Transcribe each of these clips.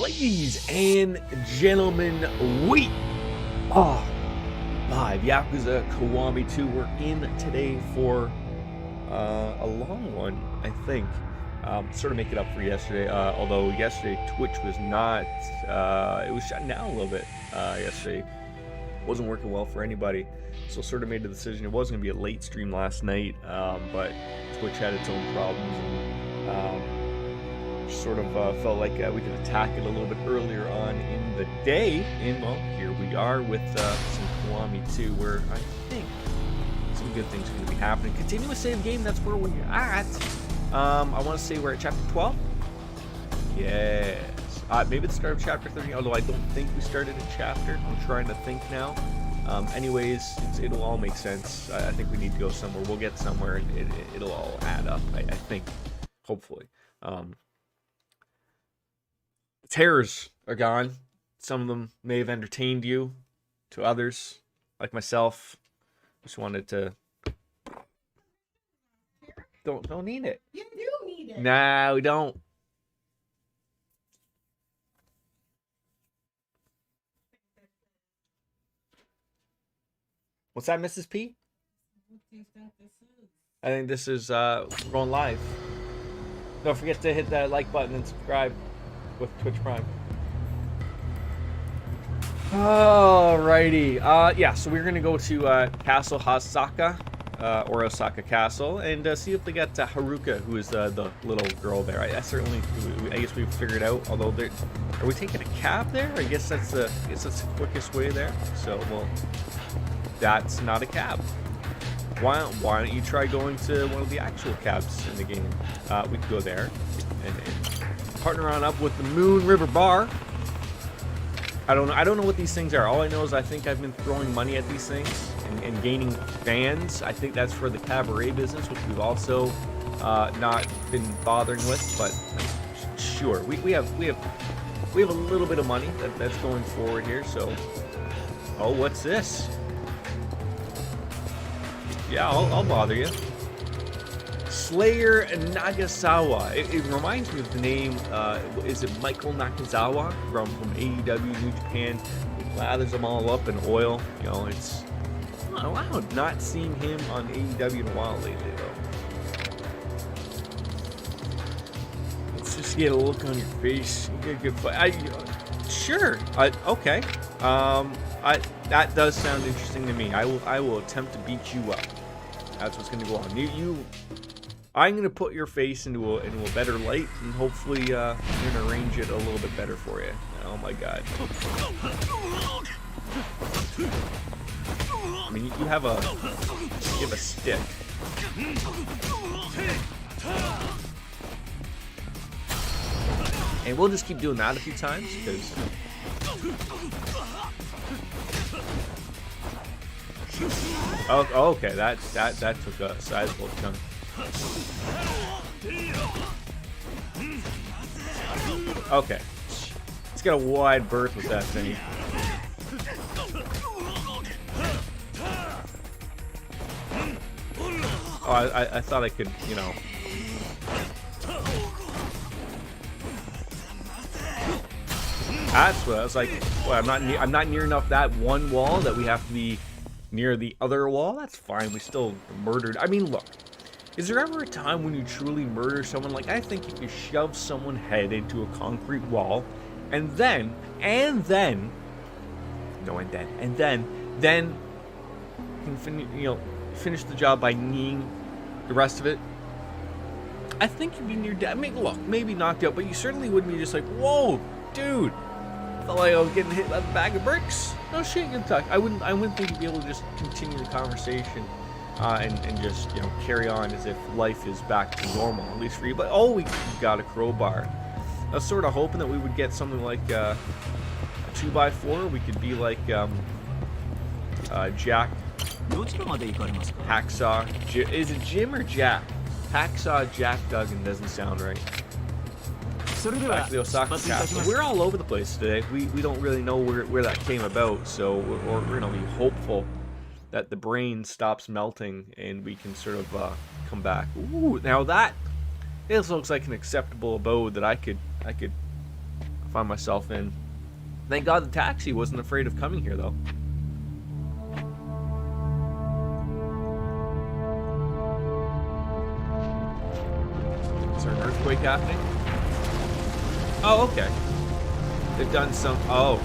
Ladies and gentlemen, we are live. Yakuza Kiwami 2. We're in today for a long one, I think. Sort of make it up for yesterday. Although yesterday Twitch was not, it was shutting down a little bit yesterday. Wasn't working well for anybody. So sort of made the decision. It was going to be a late stream last night, but Twitch had its own problems. Sort of felt like we could attack it a little bit earlier on in the day. And well, here we are with some Kiwami 2, where I think some good things are going to be happening. Continuous save game, that's where we're at. I want to say we're at chapter 12. Yes. Maybe the start of chapter 30, although I don't think we started a chapter. I'm trying to think now. Anyways, it'll all make sense. I think we need to go somewhere. We'll get somewhere, and it'll all add up, I think. Hopefully. Terrors are gone. Some of them may have entertained you. To others, like myself, just wanted to. Don't need it. You do need it. Nah, we don't. What's that, Mrs. P? What do you think this is? I think this is going live. Don't forget to hit that like button and subscribe with Twitch Prime. Alrighty. Yeah, so we're gonna go to Castle Hasaka, or Osaka Castle, and see if they got Haruka, who is the little girl there. I guess we've figured out. Although, are we taking a cab there? I guess that's the quickest way there. So, well, that's not a cab. Why don't you try going to one of the actual cabs in the game? We could go there and partner on up with the Moon River Bar. I don't know what these things are. All I know is I think I've been throwing money at these things and gaining fans. I think that's for the cabaret business, which we've also not been bothering with. But sure, we have a little bit of money that's going forward here. So, oh, what's this? Yeah, I'll bother you. Slayer Nagasawa. It reminds me of the name, is it Michael Nakazawa from AEW New Japan? He lathers them all up in oil. You know, it's... Wow, not seeing him on AEW in a while lately, though. Let's just get a look on your face. You get a good sure. Okay. That does sound interesting to me. I will attempt to beat you up. That's what's going to go on. I'm going to put your face into a better light, and hopefully I'm going to arrange it a little bit better for you. Oh my god. I mean, you have a stick. And we'll just keep doing that a few times, because... Oh, okay, that took a sizable chunk. Okay, it's got a wide berth with that thing. Oh, I thought I could, you know. That's what I was like. Well, I'm not near enough that one wall that we have to be near the other wall. That's fine. We still murdered. I mean, look. Is there ever a time when you truly murder someone? Like, I think if you shove someone's head into a concrete wall, and then you can finish the job by kneeing the rest of it. I think you'd be near death. I mean, look, maybe knocked out, but you certainly wouldn't be just like, whoa, dude. I felt like I was getting hit by a bag of bricks. No shit, you talk. I wouldn't think you'd be able to just continue the conversation. And just, you know, carry on as if life is back to normal, at least for you. But oh, we got a crowbar. I was sort of hoping that we would get something like a 2x4. We could be like Jack Hacksaw. Is it Jim or Jack? Hacksaw Jack Duggan doesn't sound right. Back to the Osaka Castle. We're all over the place today. We don't really know where that came about, so we're gonna be hopeful that the brain stops melting and we can sort of come back. Ooh, now this looks like an acceptable abode that I could find myself in. Thank God the taxi wasn't afraid of coming here, though. Is there an earthquake happening? Oh, okay. They've done some... Oh.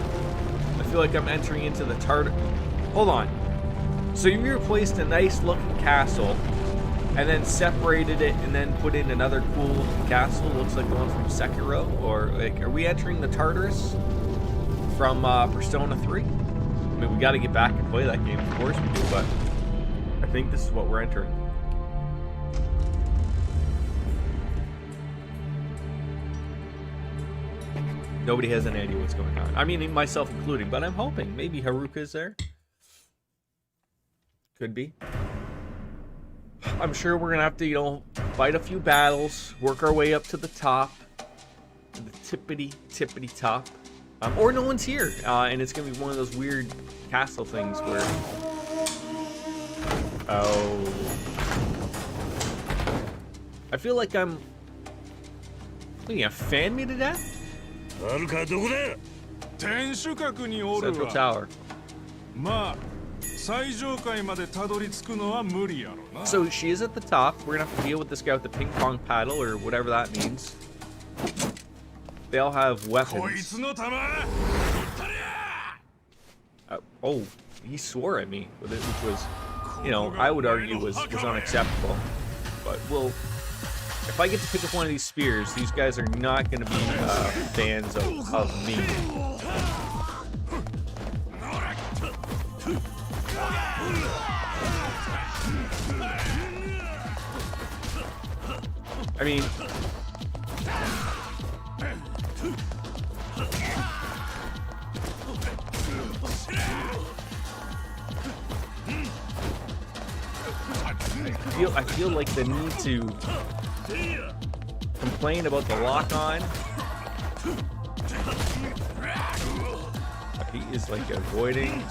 I feel like I'm entering into the Tartar... Hold on. So you replaced a nice-looking castle, and then separated it, and then put in another cool castle. Looks like the one from Sekiro, or like, are we entering the Tartarus from Persona 3? I mean, we got to get back and play that game. Of course we do, but I think this is what we're entering. Nobody has any idea what's going on. I mean, myself included, but I'm hoping maybe Haruka's there. Could be. I'm sure we're gonna have to, you know, fight a few battles, work our way up to the top, to the tippity top, or no one's here, and it's gonna be one of those weird castle things where, oh, I feel like I'm, what, you gonna fan me to death? Central Tower. So she is at the top. We're gonna have to deal with this guy with the ping pong paddle or whatever that means. They all have weapons. Oh, he swore at me, which was, you know, I would argue was unacceptable. But we'll, if I get to pick up one of these spears, these guys are not gonna be fans of me. I mean, I feel like the need to complain about the lock-on. He is like avoiding.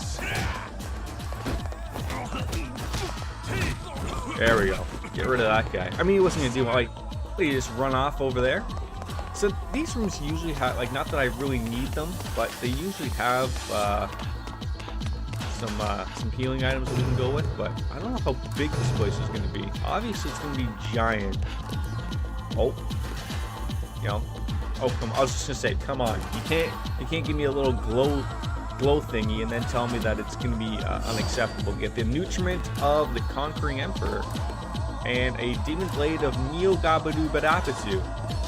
There we go. Get rid of that guy. I mean, he wasn't gonna do like, he just run off over there. So these rooms usually have, like, not that I really need them, but they usually have some healing items that we can go with. But I don't know how big this place is gonna be. Obviously, it's gonna be giant. Oh, you know. Oh, come on. I was just gonna say, come on. You can't give me a little glow thingy and then tell me that it's gonna be unacceptable. Get the nutriment of the Conquering Emperor and a demon blade of Neo-Gabadu Badapazu.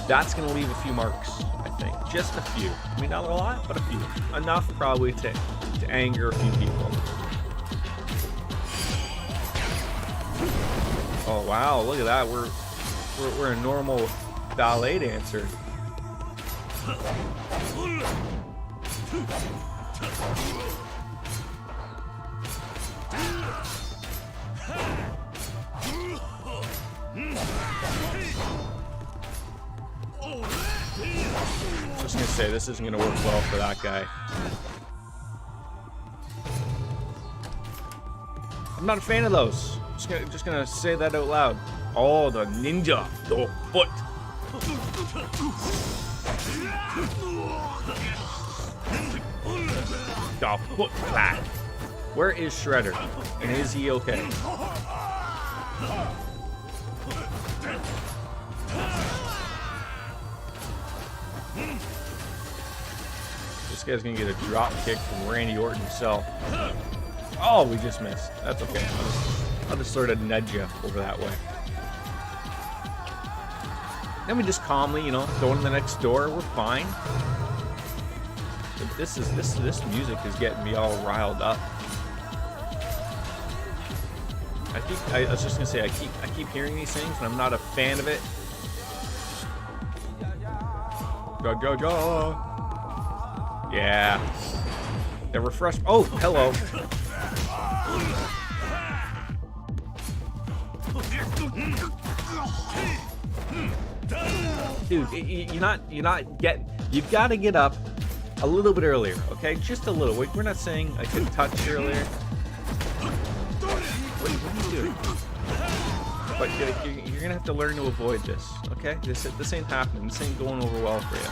That's gonna leave a few marks, I think. Just a few. I mean, not a lot, but a few. Enough probably to anger a few people. Oh wow, look at that. We're a normal ballet dancer. Just gonna say this isn't gonna work well for that guy. I'm not a fan of those. Just gonna say that out loud. Oh, the ninja, the foot. The foot clap. Where is Shredder? And is he okay? This guy's gonna get a drop kick from Randy Orton himself. Oh, we just missed. That's okay. I'll just sort of nudge you over that way. Then we just calmly, you know, go into the next door. We're fine. But this music is getting me all riled up. I was just gonna say I keep hearing these things and I'm not a fan of it. Go. Yeah. The refresh. Oh, hello. Dude, you're not getting. You've got to get up a little bit earlier, okay? Just a little. We're not saying I couldn't touch earlier. What are you doing? But you're gonna have to learn to avoid this, okay? This ain't happening. This ain't going over well for you.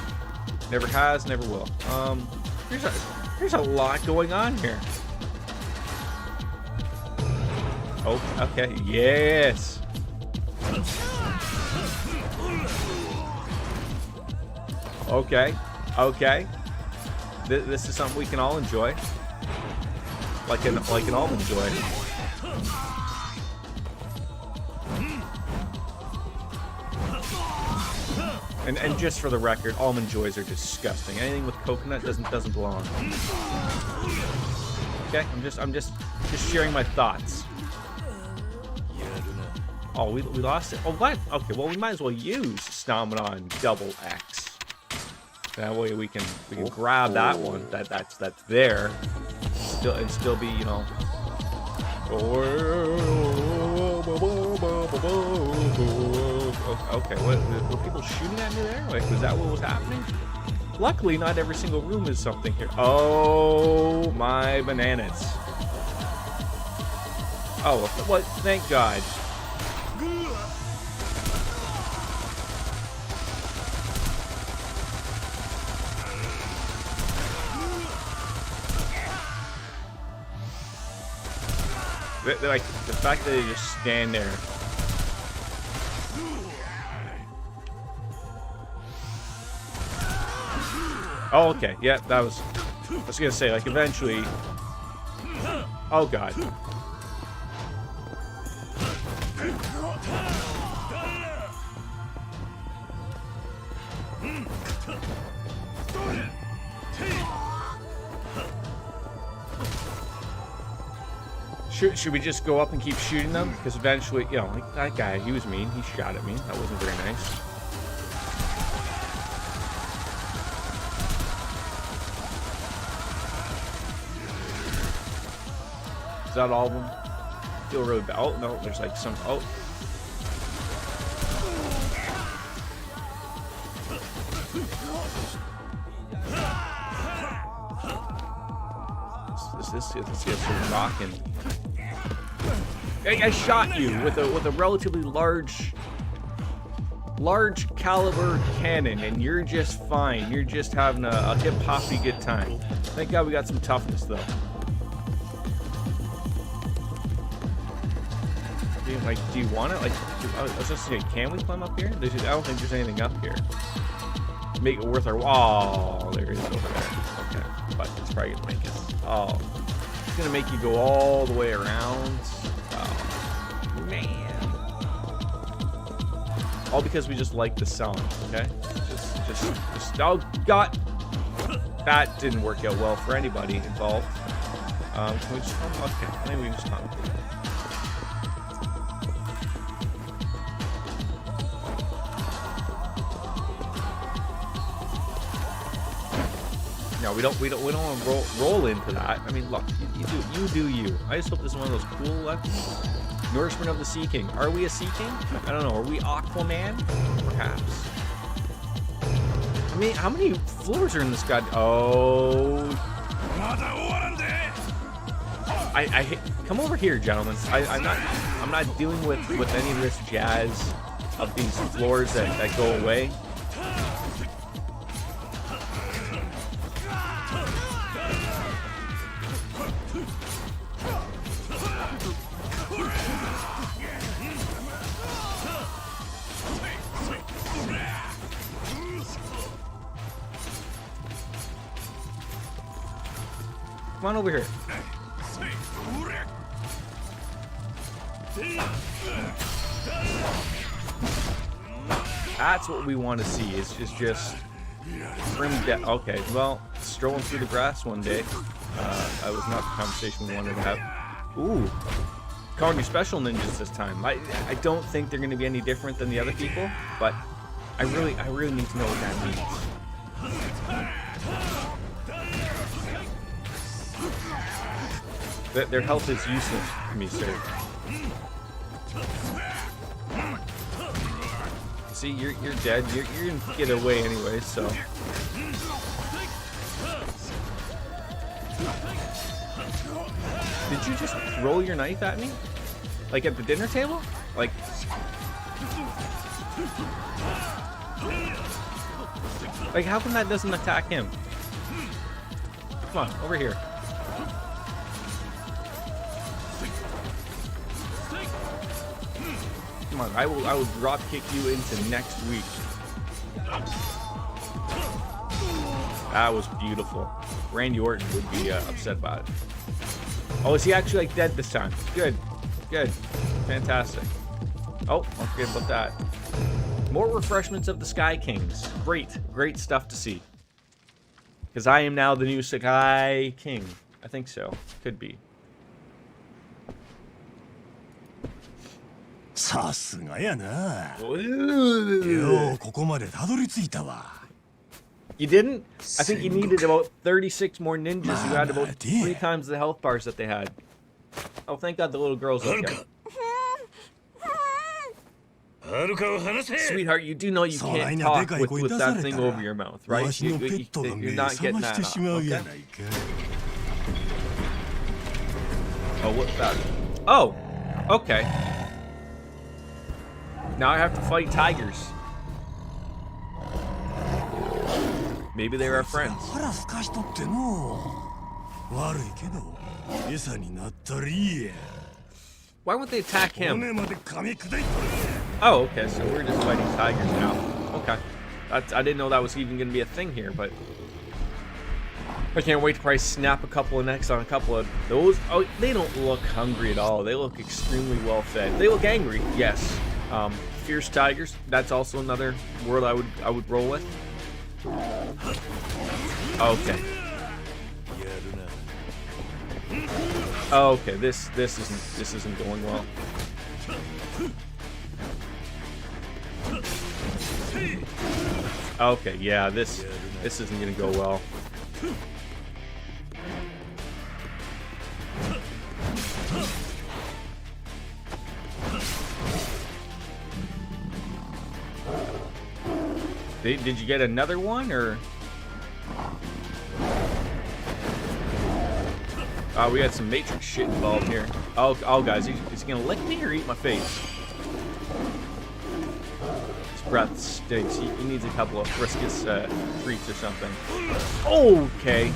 Never has, never will. There's a lot going on here. Oh, okay, yes. Okay, okay. This is something we can all enjoy. Like an almond joy. And just for the record, almond joys are disgusting. Anything with coconut doesn't belong. Okay, I'm just sharing my thoughts. Oh, we lost it. Oh, what? Okay, well we might as well use Stamina on double X. That way we can grab that one. That's there. Still be, you know. Okay, were people shooting at me there? Like, was that what was happening? Luckily, not every single room is something here. Oh, my bananas. Oh, what? Thank God. Like, the fact that they just stand there. Oh, okay. Yeah, that was... I was gonna say, like, eventually... Oh, God. Should we just go up and keep shooting them? Because eventually, you know, like that guy, he was mean. He shot at me. That wasn't very nice. Is that all of them? I feel really bad. Oh, no, there's like some... Oh. This gets rocking. I shot you with a relatively large caliber cannon, and you're just fine. You're just having a hip hoppy good time. Thank God we got some toughness though. Like, do you want it? Like, I was just saying, can we climb up here? I don't think there's anything up here. Make it worth our while. Oh, there it is over there. Okay, but it's probably gonna make it. Oh, it's gonna make you go all the way around. Oh, man. All because we just like the sound. Okay, just. Oh God, that didn't work out well for anybody involved. Can we just? Okay, maybe we just come. No, we don't want to roll into that. I mean, look, you do you. I just hope this is one of those cool weapons. Nourishment of the Sea King. Are we a Sea King? I don't know. Are we Aquaman? Perhaps. I mean, how many floors are in this god? Oh. I come over here, gentlemen. I'm not dealing with any of this jazz of these floors that go away. Come on over here. That's what we want to see. It's just grim death. Okay, well, strolling through the grass one day. That was not the conversation we wanted to have. Ooh, calling you special ninjas this time. I don't think they're going to be any different than the other people, but I really need to know what that means. Their health is useless to me, sir. See, you're dead. You're gonna get away anyway, so. Did you just throw your knife at me? Like at the dinner table? Like. Like, how come that doesn't attack him? Come on, over here. Come on, I will drop kick you into next week. That was beautiful. Randy Orton would be upset about it. Oh, is he actually like dead this time? Good, good, fantastic. Oh, don't forget about that. More refreshments of the Sky Kings. Great, great stuff to see. Because I am now the new Sky King. I think so. Could be. さすがやな。 Ooh. ようここまでたどり着いたわ。 You didn't? I think you needed about 36 more ninjas who had about Mama dear. 3 times the health bars that they had. Oh, thank God the little girl's okay. はるかを離せ。 Sweetheart, you do know you can't talk with that thing over your mouth, right? わしのペットが You're 目 not 覚 getting まして that し off, まうや okay? ないか。 Oh, what's that? Oh, okay. Now I have to fight tigers. Maybe they were our friends. 腹ふかしとっての。悪いけど、餌になったりや。 Why won't they attack him? 骨まで噛み砕いとる。 Oh, okay, so we're just fighting tigers now. Okay. I didn't know that was even going to be a thing here, but... I can't wait to probably snap a couple of necks on a couple of those. Oh, they don't look hungry at all. They look extremely well fed. They look angry, yes. Fierce tigers, that's also another word I would roll with. Okay. Okay, this isn't going well. Okay, yeah, this isn't gonna go well. Did you get another one, or? Oh, we had some Matrix shit involved here. Oh, guys, is he gonna lick me or eat my face? His breath stinks. He needs a couple of friskus treats or something. Okay,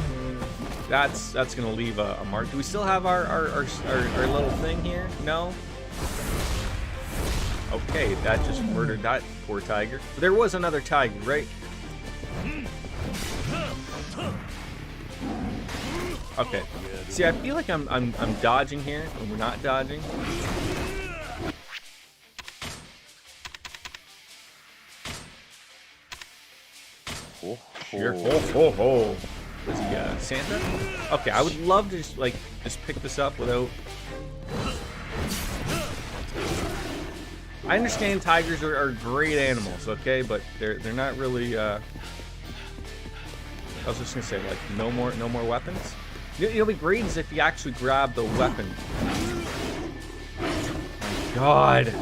that's gonna leave a mark. Do we still have our little thing here? No. Okay, that just murdered that poor tiger. There was another tiger, right? Okay. See, I feel like I'm dodging here, and we're not dodging. Sure. Ho ho ho. Was he Santa? Okay, I would love to just pick this up without. I understand tigers are great animals, okay, but they're not really. I was just gonna say, like, no more weapons. It'll be great is if you actually grab the weapon. My God.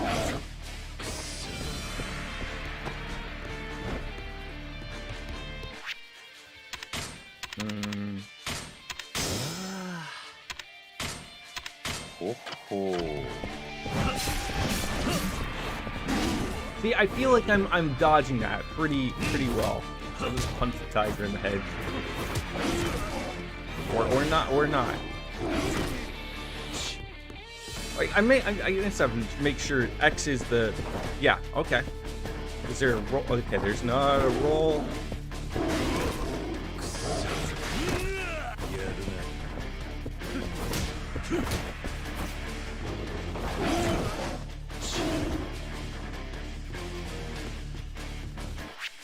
See, I feel like I'm dodging that pretty well. So I'll just punch the tiger in the head. Or not. Like I guess I have to make sure X is the. Yeah. Okay. Is there a roll? Okay. There's not a roll.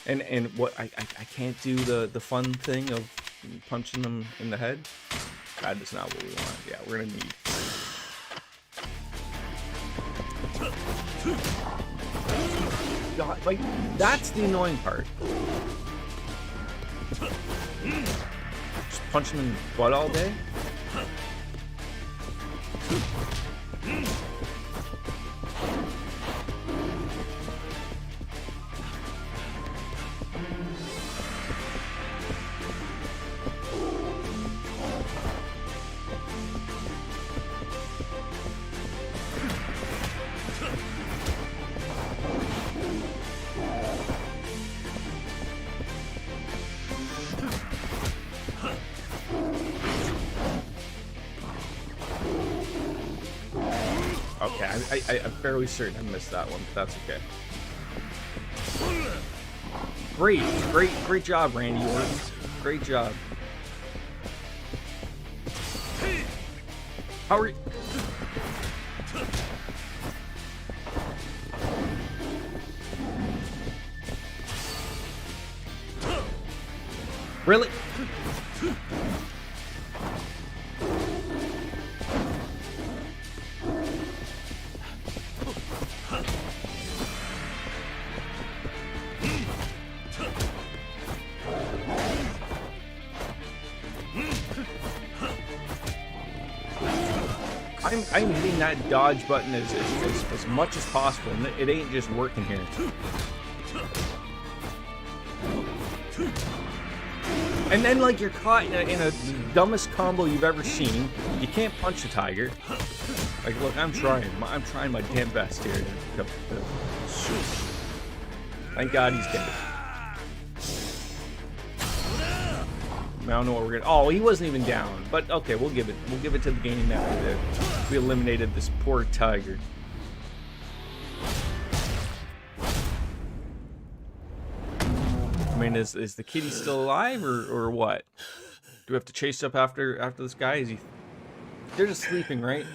And what I can't do the fun thing of punching them in the head. That is not what we want. Yeah, we're gonna need. God, like, that's the annoying part. Just punch them in the butt all day. Okay, I'm fairly certain I missed that one, but that's okay. Great job, Randy Orton. Great job. How are you? Really? I'm hitting that dodge button as much as possible, and it ain't just working here. And then, like, you're caught in a dumbest combo you've ever seen. You can't punch a tiger. Like, look, I'm trying my damn best here. Thank God he's dead. I don't know what we're gonna. Oh, he wasn't even down. But okay, we'll give it to the game after we eliminated this poor tiger. I mean, is the kitty still alive or what? Do we have to chase up after this guy? Is he? They're just sleeping, right?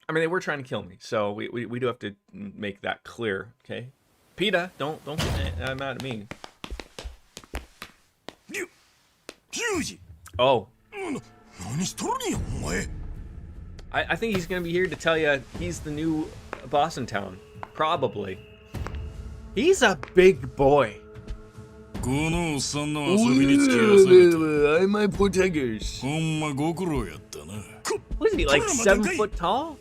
I mean, they were trying to kill me, so we do have to make that clear, okay? PETA, don't get mad at me. Oh. I think he's gonna be here to tell you he's the new boss in town. Probably. He's a big boy. I my protectors. What is he, like 7 foot tall?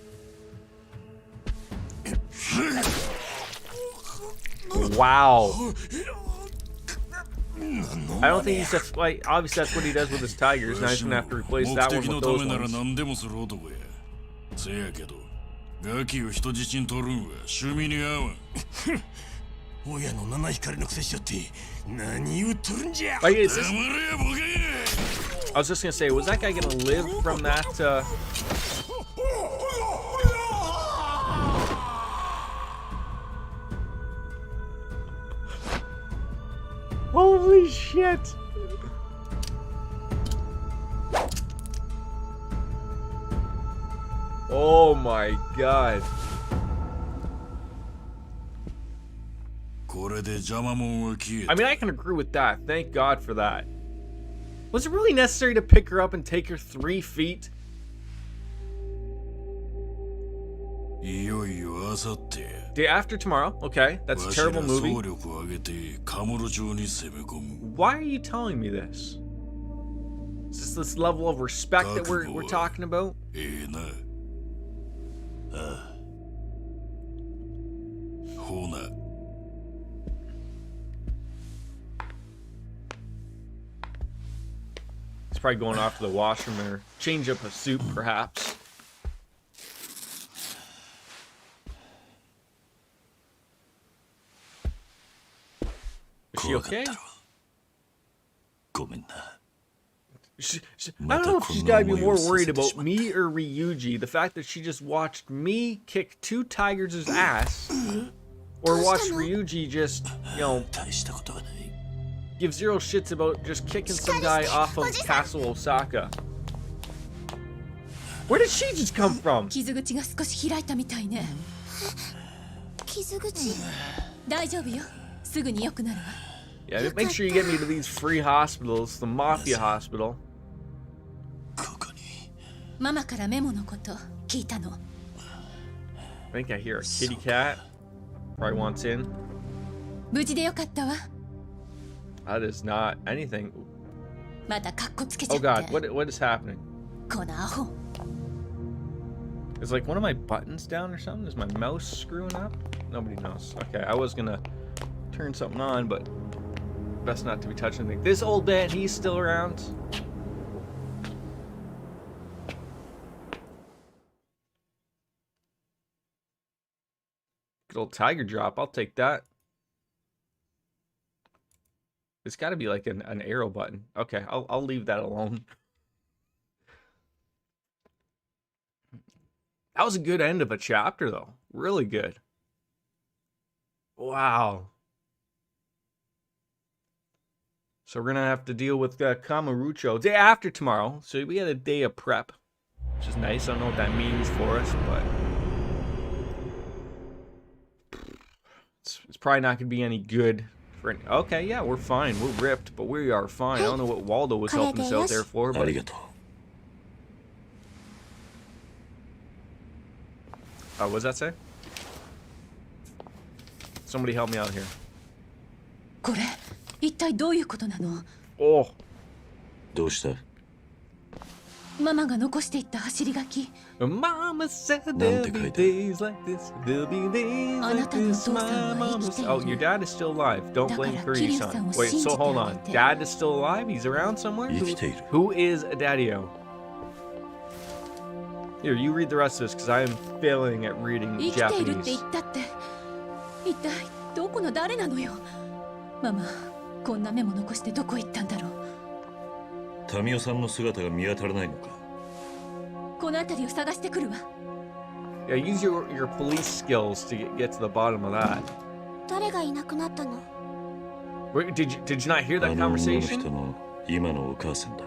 Wow. I don't think he's just like, obviously that's what he does with his tigers. Now he's gonna have to replace that one with those ones. Like, is this... I was just gonna say, was that guy gonna live from that? Holy shit! Oh my god. I mean, I can agree with that. Thank God for that. Was it really necessary to pick her up and take her 3 feet? Day after tomorrow. Okay, that's a terrible movie. Why are you telling me this? Is this level of respect that we're talking about? He's probably going off to the washroom or change up a suit, perhaps. Is she okay? I don't know if she's got to be more worried about me or Ryuji. The fact that she just watched me kick 2 tigers' ass, or watch Ryuji just, you know, give 0 shits about just kicking some guy off of Castle Osaka. Where did she just come from? Yeah, make sure you get me to these free hospitals, the Mafia Hospital. I think I hear a kitty cat. Probably wants in. That is not anything. Oh god, what is happening? Is like one of my buttons down or something? Is my mouse screwing up? Nobody knows. Okay, I was gonna turn something on, but best not to be touching anything. This old man, he's still around. Good old tiger drop. I'll take that. It's got to be like an arrow button. Okay, I'll leave that alone. That was a good end of a chapter, though. Really good. Wow. So we're gonna have to deal with Kamurocho day after tomorrow. So we had a day of prep, which is nice. I don't know what that means for us, but it's probably not gonna be any good. Okay, yeah, we're fine. We're ripped, but we are fine. I don't know what Waldo was helping us out there for, but... what does that say? Somebody help me out here. これ一体どういうことなの？ Oh. どうした？ママが残していった走り書き。 Mama said there'll be days like this. There'll be days like this. My mama said... Oh, your dad is still alive. Don't blame Kiryu-san. Wait, so hold on. Dad is still alive? He's around somewhere? Who is Daddy-o? Here, you read the rest of this, because I am failing at reading Japanese. 一体どこの誰なのよ。ママ、こんなメモ残してどこ行ったんだろう。民生さんの姿が見当たらないのか。この辺りを探してくるわ。Yeah, use your police skills to get to the bottom of that. 誰がいなくなったの？ Wait, did you not hear that conversation? あの女の人の今のお母さんだ。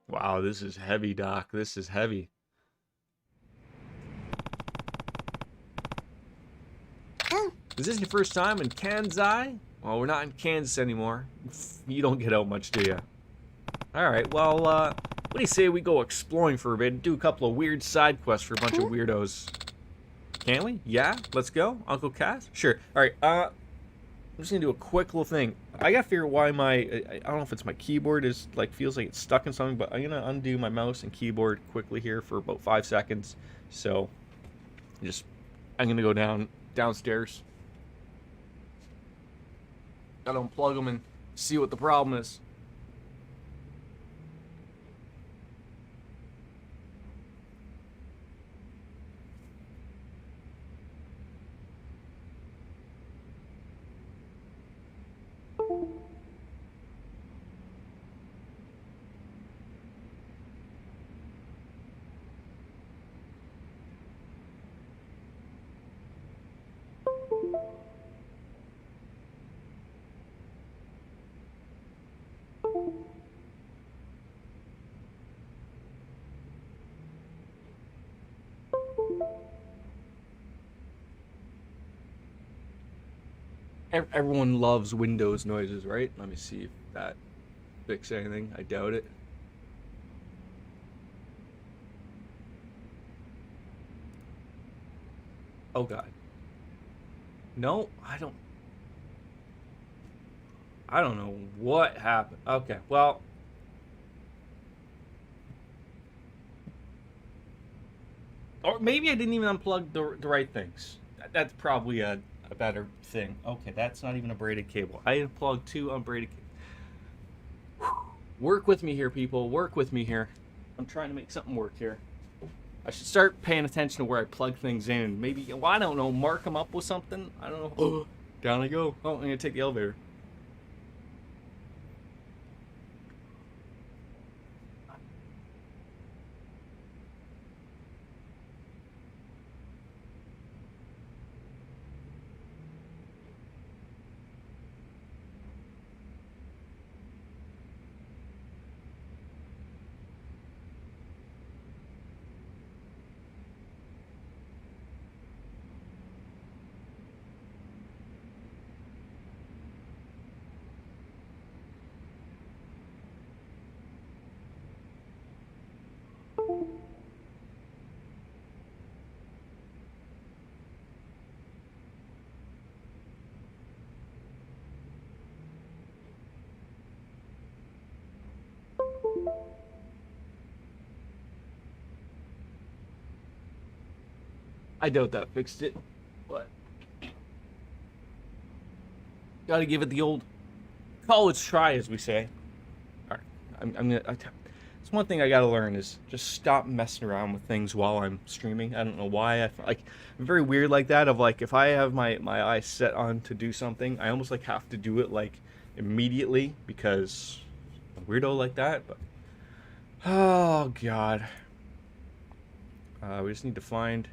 Wow, this is heavy, Doc. This is heavy. Is this your first time in Kansai? Well, we're not in Kansas anymore. You don't get out much, do you? Alright, well, what do you say we go exploring for a bit and do a couple of weird side quests for a bunch of weirdos? Can we? Yeah? Let's go? Uncle Cass? Sure. Alright, I'm just gonna do a quick little thing. I gotta figure why my, I don't know if it's my keyboard is, like, feels like it's stuck in something, but I'm gonna undo my mouse and keyboard quickly here for about 5 seconds. So, I'm gonna go downstairs. Gotta unplug them and see what the problem is. Everyone loves Windows noises, right? Let me see if that fixes anything. I doubt it. Oh God. No, I don't know what happened. Okay, well. Or maybe I didn't even unplug the right things. That's probably a better thing. Okay, that's not even a braided cable. I unplugged 2 unbraided cables. Work with me here, people. Work with me here. I'm trying to make something work here. I should start paying attention to where I plug things in. Maybe, well, I don't know, mark them up with something. I don't know. Down I go. Oh, I'm going to take the elevator. I doubt that fixed it, but Gotta give it the old college try, as we say. All right, it's one thing I gotta learn is just stop messing around with things while I'm streaming. I don't know why. I'm very weird like that. Of like, if I have my eyes set on to do something, I almost like have to do it like immediately because I'm a weirdo like that. But oh god, we just need to find.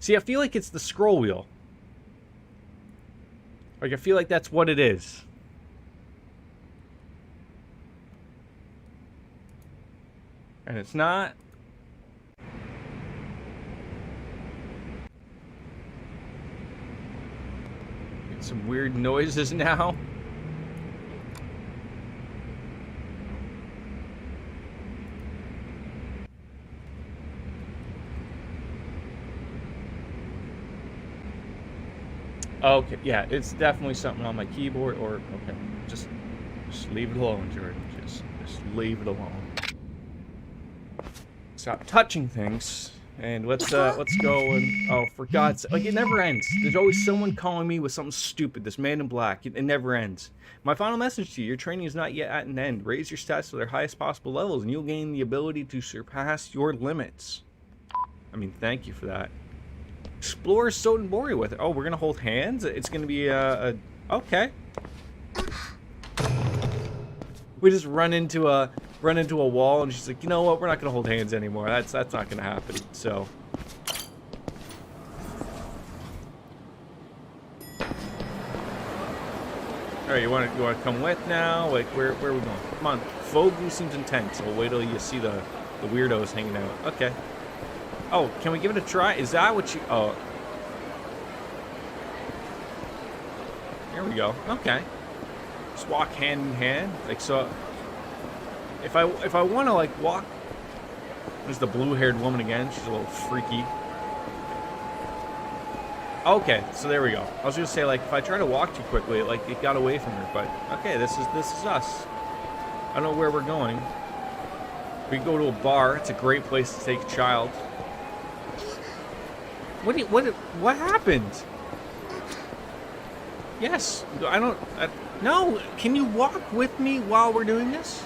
See, I feel like it's the scroll wheel. Like, I feel like that's what it is. And it's not. Get some weird noises now. Okay, yeah, it's definitely something on my keyboard, or okay, just leave it alone, Jordan. Just leave it alone. Stop touching things, and let's go and oh, for God's sake, like it never ends. There's always someone calling me with something stupid. This man in black, it never ends. My final message to you: your training is not yet at an end. Raise your stats to their highest possible levels, and you'll gain the ability to surpass your limits. I mean, thank you for that. Explore Sotenbori with it. Oh, we're gonna hold hands. It's gonna be okay. We just run into a wall, and she's like, you know what? We're not gonna hold hands anymore. That's not gonna happen. So. All right, you want to come with now? Like, where are we going? Come on, Fogu seems intense. So we'll wait till you see the weirdos hanging out. Okay. Oh, can we give it a try? Is that what you... Oh. Here we go. Okay. Just walk hand in hand. Like, so... If I want to, like, walk... There's the blue-haired woman again. She's a little freaky. Okay, so there we go. I was going to say, like, if I try to walk too quickly, it got away from her. But, okay, this is us. I don't know where we're going. We can go to a bar. It's a great place to take a child. What happened? Yes, no, can you walk with me while we're doing this?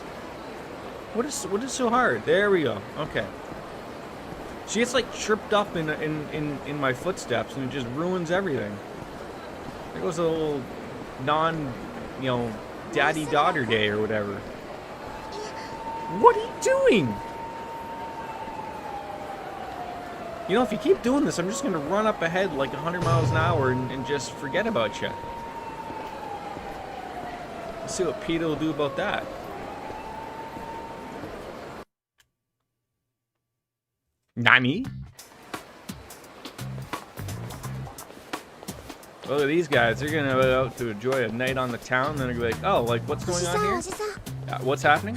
What is so hard? There we go. Okay. She gets like tripped up in my footsteps, and it just ruins everything. There goes a little daddy-daughter day or whatever. What are you doing? You know, if you keep doing this, I'm just going to run up ahead like 100 miles an hour and just forget about you. Let's see what PETA will do about that. Nani? Look at these guys. They're going to go out to enjoy a night on the town. And then they're going to be like, oh, like, what's going on here? What's happening?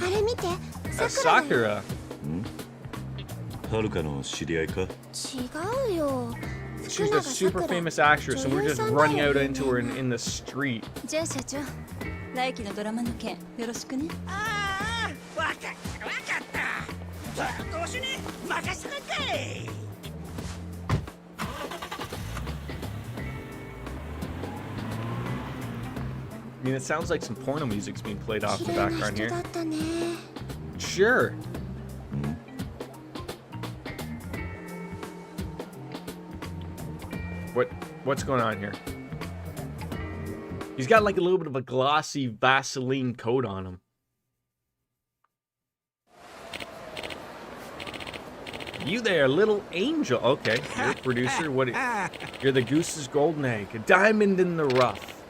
Sakura. She's a super famous actress, and we're just running out into her in the street. I mean, it sounds like some porno music's being played off in the background here. Sure. What's going on here? He's got like a little bit of a glossy Vaseline coat on him. You there, little angel. Okay, you're a producer. You're the goose's golden egg, a diamond in the rough.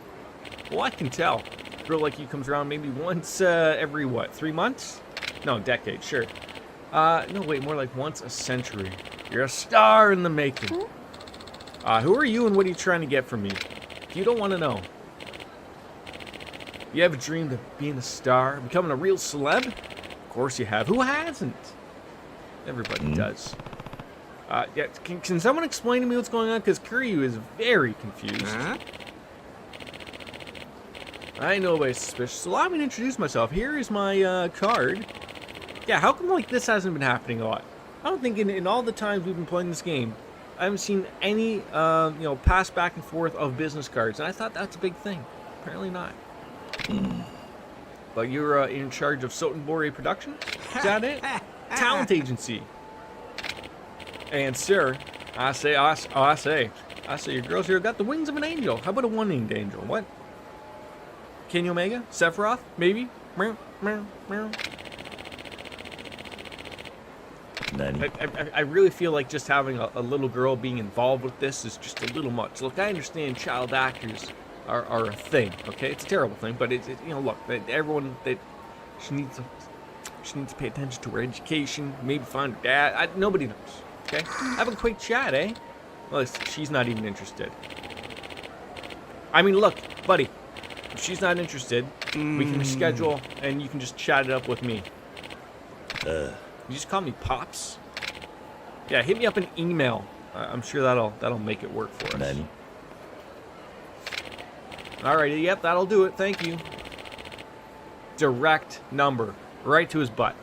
Well, I can tell. A girl like you comes around maybe once every, what, 3 months? No, decade, sure. No, wait, more like once a century. You're a star in the making. Who are you and what are you trying to get from me? If you don't want to know. You ever dreamed of being a star? Becoming a real celeb? Of course you have. Who hasn't? Everybody does. Yeah, can someone explain to me what's going on? Because Kuryu is very confused. I ain't nobody suspicious, so allow me to introduce myself. Here is my card. Yeah, how come like this hasn't been happening a lot? I don't think in all the times we've been playing this game, I haven't seen any, you know, pass back and forth of business cards, and I thought that's a big thing. Apparently not. But you're in charge of Sotenbori Productions? Is that it? Talent agency. And sir, I say, your girls here got the wings of an angel. How about a one-winged angel? What? Kenny Omega? Sephiroth? Maybe? Meow, meow, meow. I really feel like just having a little girl being involved with this is just a little much. Look, I understand child actors are a thing, okay? It's a terrible thing, but it's you know, look, everyone, she needs to pay attention to her education, maybe find her dad. Nobody knows, okay? Have a quick chat, eh? Well, she's not even interested. I mean, look, buddy, if she's not interested, we can reschedule, and you can just chat it up with me. You just call me Pops? Yeah, hit me up an email. I'm sure that'll make it work for us. Alrighty, yep, that'll do it. Thank you. Direct number, right to his butt.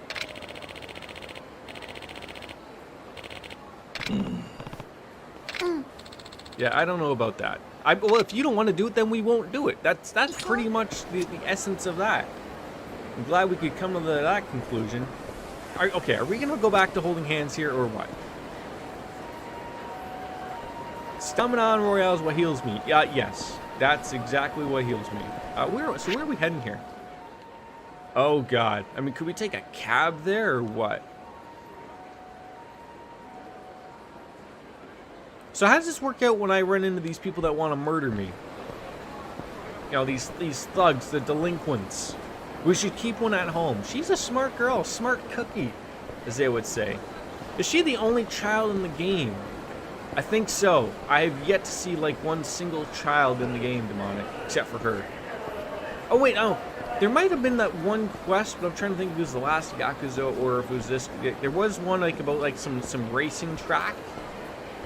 Yeah, I don't know about that. Well, if you don't want to do it, then we won't do it. That's pretty much the essence of that. I'm glad we could come to that conclusion. Okay, are we gonna go back to holding hands here or what? Stamina Royale is what heals me. Yes, that's exactly what heals me. Where are we heading here? Oh God, I mean, could we take a cab there or what? So how does this work out when I run into these people that want to murder me? You know, these thugs, the delinquents. We should keep one at home. She's a smart girl, smart cookie, as they would say. Is she the only child in the game? I think so. I have yet to see like one single child in the game, Demonic, except for her. Oh wait, oh, there might have been that one quest, but I'm trying to think if it was the last Yakuza or if it was this. There was one like about like some racing track,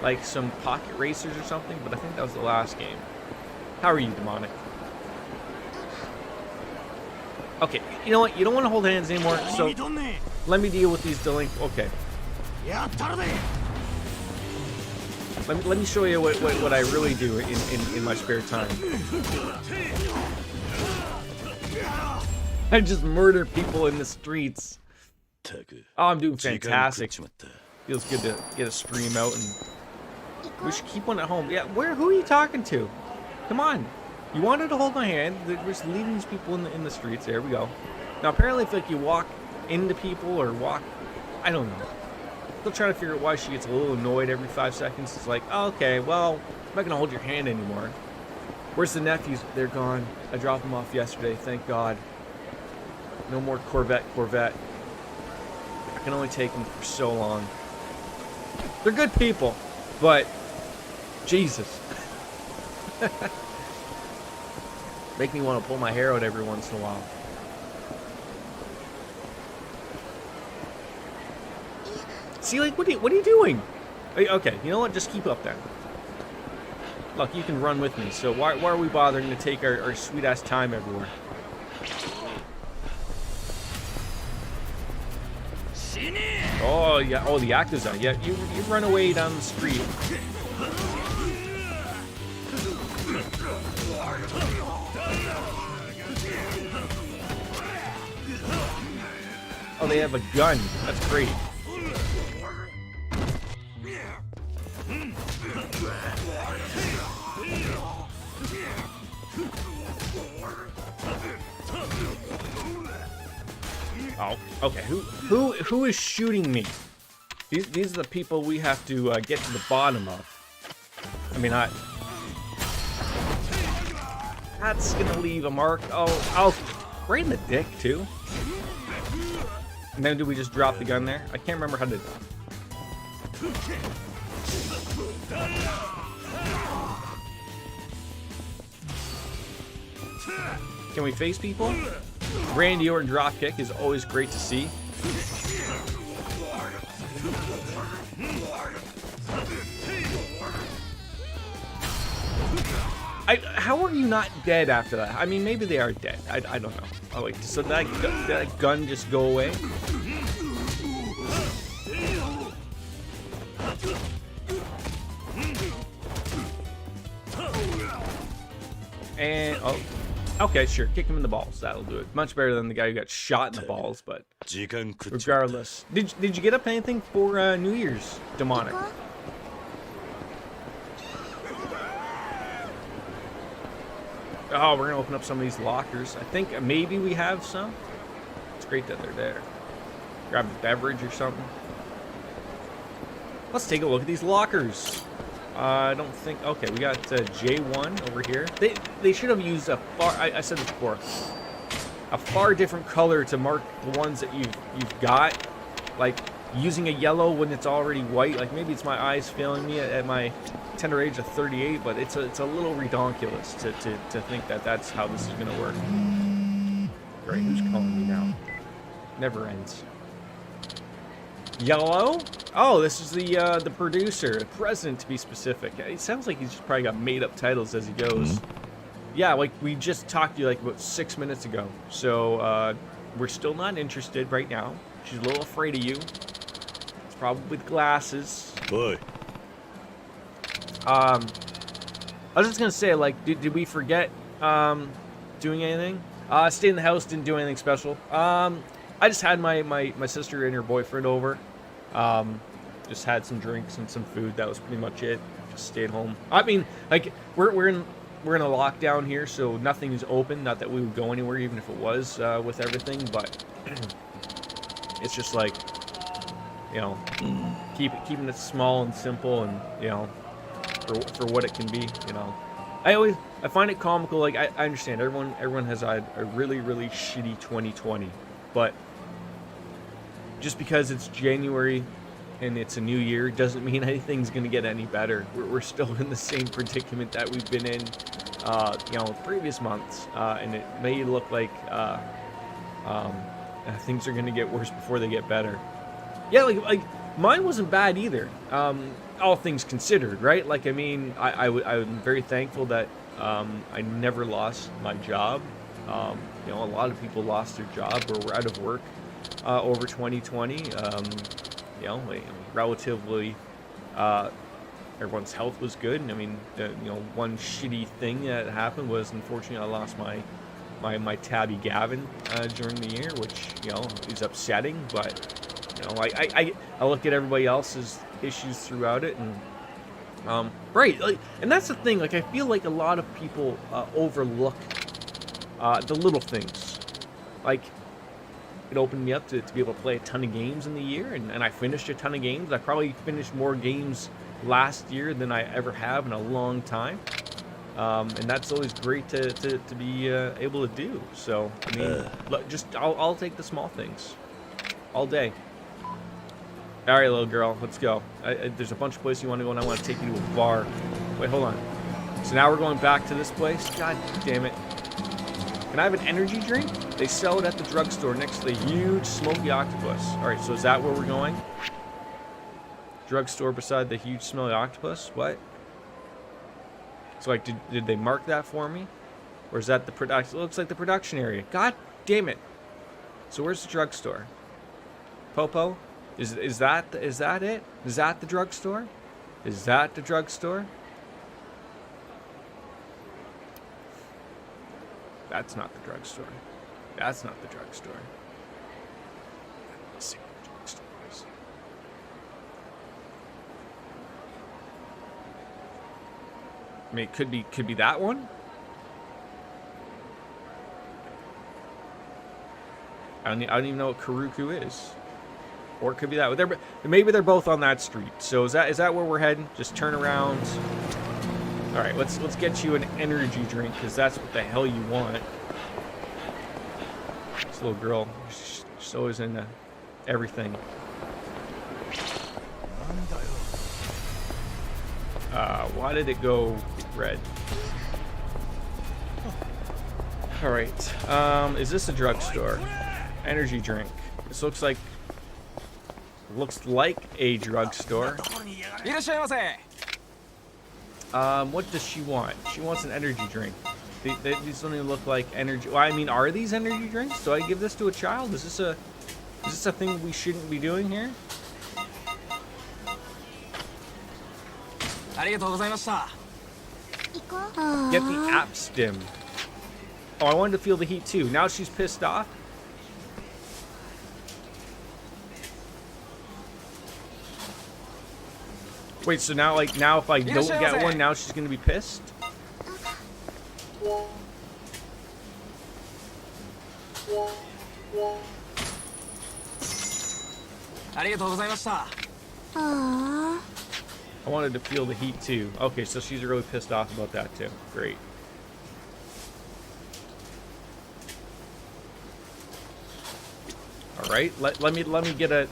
like some pocket racers or something, but I think that was the last game. How are you, Demonic? Okay, you know what? You don't want to hold hands anymore, so let me deal with these delinquents. Okay. Let me show you what I really do in my spare time. I just murder people in the streets. Oh, I'm doing fantastic. Feels good to get a stream out, and we should keep one at home. Yeah, who are you talking to? Come on. You wanted to hold my hand. We're just leaving these people in the streets. There we go. Now, apparently, if like you walk into people or walk, I don't know. Still trying to figure out why she gets a little annoyed every 5 seconds. It's like, oh, okay, well, I'm not gonna hold your hand anymore. Where's the nephews? They're gone. I dropped them off yesterday. Thank God. No more Corvette. I can only take them for so long. They're good people, but Jesus. Make me want to pull my hair out every once in a while. See, like, what are you doing? Okay, you know what? Just keep up then. Look, you can run with me, so why are we bothering to take our sweet-ass time everywhere? Oh, yeah. Oh, the Yakuza. Yeah, you run away down the street. Oh, they have a gun. That's great. Oh, okay. Who is shooting me? These are the people we have to get to the bottom of. I mean, that's gonna leave a mark. Oh, right in the dick too. And then do we just drop the gun there? I can't remember how to. Can we face people? Randy Orton drop kick is always great to see. How are you not dead after that? I mean, maybe they are dead. I don't know. Oh wait, so did that gun just go away? Oh, okay, sure. Kick him in the balls. That'll do it. Much better than the guy who got shot in the balls, but 時間食っちゃった regardless. Did you get up anything for New Year's, Demonic? 行こ Oh, we're gonna open up some of these lockers. I think maybe we have some. It's great that they're there. Grab a beverage or something. Let's take a look at these lockers. I don't think. Okay, we got J1 over here. They should have used a far. I said this before. A far different color to mark the ones that you've got. Like using a yellow when it's already white. Like maybe it's my eyes failing me at my tender age of 38, but it's a little redonkulous to think that that's how this is gonna work. Great, who's calling me now? Never ends. Yellow? Oh, this is the producer, the president to be specific. It sounds like he's just probably got made up titles as he goes. Yeah, like we just talked to you like about 6 minutes ago. So we're still not interested right now. She's a little afraid of you. It's probably the glasses. Boy. I was just gonna say, like, did we forget doing anything? Stayed in the house, didn't do anything special. I just had my sister and her boyfriend over. Just had some drinks and some food. That was pretty much it. Just stayed home. I mean, like we're in a lockdown here, so nothing is open. Not that we would go anywhere, even if it was with everything. But it's just like, you know, keeping it small and simple, and you know, for what it can be. You know, I find it comical. Like I understand everyone has had a really shitty 2020, but just because it's January and it's a new year doesn't mean anything's going to get any better. We're still in the same predicament that we've been in, you know, previous months, and it may look like things are going to get worse before they get better. Yeah, like mine wasn't bad either, all things considered, right? Like, I mean, I'm very thankful that I never lost my job. You know, a lot of people lost their job or were out of work over 2020. You know, relatively, everyone's health was good. And I mean, you know, one shitty thing that happened was, unfortunately, I lost my tabby Gavin during the year, which, you know, is upsetting. But, you know, I look at everybody else's issues throughout it, and right, like, and that's the thing. Like, I feel like a lot of people overlook the little things. Like, it opened me up to be able to play a ton of games in the year, and I finished a ton of games. I probably finished more games last year than I ever have in a long time, and that's always great to be able to do. So I mean, look, I'll take the small things all day. All right, little girl, let's go. There's a bunch of places you want to go, and I want to take you to a bar. Wait, hold on. So now we're going back to this place. God damn it. Can I have an energy drink? They sell it at the drugstore next to the huge smoky octopus. All right, so is that where we're going? Drugstore beside the huge smelly octopus? What? So, like, did they mark that for me? Or is that the production? It looks like the production area. God damn it. So where's the drugstore? Popo? Is that it? Is that the drugstore? Is that the drugstore? That's not the drugstore. That's not the drugstore. Let's see what the drugstore is. I mean, it could be that one. I don't even know what Karuku is. Or it could be that one. Maybe they're both on that street. So is that where we're heading? Just turn around. All right, let's get you an energy drink, because that's what the hell you want. This little girl, she's always into everything. Why did it go red? All right, is this a drugstore? Energy drink. This looks like a drugstore. What does she want? She wants an energy drink. These don't even look like energy. Well, I mean, are these energy drinks? Do I give this to a child? Is this a thing we shouldn't be doing here?行こう Get the app stim. Oh, I wanted to feel the heat too. Now she's pissed off. Wait, so now, like, now if I don't get one, now she's gonna be pissed? Aww. I wanted to feel the heat too. Okay, so she's really pissed off about that too. Great. All right, let me get a.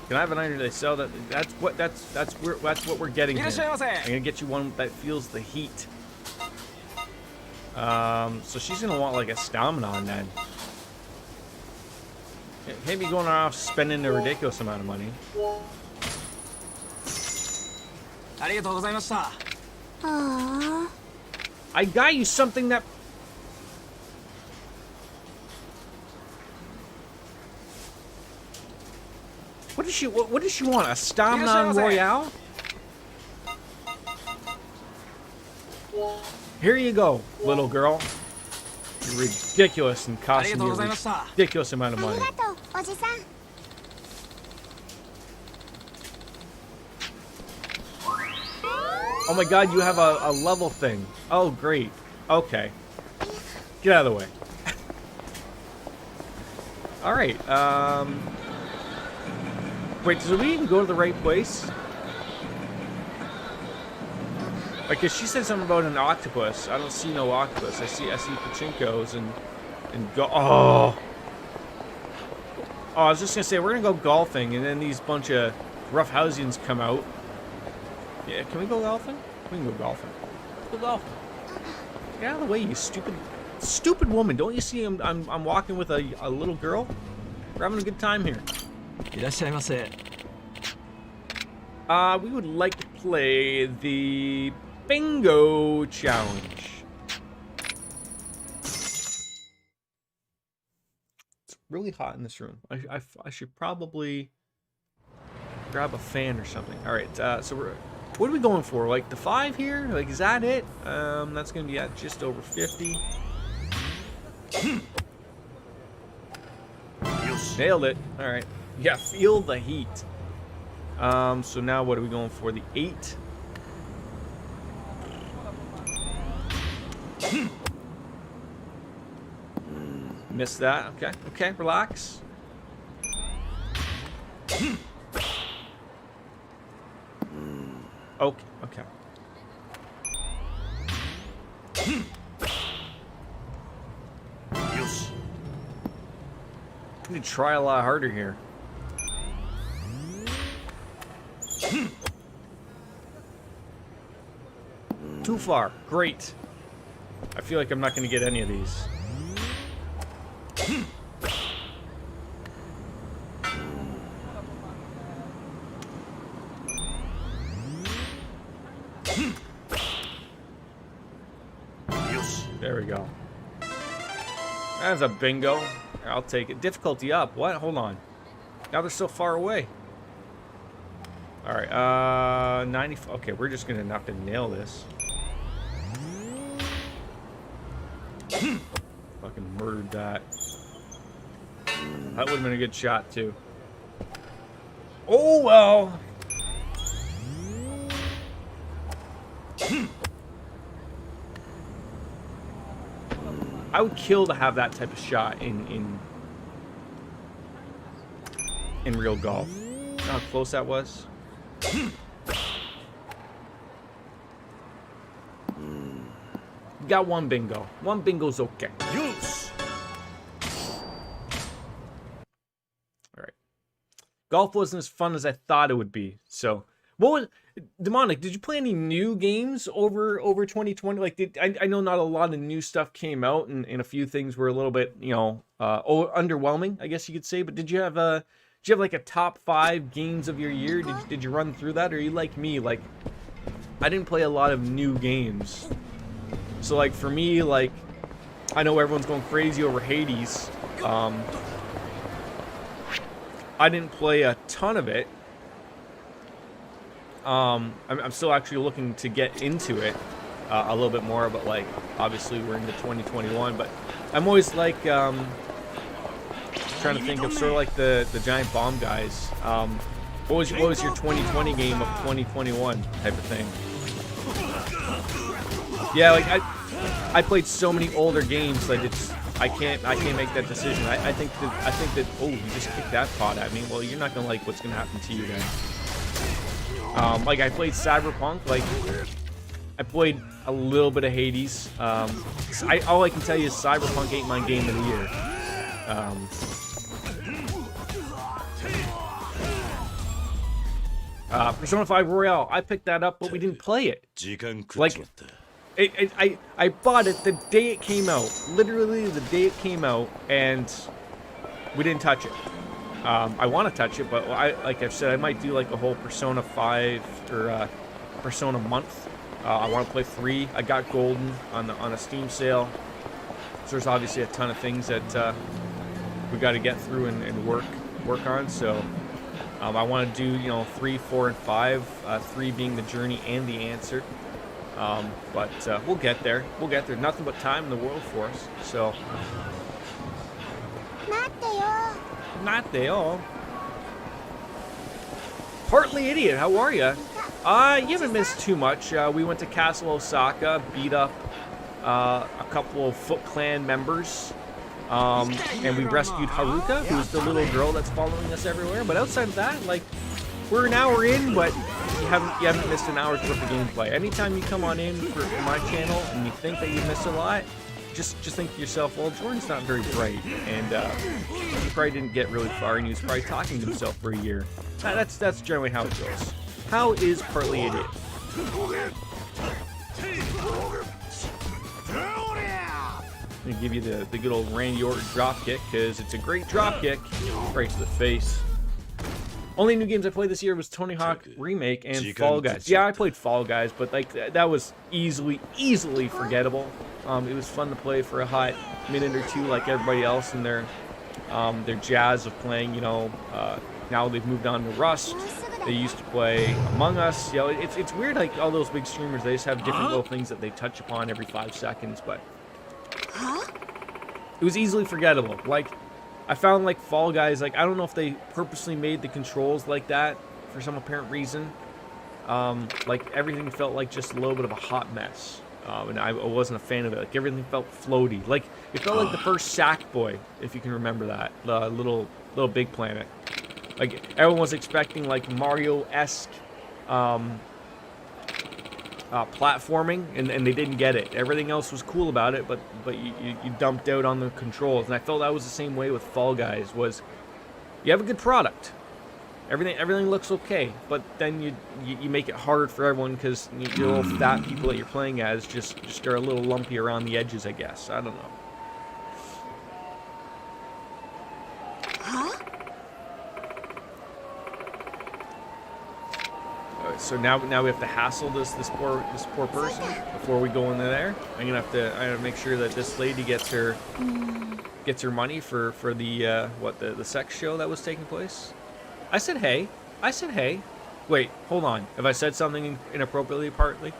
Can I have an iron they sell that? That's what we're getting here. I'm gonna get you one that feels the heat. So she's gonna want like a stamina then. Can't be going off spending a ridiculous amount of money. Aww. I got you something that. What does she want? A stamina royale? Here you go, little girl. You're ridiculous and costing you a ridiculous amount of money. ありがとう、おじさん。 Oh my god, you have a level thing. Oh, great. Okay. Get out of the way. Alright, wait, did we even go to the right place? Like, 'cause she said something about an octopus. I don't see no octopus. I see pachinkos and go. Oh, I was just gonna say we're gonna go golfing, and then these bunch of roughhousians come out. Yeah, can we go golfing? We can go golfing. Let's go golfing. Get out of the way, you stupid woman! Don't you see I'm walking with a little girl? We're having a good time here. いらっしゃいませ。 We would like to play the bingo challenge. It's really hot in this room. I should probably grab a fan or something. All right, so what are we going for? Like the 5 here? Like, is that it? That's gonna be at just over 50. Nailed it. All right. Yeah, feel the heat. So now what are we going for? The 8. Missed that. Okay. Okay, relax. Okay. Okay. I need to try a lot harder here. Too far. Great. I feel like I'm not going to get any of these. There we go. That's a bingo. I'll take it. Difficulty up. What? Hold on. Now they're so far away. Alright, 90. Okay, we're just gonna have to nail this. Fucking murdered that. That would have been a good shot, too. Oh, well. I would kill to have that type of shot in real golf. You know how close that was? Got one bingo. One bingo's okay. Use. All right. Golf wasn't as fun as I thought it would be. So, what was Demonic? Did you play any new games over 2020? Like, I know not a lot of new stuff came out, and a few things were a little bit, you know, underwhelming, I guess you could say. But did you have like a top 5 games of your year? Did you run through that, or are you like me? Like, I didn't play a lot of new games. So, like, for me, like, I know everyone's going crazy over Hades. I didn't play a ton of it. I'm still actually looking to get into it. a little bit more, but like obviously we're into 2021. But I'm always like trying to think of sort of like the giant bomb guys. What was your 2020 game of 2021 type of thing? Yeah, like I played so many older games, like I can't make that decision. I think that oh, you just kicked that pot at me. Well, you're not gonna like what's gonna happen to you then. Like I played Cyberpunk, like I played a little bit of Hades. All I can tell you is Cyberpunk ain't my game of the year. Persona 5 Royale, I picked that up, but we didn't play it. Like, I bought it the day it came out. Literally the day it came out, and we didn't touch it. I want to touch it, but like I've said, I might do like a whole Persona 5 or Persona month. I want to play 3. I got Golden on a Steam sale. So there's obviously a ton of things that we got to get through and work on. So I want to do 3, 4, and 5. 3 being the journey and the answer. But we'll get there. We'll get there. Nothing but time in the world for us. So. Not they all. Partly Idiot, how are you? You haven't missed too much. We went to Castle Osaka, beat up a couple of Foot Clan members, and we rescued Haruka, who's the little girl that's following us everywhere. But outside of that, like, we're an hour in, but you haven't missed an hour's worth of gameplay. Anytime you come on in for my channel and you think that you've missed a lot, just think to yourself, well, Jordan's not very bright, and he probably didn't get really far, and he was probably talking to himself for a year. That's generally how it goes. How is Partly Idiot? I'm gonna give you the good old Randy Orton drop kick, because it's a great drop kick, right to the face. Only new games I played this year was Tony Hawk Remake and Fall Guys. Yeah, I played Fall Guys, but like that was easily forgettable. It was fun to play for a hot minute or two, like everybody else in their jazz of playing. Now they've moved on to Rust. They used to play Among Us. It's weird. Like all those big streamers, they just have different little things that they touch upon every 5 seconds. But it was easily forgettable. Like I found like Fall Guys. Like I don't know if they purposely made the controls like that for some apparent reason. Like everything felt like just a little bit of a hot mess. And I wasn't a fan of it. Like everything felt floaty. Like it felt like the first Sackboy, if you can remember that, the little Big Planet. Like everyone was expecting like Mario-esque platforming, and they didn't get it. Everything else was cool about it, but you dumped out on the controls. And I felt that was the same way with Fall Guys. Was you have a good product. Everything looks okay, but then you make it hard for everyone because your little fat people that you're playing as just are a little lumpy around the edges, I guess. I don't know. So now we have to hassle this poor person before we go into there. I gotta make sure that this lady gets her money for the the sex show that was taking place. I said hey. Wait, hold on. Have I said something inappropriately? Partly.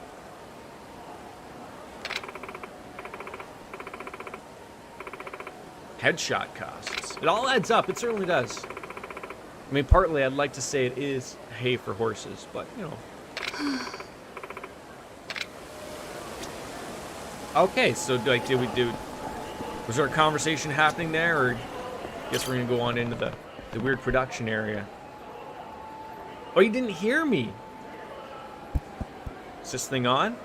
Headshot costs. It all adds up. It certainly does. I mean, partly I'd like to say it is hay for horses, but Okay, so like, was there a conversation happening there, or I guess we're gonna go on into the weird production area? Oh, you didn't hear me. Is this thing on?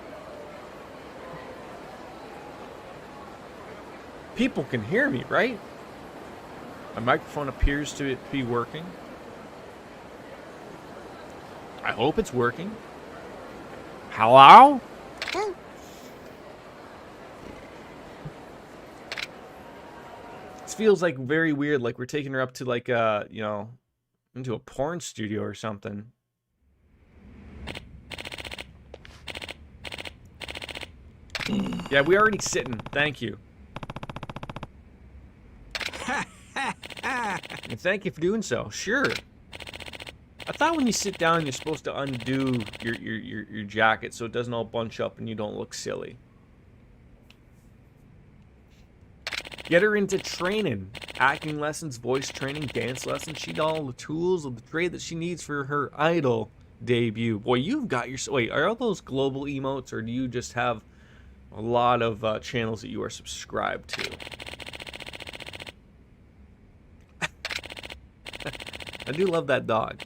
People can hear me, right? My microphone appears to be working. I hope it's working. Hello? This feels like very weird, like we're taking her up to like into a porn studio or something. Yeah, we already sitting. Thank you. And thank you for doing so. Sure. I thought when you sit down, you're supposed to undo your jacket so it doesn't all bunch up and you don't look silly. Get her into training. Acting lessons, voice training, dance lessons. She got all the tools of the trade that she needs for her idol debut. Boy, you've got your... Wait, are all those global emotes, or do you just have a lot of channels that you are subscribed to? I do love that dog.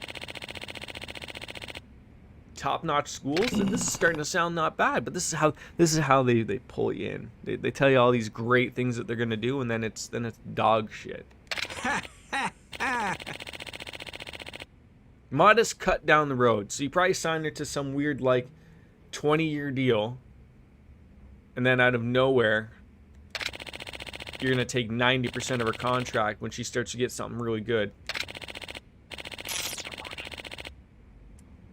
Top-notch schools. This is starting to sound not bad, but this is how they pull you in. They tell you all these great things that they're gonna do, and then it's dog shit. Modest cut down the road. So you probably signed her to some weird like 20-year deal, and then out of nowhere, you're gonna take 90% of her contract when she starts to get something really good.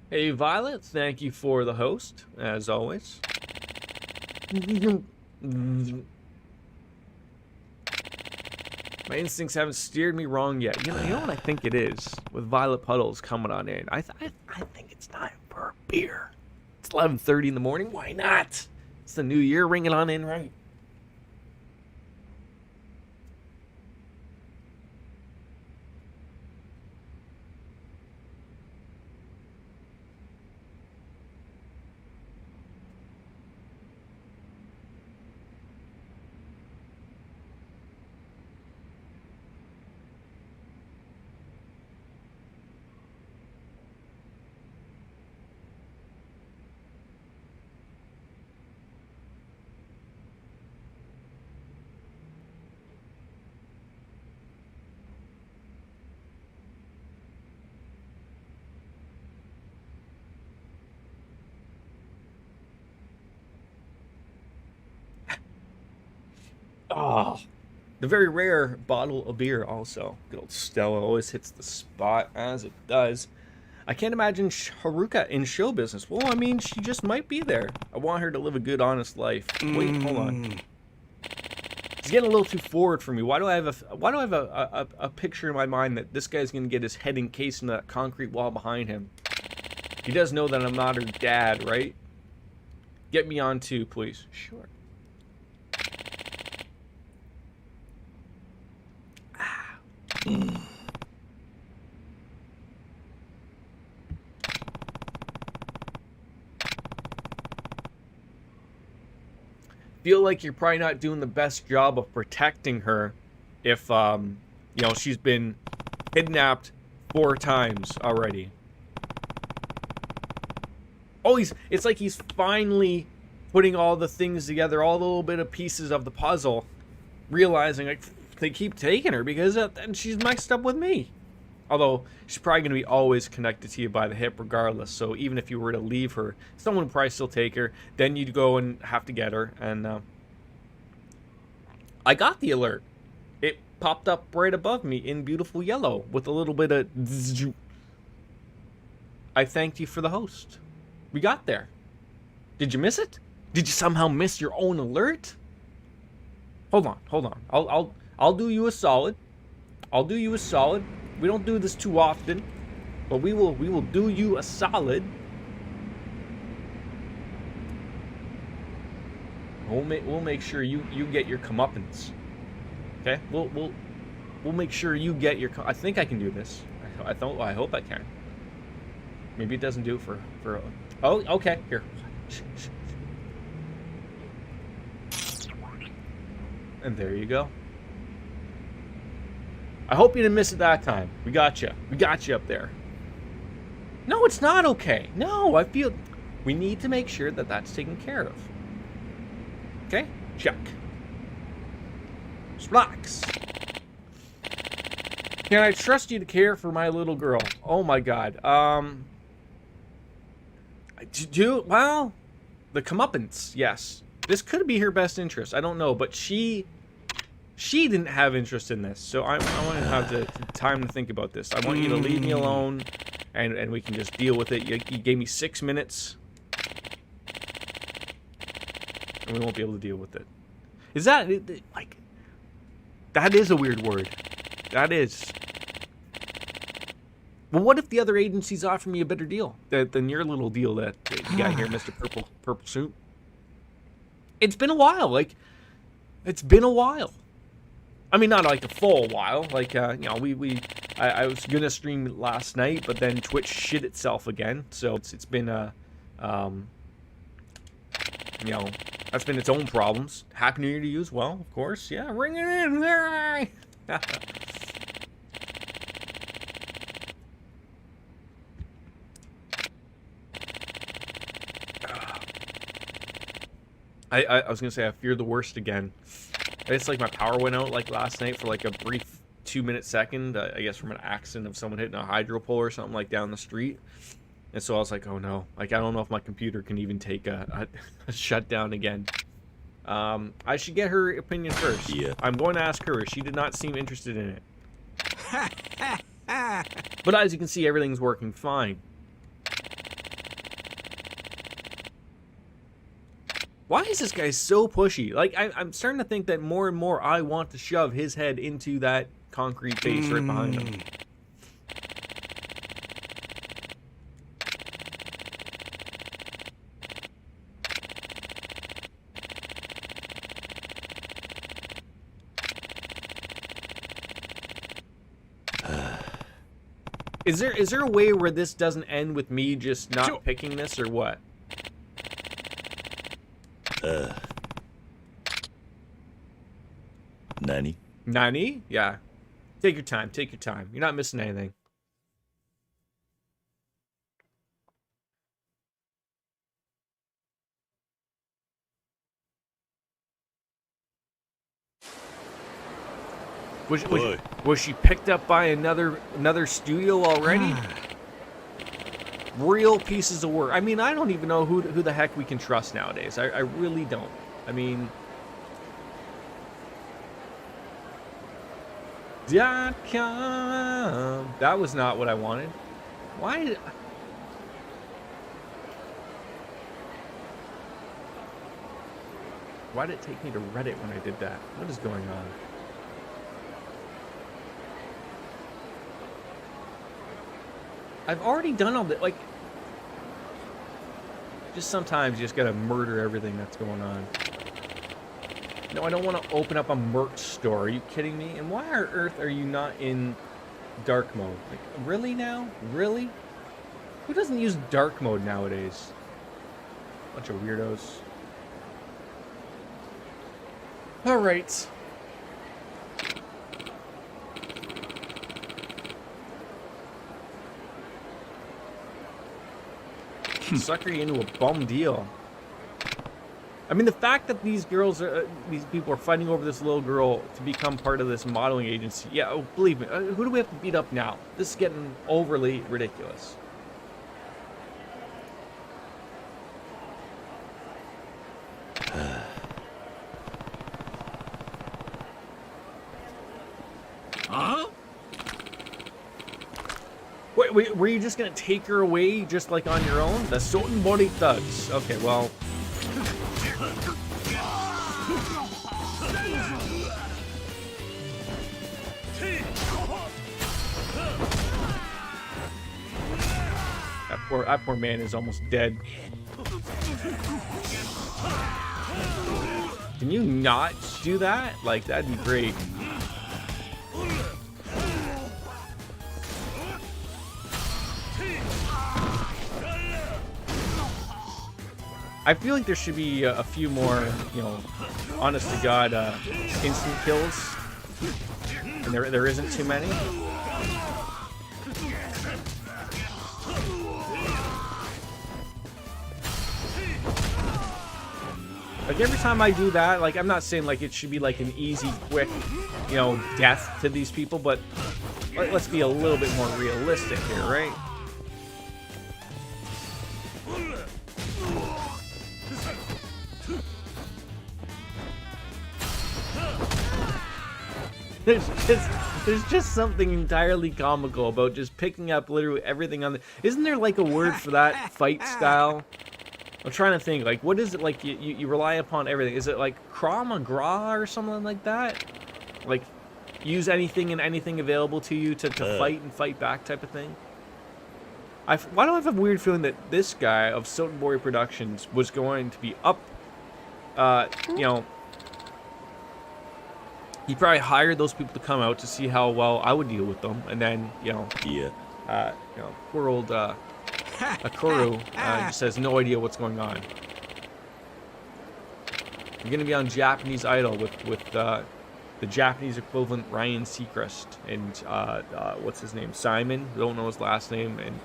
Hey, Violet, thank you for the host, as always. My instincts haven't steered me wrong yet. You know what I think it is? With Violet Puddles coming on in. I think it's time for a beer. It's 11:30 in the morning. Why not? It's the new year ringing on in, right? Oh, the very rare bottle of beer also. Good old Stella always hits the spot, as it does. I can't imagine Haruka in show business. Well, I mean, she just might be there. I want her to live a good, honest life. Wait, hold on. It's getting a little too forward for me. Why do I have a picture in my mind that this guy's gonna get his head encased in that concrete wall behind him? He does know that I'm not her dad, right? Get me on too, please. Sure. Feel like you're probably not doing the best job of protecting her if, you know, she's been kidnapped 4 times already. Oh, it's like he's finally putting all the things together, all the little bit of pieces of the puzzle, realizing, like, they keep taking her because then she's mixed up with me. Although, she's probably going to be always connected to you by the hip regardless. So even if you were to leave her, someone would probably still take her. Then you'd go and have to get her. And I got the alert. It popped up right above me in beautiful yellow with a little bit of... I thanked you for the host. We got there. Did you miss it? Did you somehow miss your own alert? Hold on. I'll do you a solid. I'll do you a solid. We don't do this too often, but we will do you a solid. We'll make sure you get your comeuppance. Okay? We'll make sure you get your. I think I can do this. I hope I can. Maybe it doesn't do it for. Oh, okay. Here. And there you go. I hope you didn't miss it that time. We got you. We got you up there. No, it's not okay. No, I feel... We need to make sure that that's taken care of. Okay? Check. Just relax. Can I trust you to care for my little girl? Oh my god. Well, the comeuppance, yes. This could be her best interest. I don't know, but she didn't have interest in this, so I want to have the time to think about this. I want you to leave me alone, and we can just deal with it. You gave me 6 minutes, and we won't be able to deal with it. Is that, like, that is a weird word. That is. Well, what if the other agencies offer me a better deal than your little deal that you got here, Mr. Purple Suit? It's been a while. Like, it's been a while. I mean, not like a full while. Like, you know, I was gonna stream last night, but then Twitch shit itself again. So it's been you know, that's been its own problems. Happy New Year to you as well, of course. Yeah, ring it in there. I was gonna say I fear the worst again. It's like my power went out like last night for like a brief 2-minute second. I guess from an accident of someone hitting a hydro pole or something like down the street. And so I was like, oh no, like I don't know if my computer can even take a shutdown again. I should get her opinion first. Yeah. I'm going to ask her. She did not seem interested in it. But as you can see, everything's working fine. Why is this guy so pushy? Like, I'm starting to think that more and more I want to shove his head into that concrete face right behind him. Is there a way where this doesn't end with me just not picking this, or what? Nani? Nani? Yeah. Take your time. Take your time. You're not missing anything. Was she picked up by another studio already? Real pieces of work. I mean, I don't even know who the heck we can trust nowadays. I really don't. I mean, .com. That was not what I wanted. Why did it take me to Reddit when I did that? What is going on? I've already done all that. Like, just sometimes you just gotta murder everything that's going on. No, I don't want to open up a merch store. Are you kidding me? And why on earth are you not in dark mode? Like, really now? Really? Who doesn't use dark mode nowadays? Bunch of weirdos. All right. Sucker you into a bum deal. I mean, the fact that these girls these people are fighting over this little girl to become part of this modeling agency. Yeah, oh, believe me. Who do we have to beat up now? This is getting overly ridiculous. Huh? Wait, were you just gonna take her away just like on your own? The Soten Body Thugs. Okay, well. That poor man is almost dead. Can you not do that? Like, that'd be great. I feel like there should be a few more, you know, honest to God, instant kills. And there isn't too many. Like, every time I do that, like, I'm not saying, like, it should be, like, an easy, quick, you know, death to these people, but let's be a little bit more realistic here, right? There's just something entirely comical about just picking up literally everything on the... Isn't there, like, a word for that fight style? I'm trying to think, like, what is it, like, you rely upon everything? Is it, like, Krav Maga or something like that? Like, use anything and anything available to you to fight and fight back type of thing? Why do I have a weird feeling that this guy of Sotenbori Productions was going to be up, you know, he probably hired those people to come out to see how well I would deal with them, and then, you know, poor old Akuru just has no idea what's going on. You're gonna be on Japanese Idol with the Japanese equivalent Ryan Seacrest and what's his name, Simon, don't know his last name, and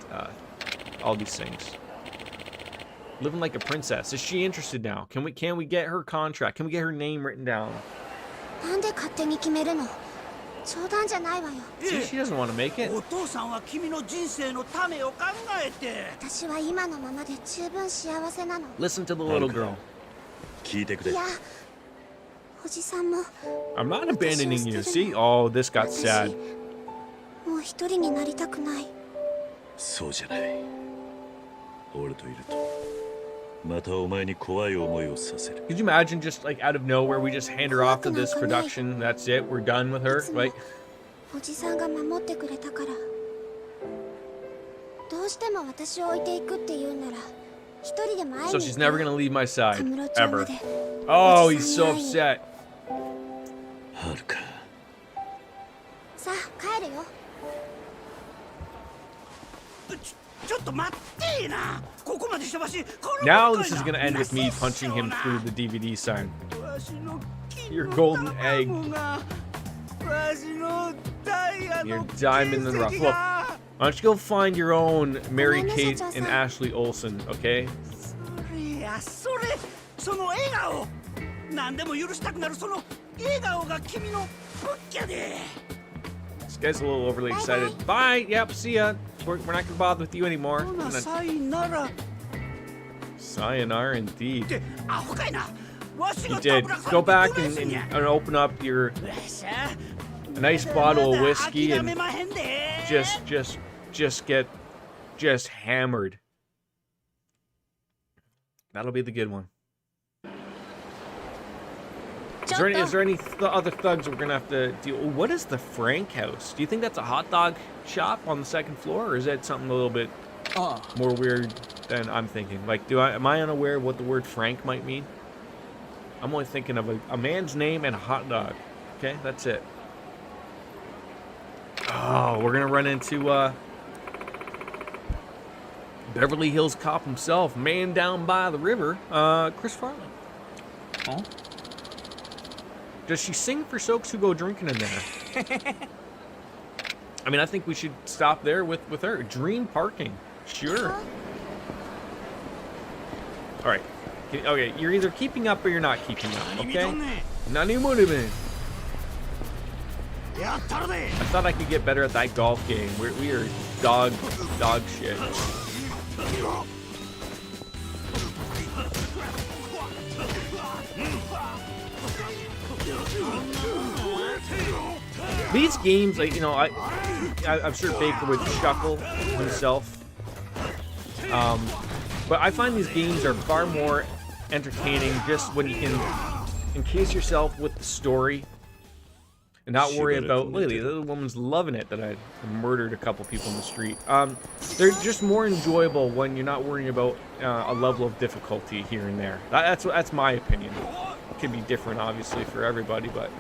all these things. Living like a princess. Is she interested now? Can we get her contract? Can we get her name written down? なんで勝手に決めるの？冗談じゃないわよ。 See, she doesn't want to make it. お父さんは君の人生のためを考えて。私は今のままで十分幸せなの。 Listen to the little girl. 聞いてくれいや、おじさんも。 I'm not abandoning you. See? Oh, this got sad. もう一人になりたくない。そうじゃない。俺といるとまたお前に怖い思いをさせる。 Could you imagine just like out of nowhere we just hand her off to this production? That's it. We're done with her. Like, おじさんが守ってくれたから。どうしても私を置いていくって言うなら、一人でも会いに so 行く。 she's never gonna leave my side カムロ町ま ever. で。 Oh, he's so upset. はるか。さあ帰るよ。ちょっと待ってな。ここまでしてわし。 Now this is gonna end with me punching him through the DVD sign. Your golden egg. Your diamond in the rough. Look, why don't you go find your own Mary Kate and Ashley Olsen, okay? それその笑顔。何でも許したくなるその笑顔が君の武器やで。 This guy's a little overly excited. Bye. Yep. See ya. We're not gonna bother with you anymore. ほなさいなら。 Sayonara indeed. ってアホかいな。わし He が did. たぶらか Go れて back どない and, すんや。 and open up your さあ a nice bottle of whiskey 諦 and めまへんで。 just get hammered. That'll be the good one. Is there any other thugs we're gonna have to deal? What is the Frank House? Do you think that's a hot dog shop on the second floor, or is that something a little bit more weird than I'm thinking? Like, am I unaware of what the word Frank might mean? I'm only thinking of a man's name and a hot dog. Okay, that's it. Oh, we're gonna run into Beverly Hills Cop himself, man down by the river, Chris Farley. Oh. Does she sing for soaks who go drinking in there? I mean, I think we should stop there with her. Dream parking. Sure. All right. Okay, you're either keeping up or you're not keeping up, okay? Nani monime. やったるで。 I thought I could get better at that golf game. We are dog shit. These games, like, you know, I'm sure Baker would chuckle himself. But I find these games are far more entertaining just when you can encase yourself with the story and not worry about, lately, the woman's loving it that I murdered a couple people in the street. They're just more enjoyable when you're not worrying about a level of difficulty here and there. That's my opinion. It can be different, obviously, for everybody, but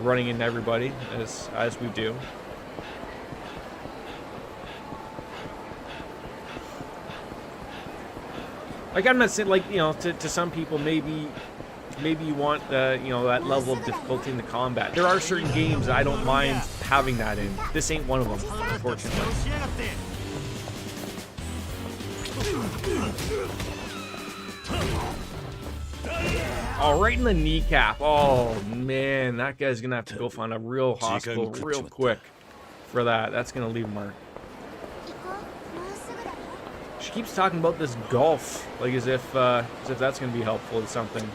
running into everybody as we do. Like, I'm not saying, like, you know, to some people, maybe you want you know, that level of difficulty in the combat. There are certain games that I don't mind having that in. This ain't one of them, unfortunately. Oh, right in the kneecap. Oh, man, that guy's gonna have to go find a real hospital real quick for that. That's gonna leave a mark. She keeps talking about this golf, like as if that's gonna be helpful to something.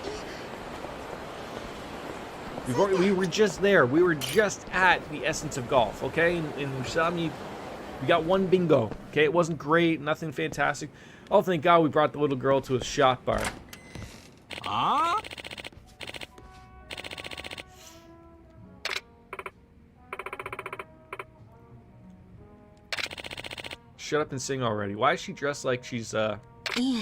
We were just there. We were just at the essence of golf, okay? In Usami, we got one bingo, okay? It wasn't great, nothing fantastic. Oh, thank God we brought the little girl to a shot bar. Ah? shut up and sing already. Why is she dressed like she's, いえ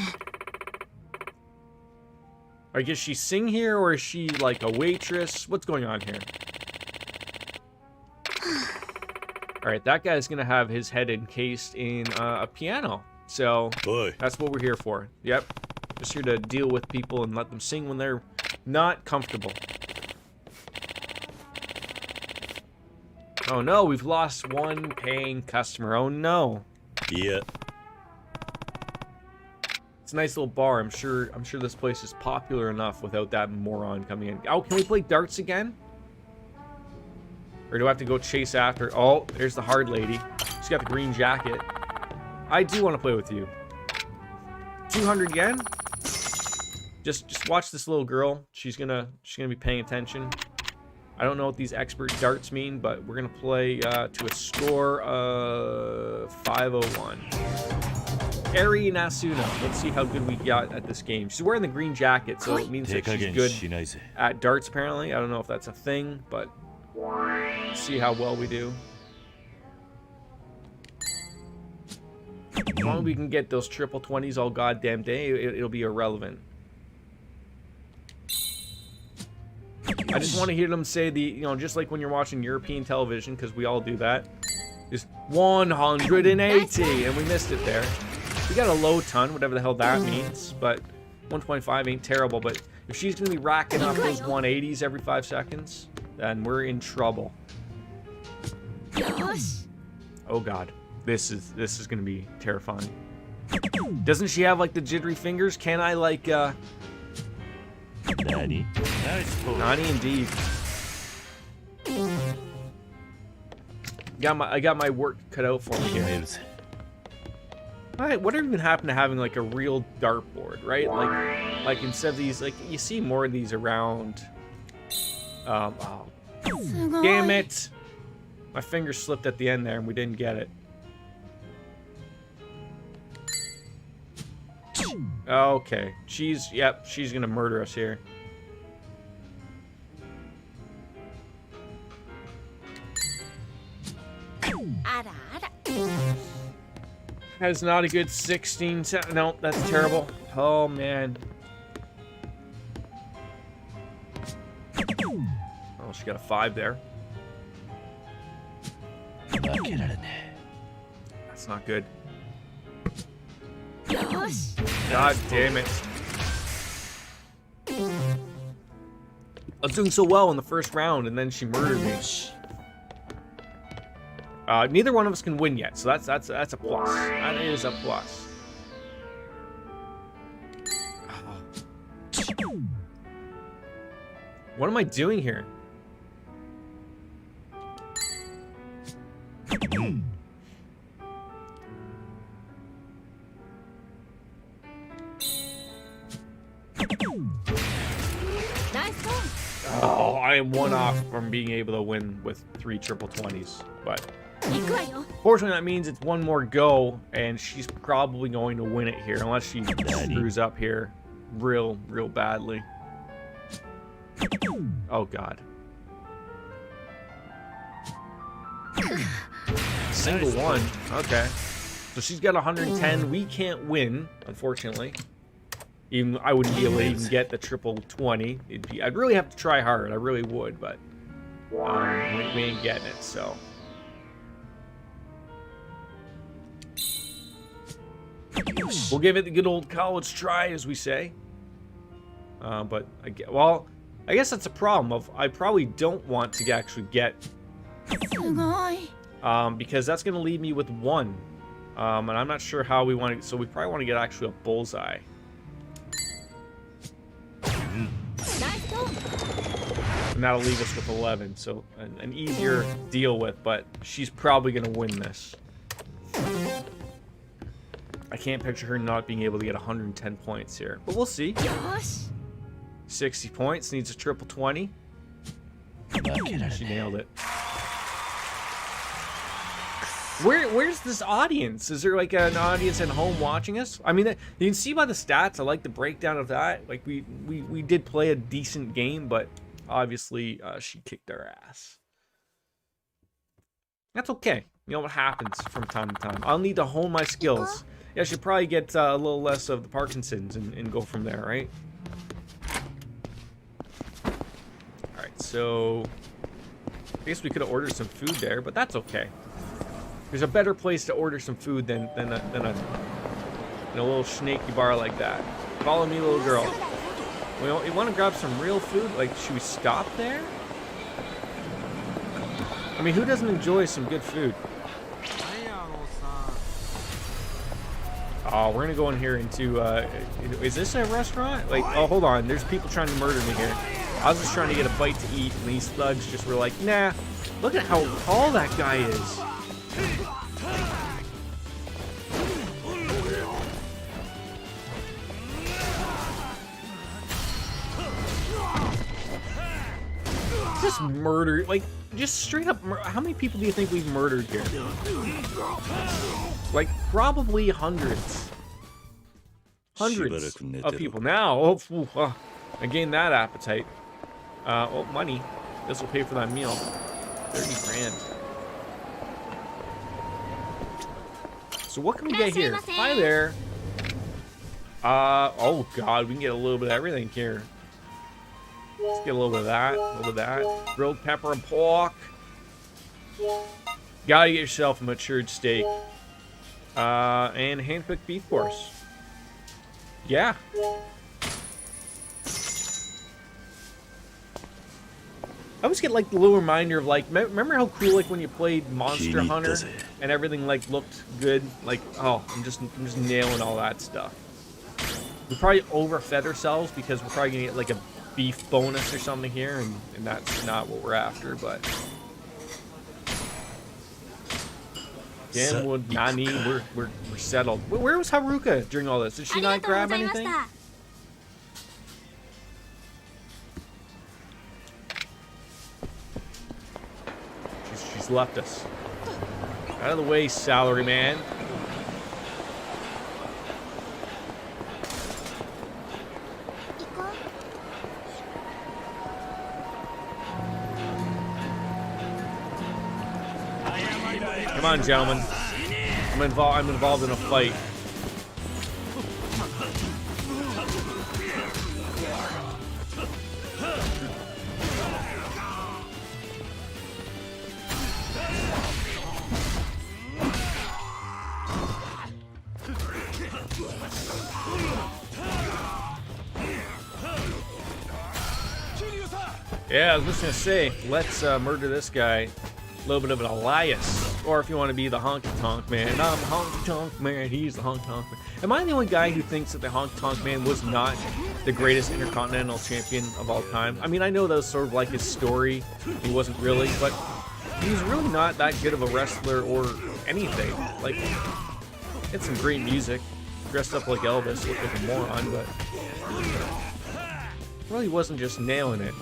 I guess she sing here, or is she like a waitress? What's going on here? Alright, that guy's gonna have his head encased in a piano. So, Boy. that's what we're here for. Yep. Just here to deal with people and let them sing when they're not comfortable. Oh no, we've lost one paying customer. Oh no. Yeah. It's a nice little bar. I'm sure this place is popular enough without that moron coming in. Oh, can we play darts again? Or do I have to go chase after? Oh, there's the hard lady. She's got the green jacket. I do want to play with you. 200 yen? Just watch this little girl. She's gonna be paying attention. I don't know what these expert darts mean, but we're gonna play to a score of 501. Eri Nasuna. Let's see how good we got at this game. She's wearing the green jacket, so it means that she's good at darts, apparently. I don't know if that's a thing, but let's see how well we do. As long as we can get those triple 20s all goddamn day, it'll be irrelevant. I just want to hear them say just like when you're watching European television, because we all do that. Just 180, and we missed it there. We got a low ton, whatever the hell that means, but 125 ain't terrible. But if she's going to be racking up those 180s every 5 seconds, then we're in trouble. Oh god, this is going to be terrifying. Doesn't she have like the jittery fingers? Can I like Nani? Nani indeed. I got my work cut out for me here. Alright, what even happened to having like a real dartboard, right? Like instead of these, like you see more of these around. Oh, damn it! My finger slipped at the end there, and we didn't get it. Okay, she's gonna murder us here. That's not a good 16. No, that's terrible. Oh man. Oh, she got a 5 there. That's not good. God damn it. I was doing so well in the first round, and then she murdered me. Neither one of us can win yet, so that's a plus. That is a plus. Oh. What am I doing here? Oh, I am one off from being able to win with 3 triple 20s, but fortunately that means it's one more go, and she's probably going to win it here, unless she screws up here real badly. Oh god. Single one. Okay. So she's got 110. We can't win, unfortunately. Even I wouldn't be able to even get the triple 20. I'd really have to try hard. I really would, but we ain't getting it. So we'll give it the good old college try, as we say. But I guess that's a problem. I probably don't want to actually get, because that's going to leave me with 1, and I'm not sure how we want to. So we probably want to get actually a bullseye. And that'll leave us with 11, so an easier deal with, but she's probably going to win this. I can't picture her not being able to get 110 points here, but we'll see. 60 points, needs a triple 20. She nailed it. Where's this audience? Is there like an audience at home watching us? I mean, you can see by the stats. I like the breakdown of that. Like we did play a decent game, but obviously she kicked our ass. That's okay. You know what happens from time to time. I'll need to hone my skills. Yeah, I should probably get a little less of the Parkinson's and go from there, right? Alright, so... I guess we could have ordered some food there, but that's okay. There's a better place to order some food than a little snaky bar like that. Follow me, little girl. You want to grab some real food? Like, should we stop there? I mean, who doesn't enjoy some good food? Oh, we're gonna go in here into, is this a restaurant? Like, oh, hold on, there's people trying to murder me here. I was just trying to get a bite to eat, and these thugs just were like, nah, look at how tall that guy is. Just murder, like, just straight up, how many people do you think we've murdered here? Like, probably hundreds. Hundreds of people. Now, I gained that appetite. Oh, money. This will pay for that meal. 30 grand. So what can we get here? Hi there. Oh god, we can get a little bit of everything here. Let's get a little bit of that, a little bit of that. Grilled pepper and pork. Gotta get yourself a matured steak. And hand-picked beef course. Yeah. I always get like the little reminder of like, remember how cool like when you played Monster Hunter and everything like looked good? Like, oh, I'm just nailing all that stuff. We probably overfed ourselves because we're probably gonna get like a beef bonus or something here, and that's not what we're after, but again, Nani, we're settled. Where was Haruka during all this? Did she not grab anything? She's left us. Out of the way, salary man. Come on, gentlemen. I'm involved in a fight. Yeah, I was just gonna say, let's murder this guy. A little bit of an Elias. Or if you want to be the honky tonk man, I'm the honky tonk man, he's the honky tonk man. Am I the only guy who thinks that the honky tonk man was not the greatest intercontinental champion of all time? I mean, I know that was sort of like his story, he wasn't really, but he was really not that good of a wrestler or anything. Like, it's some great music, dressed up like Elvis, looked like a moron, but really wasn't just nailing it.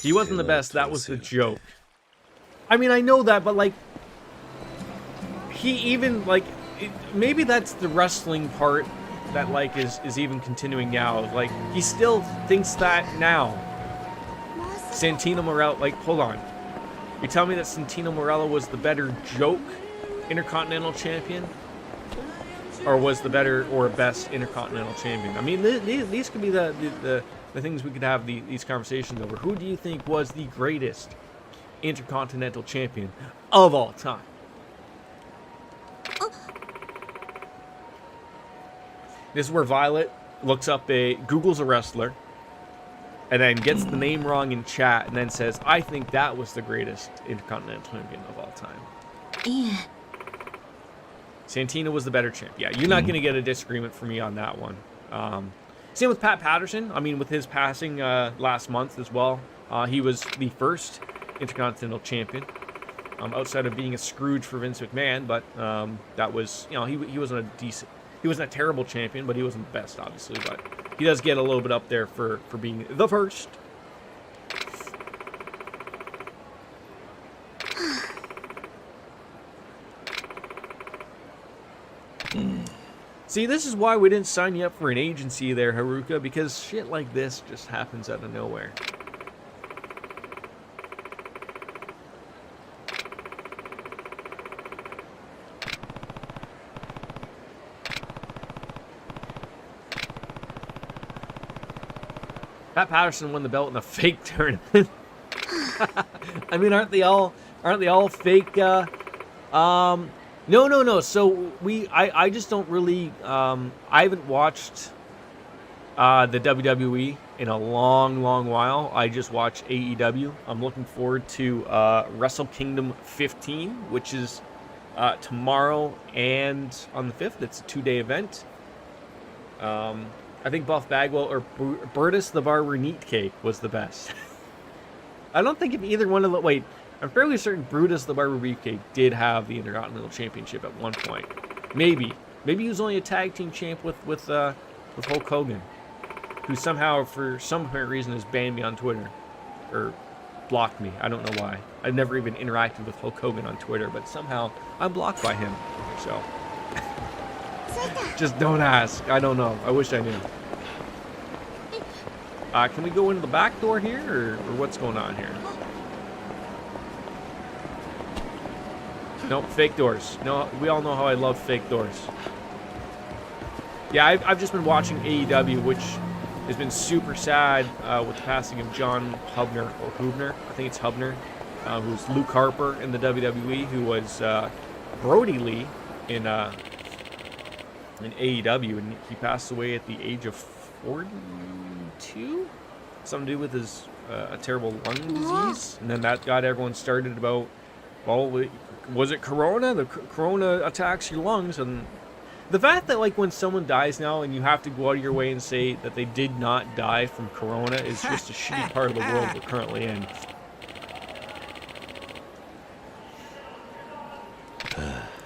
He wasn't the best, that was the joke. I mean, I know that, but like, he even, like, maybe that's the wrestling part that, like, is even continuing now. Like, he still thinks that now. Santino Marella, like, hold on. You tell me that Santino Marella was the better joke Intercontinental Champion? Or was the better or best Intercontinental Champion? I mean, these could be the things we could have these conversations over. Who do you think was the greatest Intercontinental Champion of all time? This is where Violet looks up Googles a wrestler, and then gets the name wrong in chat, and then says, I think that was the greatest Intercontinental Champion of all time. Yeah. Santino was the better champ. Yeah, you're not going to get a disagreement from me on that one. Same with Pat Patterson. I mean, with his passing last month as well, he was the first Intercontinental Champion, outside of being a Scrooge for Vince McMahon. But that was, you know, he wasn't a terrible champion, but he wasn't the best, obviously. But he does get a little bit up there for being the first. See, this is why we didn't sign you up for an agency there, Haruka, because shit like this just happens out of nowhere. Pat Patterson won the belt in a fake tournament. I mean, aren't they all fake? No. So I just don't really. I haven't watched the WWE in a long while. I just watch AEW. I'm looking forward to Wrestle Kingdom 15, which is tomorrow and on the 5th. It's a 2-day event. I think Buff Bagwell or Brutus the Barber Neat Cake was the best. I don't think if either one of the... Wait, I'm fairly certain Brutus the Barber Beefcake did have the Intercontinental Championship at one point. Maybe. Maybe he was only a tag team champ with Hulk Hogan, who somehow, for some apparent reason, has banned me on Twitter. Or blocked me. I don't know why. I've never even interacted with Hulk Hogan on Twitter, but somehow I'm blocked by him. So... just don't ask. I don't know. I wish I knew. Can we go into the back door here, or what's going on here? Nope, fake doors. No, we all know how I love fake doors. Yeah, I've just been watching AEW, which has been super sad with the passing of John Hubner, or Hubner. I think it's Hubner, who's Luke Harper in the WWE, who was Brody Lee in AEW, and he passed away at the age of 42. Something to do with his a terrible lung disease, and then that got everyone started about, well, was it Corona? The Corona attacks your lungs, and the fact that like when someone dies now and you have to go out of your way and say that they did not die from Corona is just a shitty part of the world we're currently in.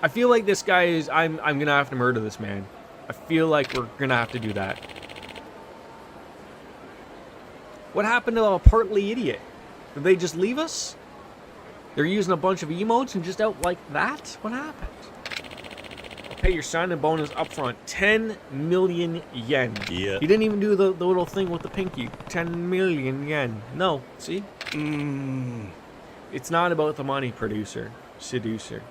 I feel like this guy is... I'm gonna have to murder this man. I feel like we're gonna have to do that. What happened to a partly idiot? Did they just leave us? They're using a bunch of emotes and just out like that? What happened? I'll pay your sign-in bonus up front. 10 million yen. Yeah. He didn't even do the little thing with the pinky. 10 million yen. No, see? It's not about the money, producer. Seducer.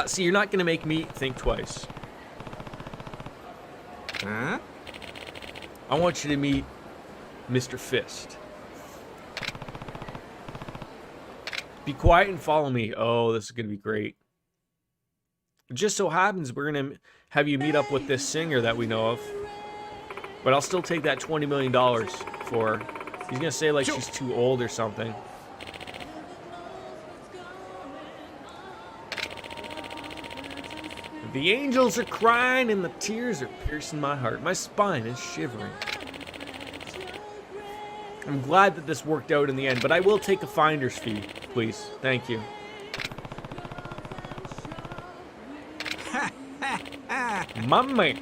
See, you're not going to make me think twice. Huh? I want you to meet Mr. Fist. Be quiet and follow me. Oh, this is going to be great. It just so happens we're going to have you meet up with this singer that we know of. But I'll still take that $20 million for her. He's going to say like she's too old or something. The angels are crying and the tears are piercing my heart. My spine is shivering. I'm glad that this worked out in the end, but I will take a finder's fee, please. Thank you. Mummy.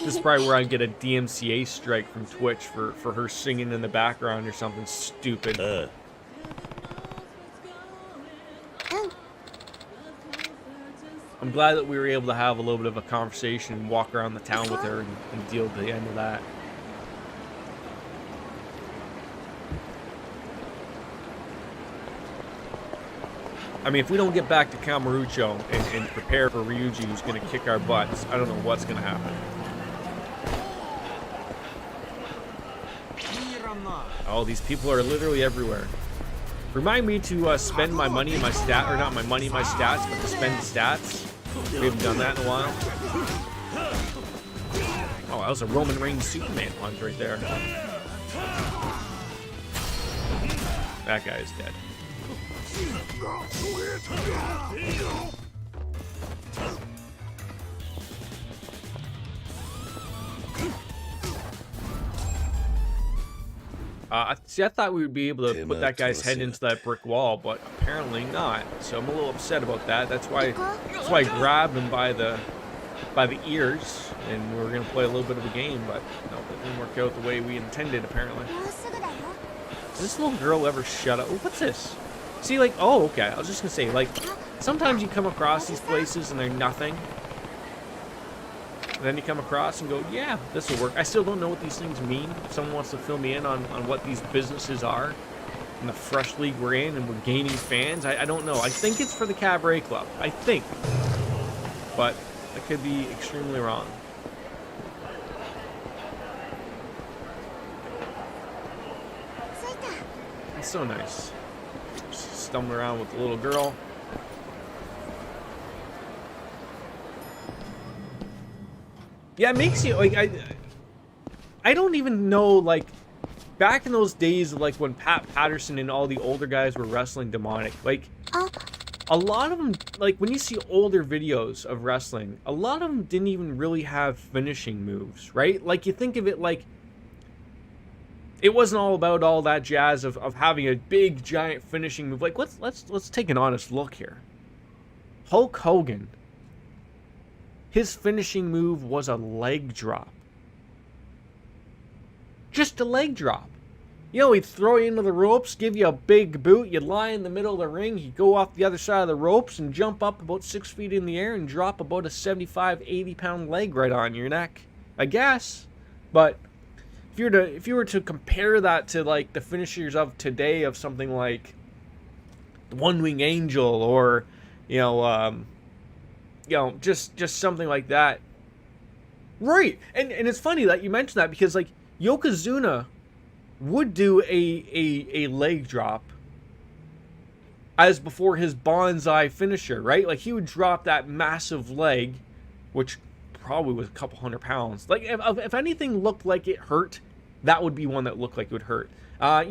This is probably where I get a DMCA strike from Twitch for her singing in the background or something stupid. I'm glad that we were able to have a little bit of a conversation and walk around the town with her and deal with the end of that. I mean, if we don't get back to Kamurocho and prepare for Ryuji, who's going to kick our butts, I don't know what's going to happen. Oh, these people are literally everywhere. Remind me to spend my money in my stat, or not my money in my stats, but to spend the stats. We haven't done that in a while. Oh, that was a Roman Reigns Superman punch right there. That guy is dead. See, I thought we would be able to put that guy's head into that brick wall, but apparently not. So I'm a little upset about that. That's why I grabbed him by the by the ears, and we were gonna play a little bit of a game, but no, it didn't work out the way we intended apparently. もうすぐだよ。 Does this little girl ever shut up? Oh, what's this? See, like, oh, okay. I was just gonna say, like, sometimes you come across these places and they're nothing. And then you come across and go, yeah, this will work. I still don't know what these things mean. If someone wants to fill me in on what these businesses are in the fresh league we're in and we're gaining fans, I don't know. I think it's for the Cabaret Club. I think. But I could be extremely wrong. It's so nice. Just stumbling around with the little girl. Yeah, it makes you like I don't even know, like, back in those days, like when Pat Patterson and all the older guys were wrestling demonic, like a lot of them, like when you see older videos of wrestling, a lot of them didn't even really have finishing moves, right? Like you think of it like it wasn't all about all that jazz of having a big giant finishing move. Like let's take an honest look here. Hulk Hogan, his finishing move was a leg drop. Just a leg drop. You know, he'd throw you into the ropes, give you a big boot, you'd lie in the middle of the ring, he'd go off the other side of the ropes and jump up about 6 feet in the air and drop about a 75, 80-pound leg right on your neck. I guess. But if you were to compare that to like the finishers of today of something like the One Wing Angel or just something like that. Right. And it's funny that you mentioned that because like Yokozuna would do a leg drop as before his bonsai finisher, right? Like he would drop that massive leg, which probably was a couple 100 pounds. Like if anything looked like it hurt, that would be one that looked like it would hurt. What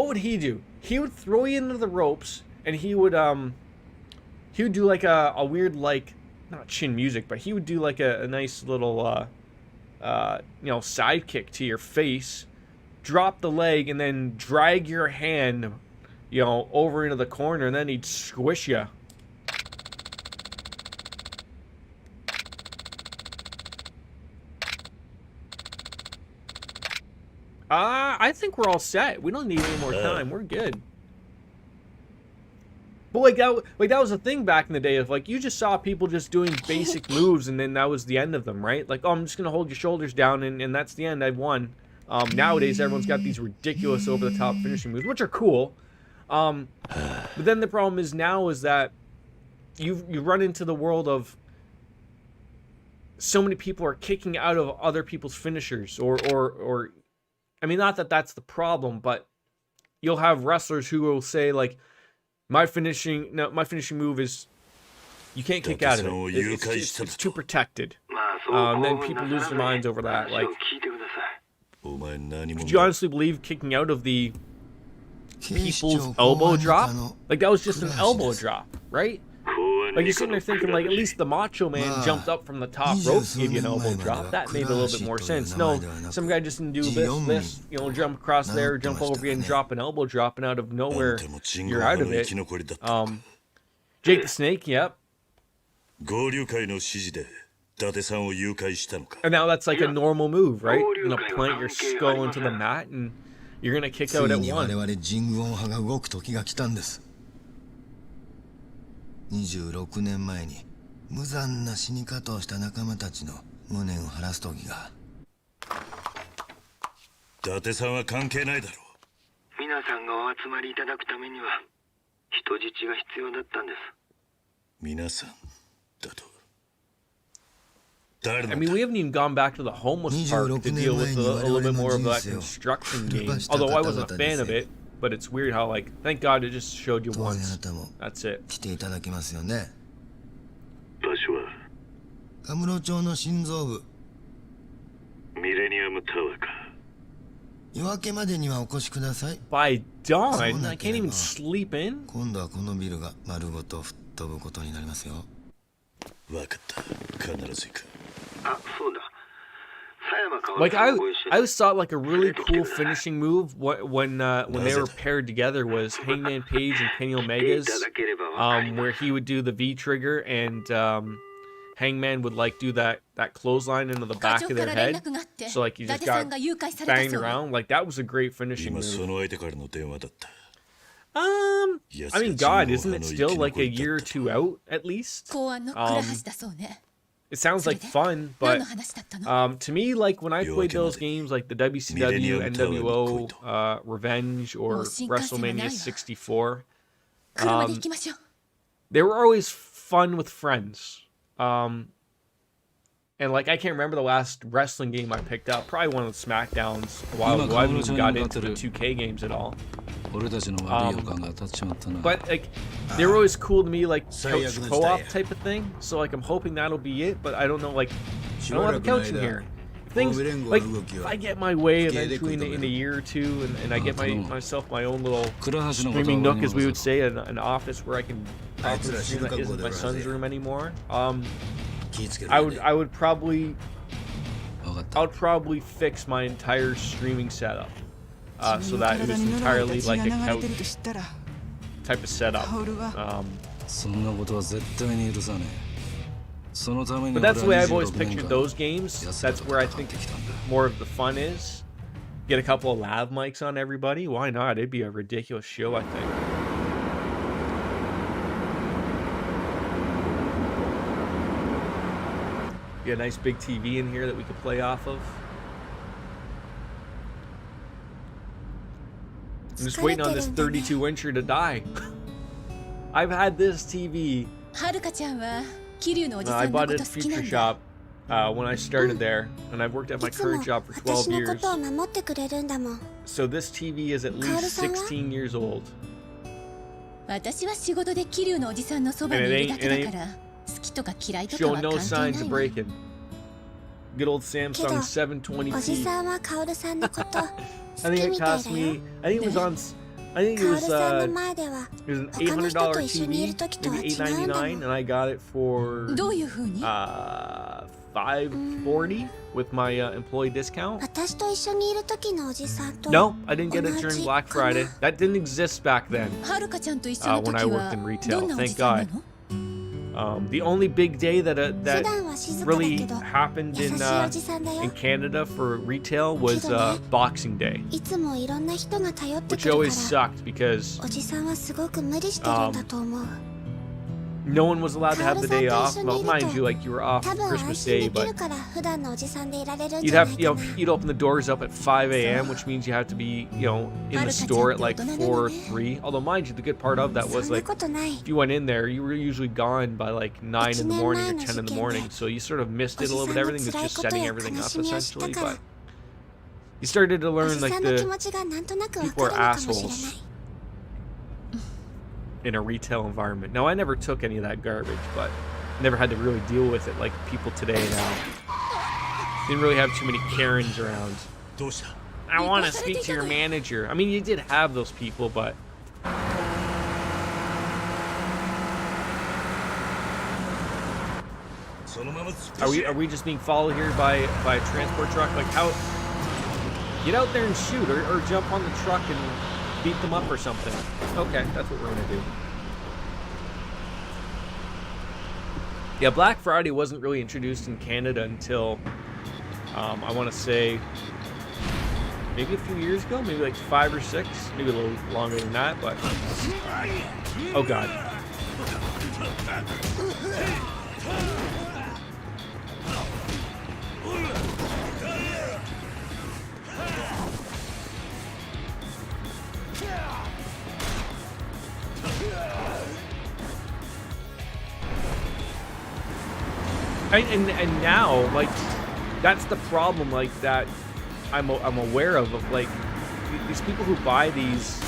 would he do? He would throw you into the ropes and he would do like a weird, like, not chin music, but he would do like a nice little side kick to your face, drop the leg, and then drag your hand, over into the corner, and then he'd squish you. I think we're all set. We don't need any more time. We're good. But like that was a thing back in the day of like you just saw people just doing basic moves and then that was the end of them, right? Like, oh, I'm just gonna hold your shoulders down and that's the end. I've won. Nowadays everyone's got these ridiculous over the top finishing moves, which are cool. But then the problem is now is that you run into the world of so many people are kicking out of other people's finishers or I mean, not that that's the problem, but you'll have wrestlers who will say like, my finishing move is you can't kick out of it. It's too protected. And then people lose their minds over that. Like, could you honestly believe kicking out of the people's elbow drop? Like that was just an elbow drop, right? Like you're sitting there thinking like at least the Macho Man jumped up from the top rope to give you an elbow drop. That made a little bit more sense. No, some guy just didn't do this, jump across there, jump over you and drop an elbow drop, and out of nowhere you're out of it. Jake the Snake, yep. And now that's like a normal move, right? You're gonna plant your skull into the mat and you're gonna kick out at one. 26年前に無残な死に方をした仲間たちの無念を晴らす時が。伊達さんは関係ないだろう。皆さんがお集まりいただくためには人質が必要だったんです。皆さんだと。I mean, we haven't even gone back to the homeless park to deal with a little bit more of that construction game. Although I wasn't a fan of it. But it's weird how, like, thank God it just showed you once. That's it. 来ていただけますよね。場所はカムロ町の心臓部。ミレニアムタワーか。夜明けまでにはお越しください。By dawn, I can't even sleep in. 今度はこのビルが丸ごと吹っ飛ぶことになりますよ。わかった。必ず行く。あ、そうだ。Like I always thought like a really cool finishing move when they were paired together was Hangman Page and Kenny Omega's, where he would do the V trigger and Hangman would like do that clothesline into the back of their head, so like you just got banged around. Like that was a great finishing move. I mean, God, isn't it still like a year or two out at least? It sounds like fun, but to me, like when I played those games, like the WCW, NWO, Revenge, or WrestleMania 64, they were always fun with friends. And like I can't remember the last wrestling game I picked up. Probably one of the SmackDowns a while ago. I haven't even got into the 2K games at all. But like they were always cool to me, like couch co-op type of thing. So like I'm hoping that'll be it. But I don't know, like I don't have a couch in here. Things like if I get my way eventually in a year or two, and I get myself my own little streaming nook, as we would say, an office where I can stream that isn't my son's room anymore. I would probably fix my entire streaming setup so that it was entirely like a couch type of setup. But that's the way I've always pictured those games. That's where I think more of the fun is. Get a couple of lav mics on everybody. Why not? It'd be a ridiculous show, I think. Get a nice big TV in here that we could play off of. I'm just waiting on this 32-incher to die. I've had this TV. I bought it at Future Shop when I started there, and I've worked at my current job for 12 years. So this TV is at least 16 years old. And it ain't showing no signs of breaking. Good old Samsung 720p. I think it cost me. I think it was an $800 TV, maybe $899, and I got it for $540 with my employee discount. No, I didn't get it during Black Friday. That didn't exist back then when I worked in retail. Thank God. The only big day that really happened in Canada for retail was Boxing Day, which always sucked because no one was allowed to have the day off. Well, mind you, like you were off Christmas Day, but you'd open the doors up at 5 a.m., which means you have to be, in the store at like 4 or 3. Although, mind you, the good part of that was like if you went in there, you were usually gone by like 9 in the morning or 10 in the morning. So you sort of missed it a little bit. Everything was just setting everything up essentially, but you started to learn like the people are assholes in a retail environment. Now, I never took any of that garbage, but never had to really deal with it like people today now. Didn't really have too many Karens around. I want to speak to your manager. I mean, you did have those people, but are we just being followed here by a transport truck? Like, how? Get out there and shoot, or jump on the truck and beat them up or something. Okay, that's what we're gonna do. Yeah, Black Friday wasn't really introduced in Canada until I want to say maybe a few years ago, maybe like 5 or 6, maybe a little longer than that, but oh God. And now, like, that's the problem, like, that I'm aware of like these people who buy these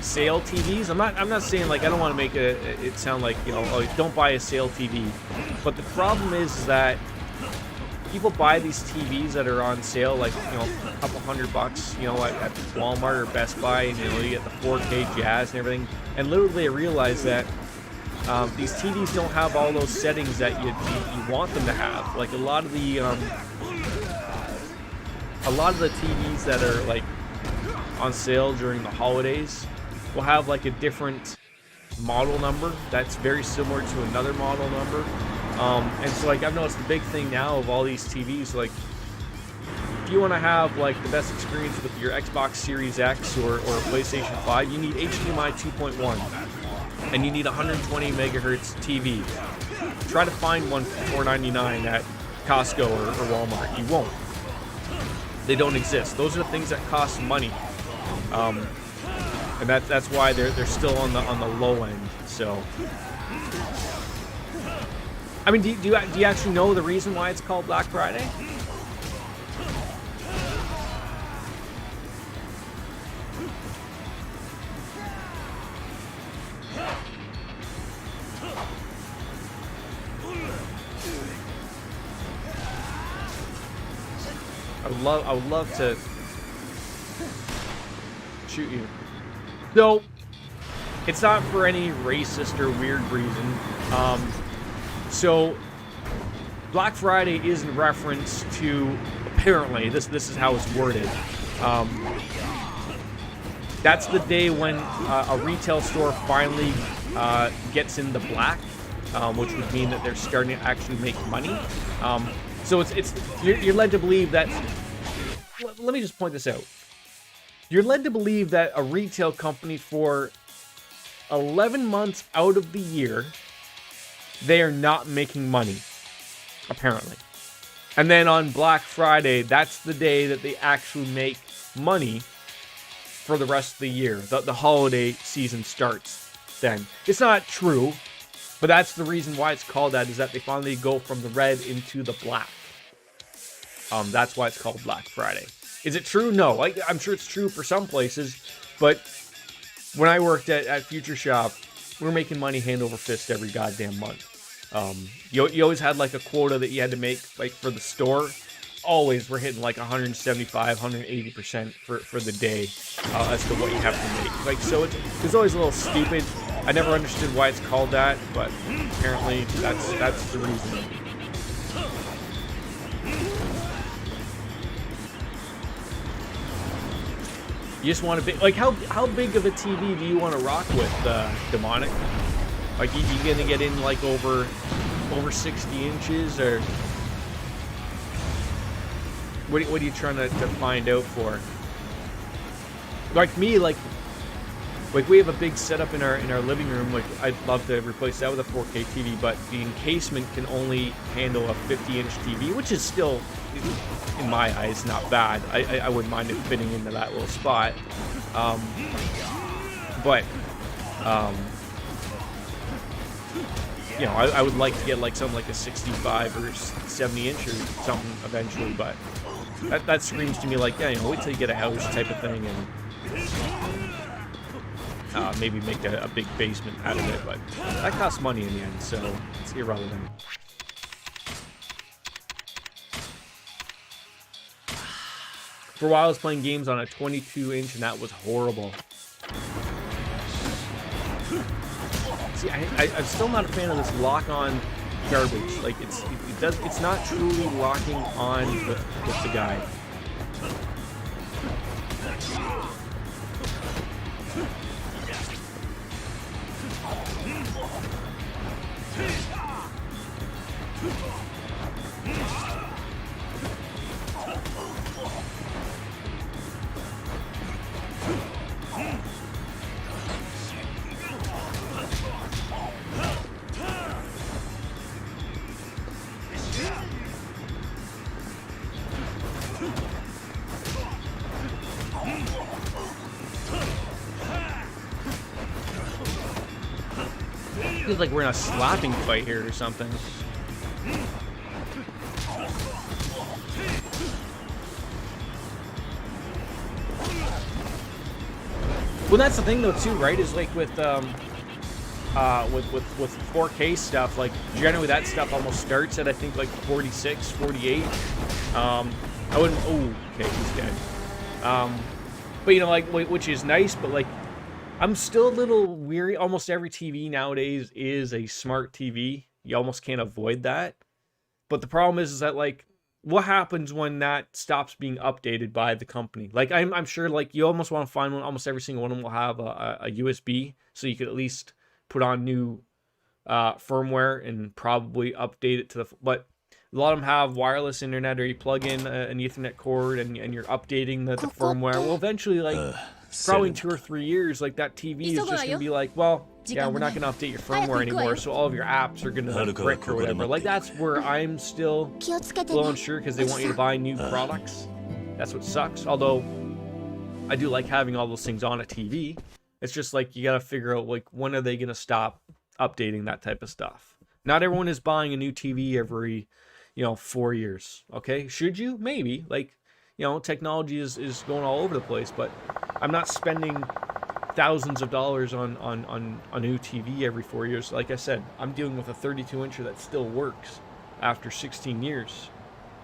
sale TVs. I'm not saying, like, I don't want to make it sound like, oh, don't buy a sale TV, but the problem is that people buy these TVs that are on sale, like, a couple $100, at Walmart or Best Buy, and you get the 4K jazz and everything, and literally I realize that these TVs don't have all those settings that you want them to have. Like a lot of the TVs that are like on sale during the holidays will have like a different model number that's very similar to another model number. And so like I've noticed the big thing now of all these TVs, like if you want to have like the best experience with your Xbox Series X or PlayStation 5, you need HDMI 2.1 and you need 120 megahertz TV. Try to find one for $4.99 at Costco or Walmart. You won't. They don't exist. Those are the things that cost money, and that's why they're still on the low end. So, I mean, do you actually know the reason why it's called Black Friday? I would love to shoot you. No, it's not for any racist or weird reason. So Black Friday is in reference to, apparently, this is how it's worded. That's the day when a retail store finally gets in the black, which would mean that they're starting to actually make money. So you're led to believe that. Let me just point this out. You're led to believe that a retail company for 11 months out of the year, they are not making money, apparently. And then on Black Friday, that's the day that they actually make money for the rest of the year. The holiday season starts then. It's not true, but that's the reason why it's called that, is that they finally go from the red into the black. That's why it's called Black Friday. Is it true? No. I'm sure it's true for some places, but when I worked at Future Shop, we were making money hand over fist every goddamn month. You always had like a quota that you had to make, like for the store. Always we're hitting like 175, 180% for the day as to what you have to make. Like, so it's always a little stupid. I never understood why it's called that, but apparently that's the reason. You just want to be like, how big of a TV do you want to rock with, Demonic? Like, you gonna get in like over 60 inches, or what are you trying to find out for? Like me, like we have a big setup in our living room. Like, I'd love to replace that with a 4K TV, but the encasement can only handle a 50-inch TV, which is still, in my eyes, not bad. I wouldn't mind it fitting into that little spot. But you know, I would like to get like something like a 65 or 70 inch or something eventually, but that screams to me like, yeah, you know, wait till you get a house type of thing, and maybe make a big basement out of it, but that costs money in the end, so it's irrelevant. For a while I was playing games on a 22-inch, and that was horrible. See, I'm still not a fan of this lock-on garbage. Like, it's not truly locking on with the guy. Feels like we're in a slapping fight here or something. Well, that's the thing though too, right? Is like with 4K stuff, like generally that stuff almost starts at, I think, like 46, 48. I wouldn't. Oh, okay, he's dead. But you know, like, which is nice, but like, I'm still a little weary. Almost every TV nowadays is a smart TV. You almost can't avoid that. But the problem is that, like, what happens when that stops being updated by the company? Like, I'm sure, like, you almost want to find one. Almost every single one of them will have a USB, so you could at least put on new firmware and probably update it to the. But a lot of them have wireless internet, or you plug in an Ethernet cord and you're updating the firmware. Well, eventually, like, probably in 2 or 3 years, like, that TV is just gonna be like, well, yeah, we're not gonna update your firmware anymore, so all of your apps are gonna brick or whatever. Like, that's where I'm still a little unsure, because they want you to buy new products. That's what sucks. Although I do like having all those things on a TV. It's just like, you gotta figure out, like, when are they gonna stop updating that type of stuff. Not everyone is buying a new TV every 4 years. Okay, should you? Maybe. Like, technology is going all over the place, but I'm not spending thousands of dollars on a new TV every 4 years. Like I said, I'm dealing with a 32-incher that still works after 16 years.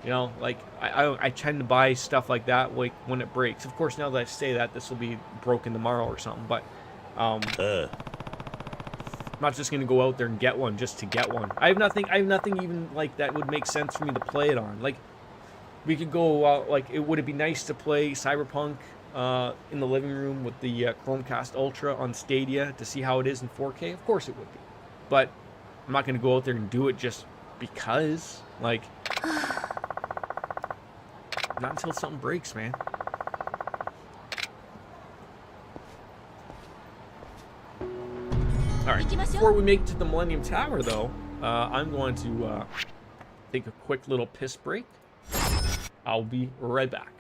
Like, I tend to buy stuff like that, like, when it breaks. Of course, now that I say that, this will be broken tomorrow or something, but I'm not just gonna go out there and get one just to get one. I have nothing even, like, that would make sense for me to play it on. Like, we could go out, like, would it be nice to play Cyberpunk in the living room with the Chromecast Ultra on Stadia to see how it is in 4K? Of course it would be. But I'm not going to go out there and do it just because. Like, not until something breaks, man. Alright, before we make it to the Millennium Tower, though, I'm going to take a quick little piss break. I'll be right back.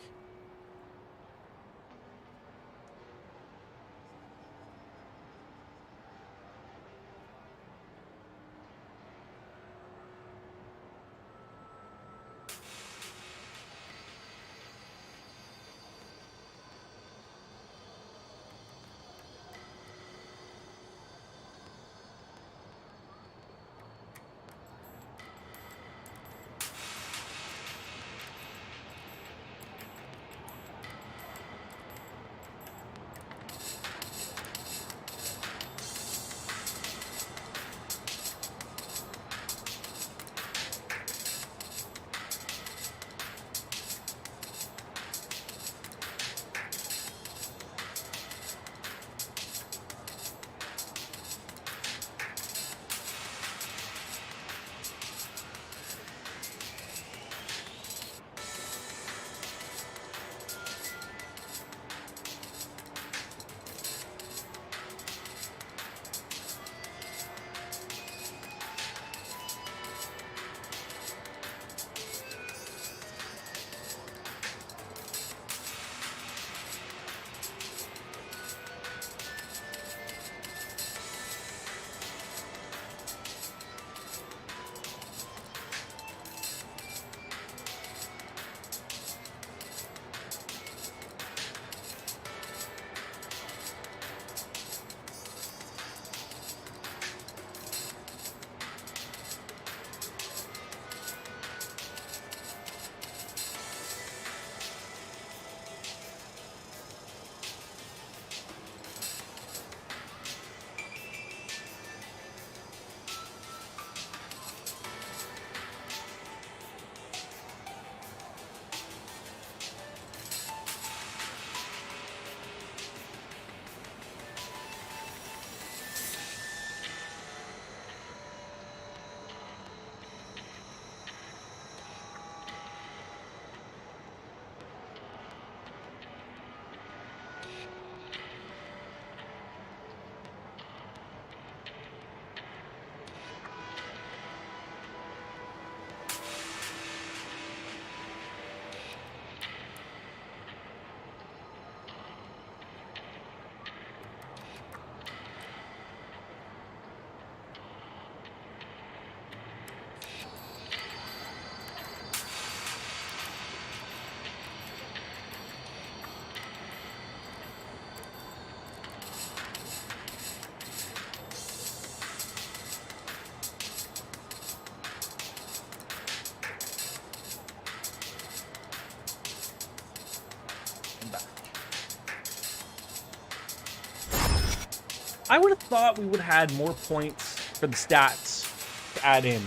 I would have thought we would have had more points for the stats to add in,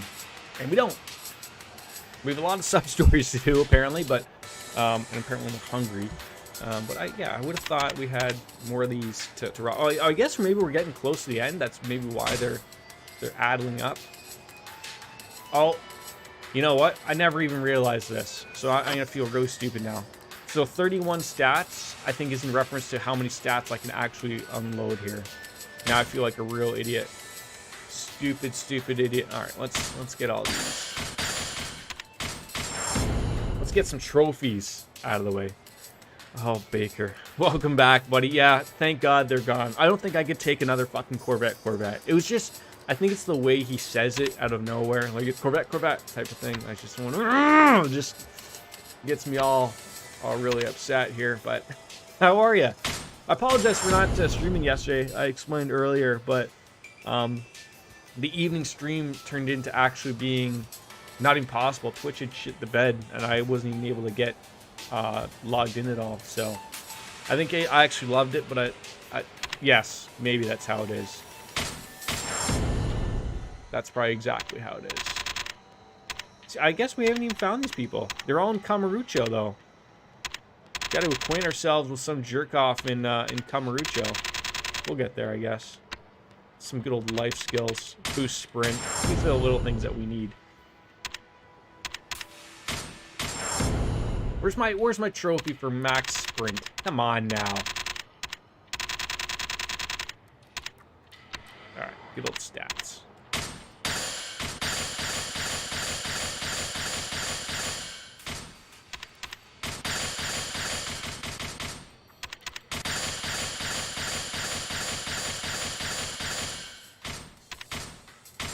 and we don't. We have a lot of sub stories to do apparently, but and apparently we're hungry. But I would have thought we had more of these to rock. Oh, I guess maybe we're getting close to the end. That's maybe why they're addling up. Oh, you know what? I never even realized this, so I'm gonna feel really stupid now. So 31 stats, I think, is in reference to how many stats I can actually unload here. Now I feel like a real idiot. Stupid idiot. All right, let's get all these. Let's get some trophies out of the way. Oh, Baker. Welcome back, buddy. Yeah, thank God they're gone. I don't think I could take another fucking Corvette. It was just, I think it's the way he says it out of nowhere. Like, it's Corvette type of thing. I just want to, just gets me all really upset here. But how are you? I apologize for not streaming yesterday. I explained earlier, but the evening stream turned into actually being not impossible. Twitch had shit the bed, and I wasn't even able to get logged in at all. So I think I actually loved it, but I yes, maybe that's how it is. That's probably exactly how it is. See, I guess we haven't even found these people. They're all in Kamurocho, though. Got to acquaint ourselves with some jerk off in Kamurocho. We'll get there, I guess. Some good old life skills, boost sprint. These are the little things that we need. Where's my trophy for max sprint? Come on now. All right, good old stats.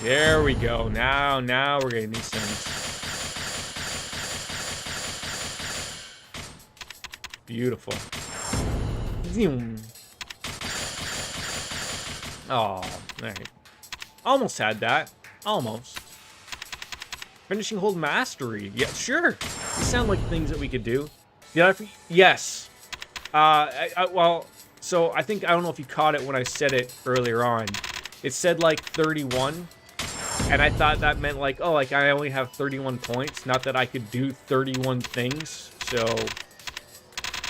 There we go. Now we're getting these things. Beautiful. Oh, all right. Almost had that. Almost. Finishing hold mastery. Yeah, sure. These sound like things that we could do. Yes. Well, so I don't know if you caught it when I said it earlier on. It said like 31. And I thought that meant like, oh, like I only have 31 points. Not that I could do 31 things. So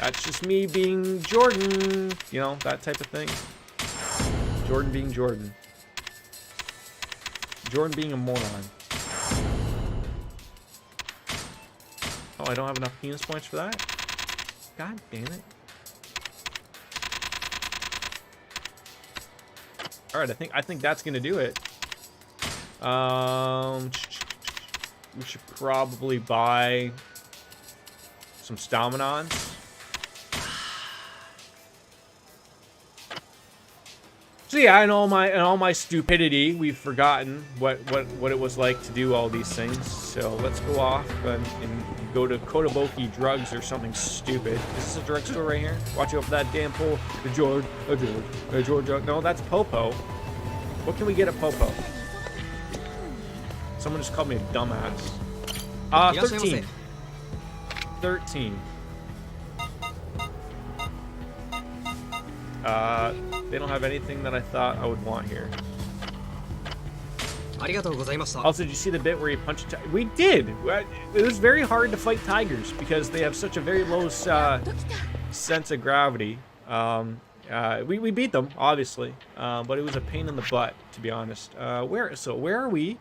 that's just me being Jordan. You know, that type of thing. Jordan being Jordan. Jordan being a moron. Oh, I don't have enough penis points for that? God damn it. Alright, I think that's gonna do it. We should probably buy some Staminons. So yeah, in all my stupidity, we've forgotten what it was like to do all these things. So let's go off and go to Kotoboki Drugs or something stupid. Is this a drugstore right here? Watch out for that damn pole. George. No, that's Popo. What can we get at Popo? Someone just called me a dumbass. 13. 13. They don't have anything that I thought I would want here. Also, did you see the bit where you punched a tiger? We did! It was very hard to fight tigers because they have such a very low sense of gravity. We beat them, obviously, but it was a pain in the butt, to be honest. Where are we?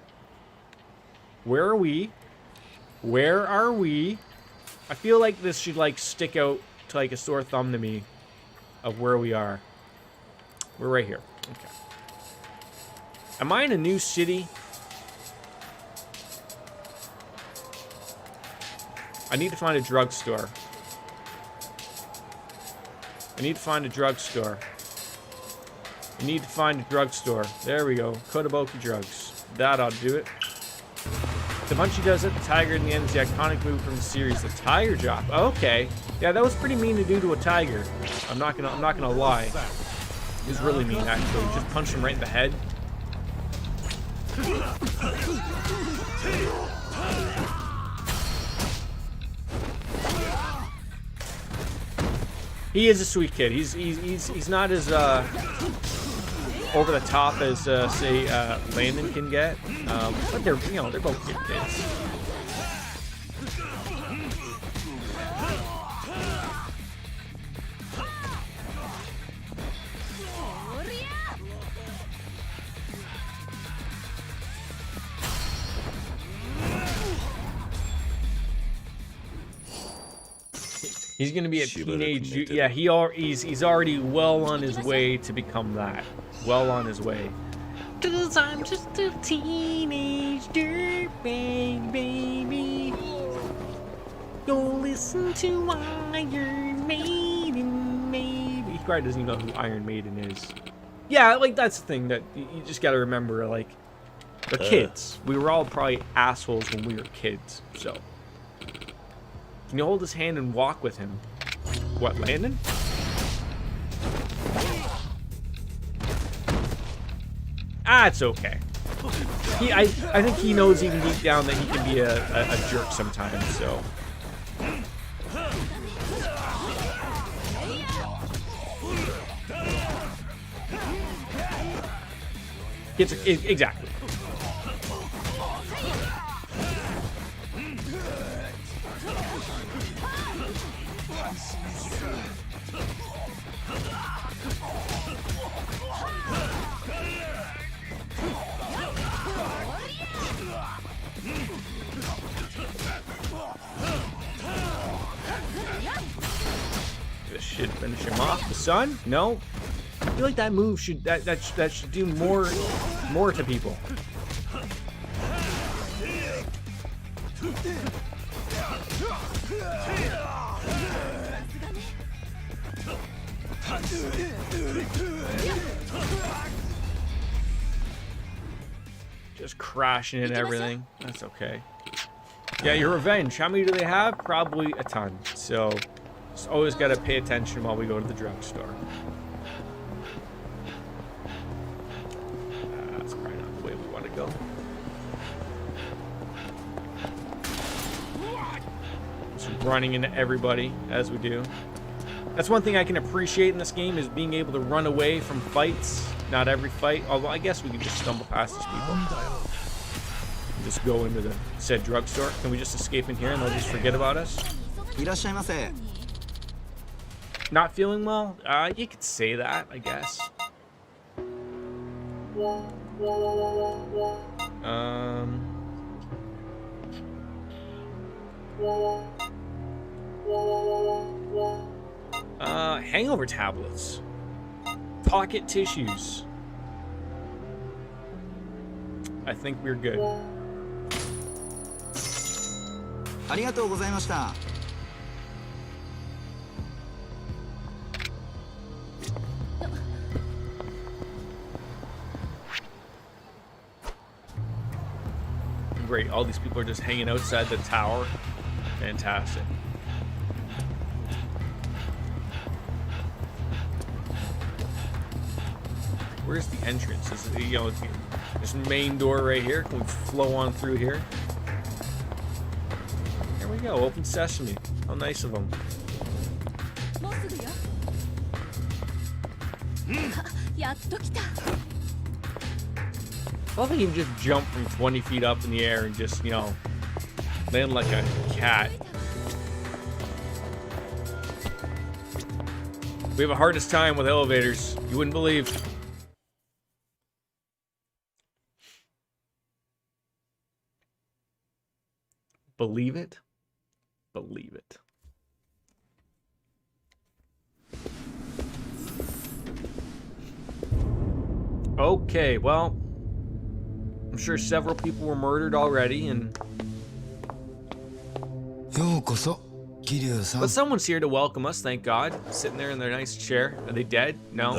Where are we? Where are we? I feel like this should like stick out to like a sore thumb to me of where we are. We're right here. Okay. Am I in a new city? I need to find a drugstore. I need to find a drugstore. I need to find a drugstore. There we go. Kotoboki Drugs. That ought to do it. The Munchie does it. The tiger in the end is the iconic move from the series. The tiger drop. Okay. Yeah, that was pretty mean to do to a tiger. I'm not gonna lie. It was really mean, actually. Just punched him right in the head. He is a sweet kid. He's not as over the top as say Landon can get, but they're they're both good kids. He's gonna be a teenage. Yeah, he's already well on his way to become that. Well on his way. 'Cause I'm just a teenage dirtbag baby. Go listen to Iron Maiden, maybe. He probably doesn't even know who Iron Maiden is. Yeah, like that's the thing that you just gotta remember. Like, we're kids. We were all probably assholes when we were kids. So. Can you hold his hand and walk with him? What, Landon? Ah, it's okay. I think he knows even deep down that he can be a jerk sometimes, so. Exactly. This should finish him off. The sun? No. I feel like that move should that should do more to people. Just crashing into everything. That's okay. Yeah, your revenge. How many do they have? Probably a ton. So, just always got to pay attention while we go to the drugstore. That's probably not the way we want to go. Just running into everybody as we do. That's one thing I can appreciate in this game is being able to run away from fights. Not every fight, although I guess we can just stumble past these people. Just go into the said drugstore. Can we just escape in here and they'll just forget about us? Not feeling well? You could say that, I guess. Hangover tablets. Pocket tissues. I think we're good. Great, all these people are just hanging outside the tower. Fantastic. Where's the entrance? Is it, this main door right here? Can we flow on through here? There we go. Open sesame. How nice of them. I love that you can just jump from 20 feet up in the air and just, land like a cat. We have a hardest time with elevators. You wouldn't believe. Believe it? Believe it. Okay, well, I'm sure several people were murdered already, and but someone's here to welcome us, thank God. Sitting there in their nice chair. Are they dead? No.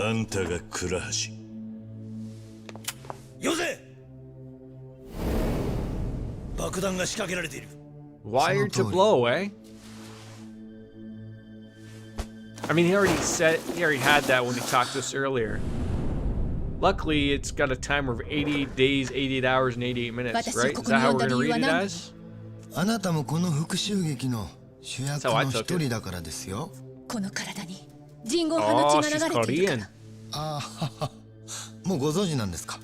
Wired to blow, eh? I mean, he already had that when he talked to us earlier. Luckily, it's got a timer of 88 days, 88 hours, and 88 minutes, right? Is that how we're gonna read it as? That's how I took it. Oh, she's Korean. もうご存知なんですか。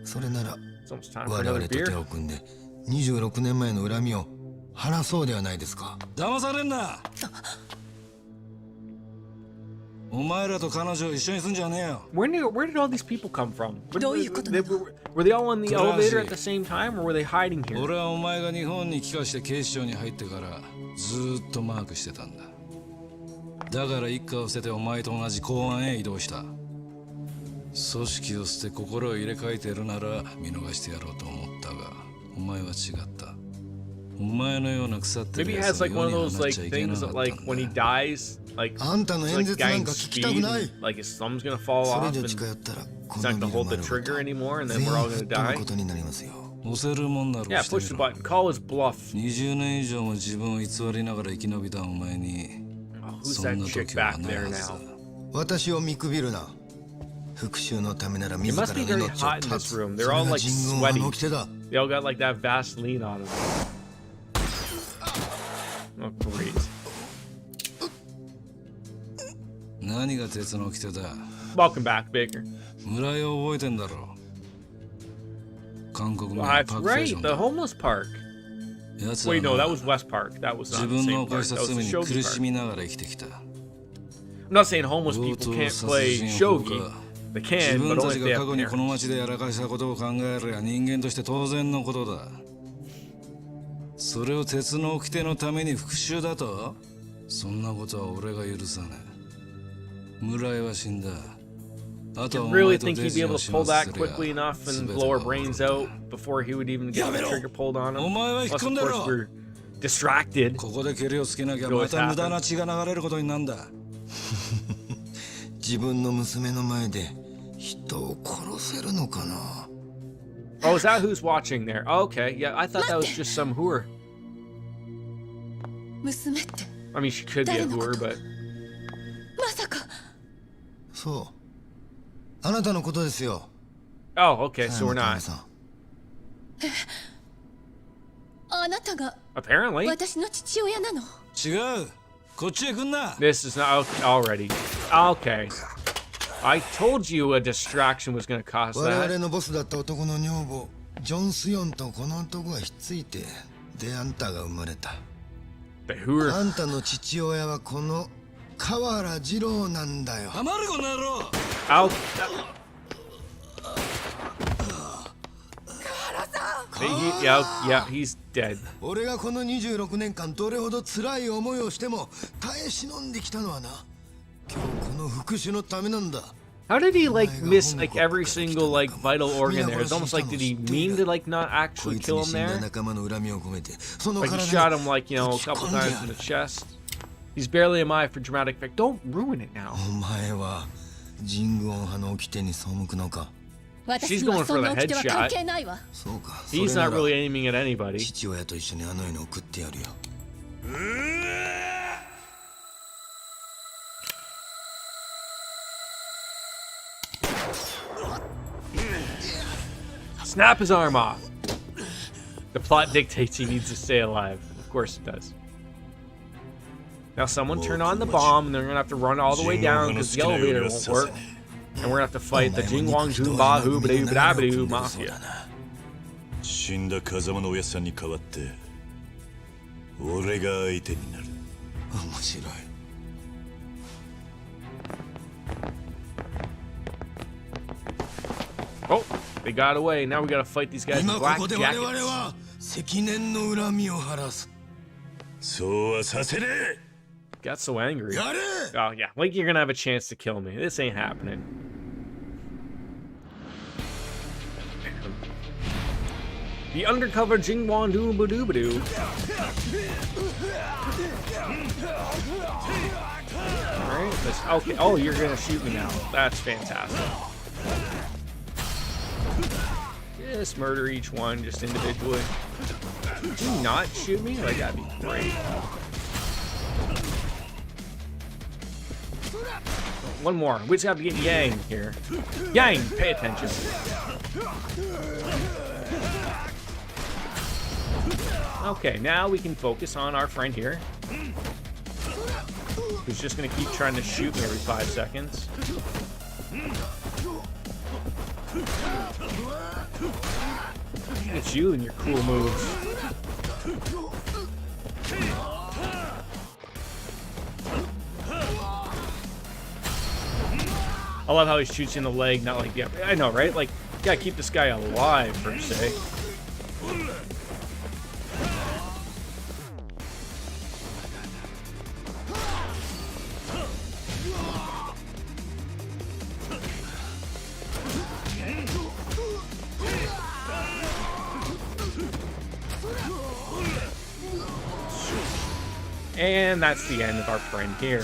それなら It's almost time for 我々 another と手 beer. を組んで26年前の恨みを晴らそうではないですか。騙されんな。お前らと彼女を一緒にすんじゃねえよ。 Where did all these people come from? Do you Were they all on the Taraji. elevator at the same time, or were they hiding here? 俺はお前が日本に帰化して警視庁に入ってからずーっとマークしてたんだ。だから一家を捨ててお前と同じ公安へ移動した。組織を捨て心を入れ替えてるなら見逃してやろうと思ったが、お前は違った。お前のような腐ってる Maybe he や has つを like one 世 of に those 放っ like ちゃいけな things か that った like ん when he だ。 dies, like あんたの it's 演 like 説なん dying か聞き speed, たくない。 and, like his thumb's gonna fall そ off, れ and 以上 he's 近寄ったらこ not の gonna ビル hold 丸 the ごと trigger anymore, and then 全員 we're all 吹 gonna っ飛ぶ die. ことになりますよ。押せるもんなら Yeah, 押して push the みろ。 button. Call his bluff. 20年以上も自分を偽りながら生き延びたお前に Oh, who's そ that んな chick 時は back ない there はず now? だ。私を見くびるな。復讐のためなら It 自ら must be の very 命を hot in 絶 this つ。 room. そ They're れ all が like 人軍 sweaty. 派の掟だ。 They all got like that Vaseline on them. Oh, great. 何が鉄の掟だ。 Welcome back, Baker. 村井を覚えてんだろう。韓国の Well, パ that's ークステーショ right. ン The だ。 homeless park. 奴は Wait, no, that な was West Park. That was 自 not the 分の same 犯 park. した That was 罪 the に Shogi 苦し park. みながら生きてきた。 I'm not saying homeless 強 people 盗 can't 殺 play 人放 shogi. 火 They 自 can, 分 but た only ち if が they 過 have 去にこの parents. 町でやらかしたことを考えれば人間として当然のことだ。それを鉄の掟のために復讐だと？そんなことは俺が許さない。村井は死んだ。あとは You お前 really と think デ he'd ジ be を able 始 to pull 末 that すりゃ quickly enough 全 and て blow が our 終わる brains んだ。 out before he would even get the trigger pulled on him? お前は引っ Plus, 込ん of で course, ろ。 we're distracted. ここで蹴りをつけなきゃ You know ま what's た無駄 happened? な血が流れることになんだ。自分の娘の前で人を殺せるのかな。 Oh, is that who's watching there? Oh, okay, yeah, I thought that was just some hooer. 娘って I mean, she could be a hooer, but まさか。そう。あなたのことですよ。 oh, okay, so we're 佐山 not. さん。あなたが Apparently, 私の父親なの。違う。こっちへ来んな。 this is not okay, already. Okay, I told you a distraction was gonna cause 我々 that. のボスだった男の女房ジョン・スヨンとこの男がひっついてであんたが生まれた。 The hooer. あんたの父親はこの河原二郎なんだよ。余るこの野郎。 I'll. Yeah, he's dead. 俺がこの26年間どれほど辛い思いをしても耐え忍んできたのはな、今日この復讐のためなんだ。 How did he like miss like every single like vital organ there? It's almost like did he mean to like not こ actually いつに kill 死 him んだ there? 仲間の恨みを込めてその Like he 体 shot に him like, you know, a couple times in the chest. He's barely alive for dramatic effect. Don't ruin it now. お前は人軍派の掟に背くのか。私にはそんな掟は関係ないわ。そうか。 He's それな not ら really aiming at anybody. 父親と一緒にあの世に送ってやるよ。 Snap his arm off. The plot dictates he needs to stay alive. Of course it does. Now someone turn on the bomb and they're gonna have to run all the way down because the elevator won't work. And we're gonna have to fight the Jingwang Zumba Hoo Mafia. 死んだ風間のおやっさんに代わって俺が相手になる。面白い。 Oh, they got away. Now we gotta fight these guys in 今こ black こで我々 jackets. は積年の恨みを晴らす。そうはさせねえ。 Got so angry. やれ。 Oh yeah, like you're gonna have a chance to kill me. This ain't happening. The undercover Jingwon Doobadoo. Alright, okay. Oh, you're gonna shoot me now. That's fantastic. Just murder each one, just individually. Did you not shoot me? Like, that'd be great. One more. We just have to get Yang here. Yang, pay attention. Okay, now we can focus on our friend here, who's just gonna keep trying to shoot me every 5 seconds. It's you and your cool moves. I love how he shoots you in the leg, not like, yeah, I know, right? Like, you gotta keep this guy alive, per se. And that's the end of our friend here.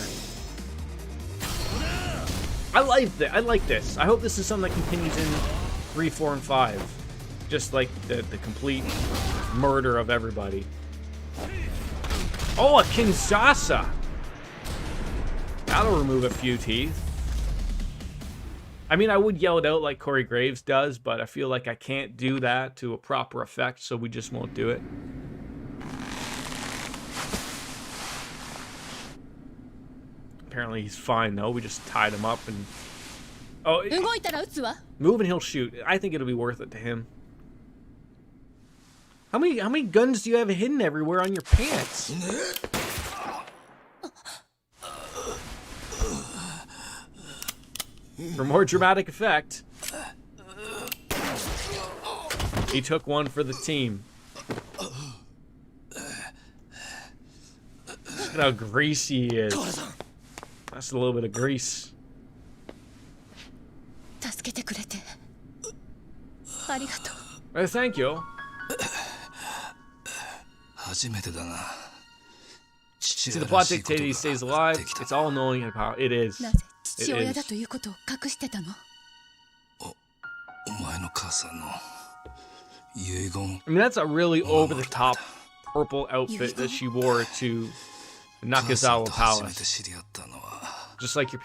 I like this. I hope this is something that continues in 3, 4, and 5. Just like the complete murder of everybody. Oh, a Kinshasa! That'll remove a few teeth. I mean, I would yell it out like Corey Graves does, but I feel like I can't do that to a proper effect, so we just won't do it. Apparently he's fine though. We just tied him up and move and he'll shoot. I think it'll be worth it to him. How many guns do you have hidden everywhere on your pants? For more dramatic effect, he took one for the team. Look at how greasy he is. That's a little bit of grease. Thank you. See, the plot dictated he stays alive. It's all knowing and power. It is. It is. I mean, that's a really over-the-top purple outfit that she wore to Nakazawa Palace. Just like your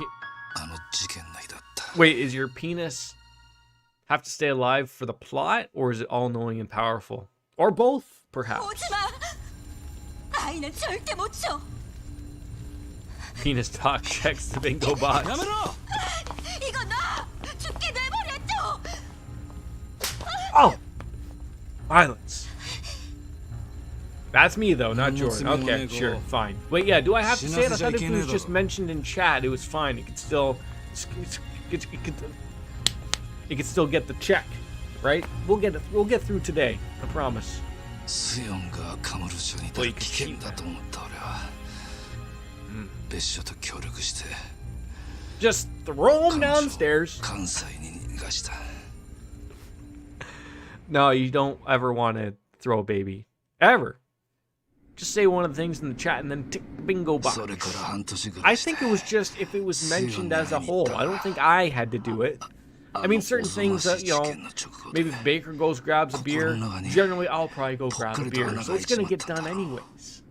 Wait, is your penis have to stay alive for the plot, or is it all-knowing and powerful? Or both, perhaps. Penis talk checks the bingo box. Oh! Violence. That's me, though, not Jordan. Okay, sure, fine. Wait, yeah, do I have to say it? I thought if it was just mentioned in chat, it was fine. It could still... It could still get the check, right? We'll get it. We'll get through today. I promise. Well, you can see that. Just throw him downstairs. No, you don't ever want to throw a baby. Ever. Just say one of the things in the chat and then tick the bingo box. I think it was just if it was mentioned as a whole. I don't think I had to do it. I mean, certain things that, you know, maybe if Baker goes grabs a beer, generally I'll probably go grab a beer. So it's going to get done anyways.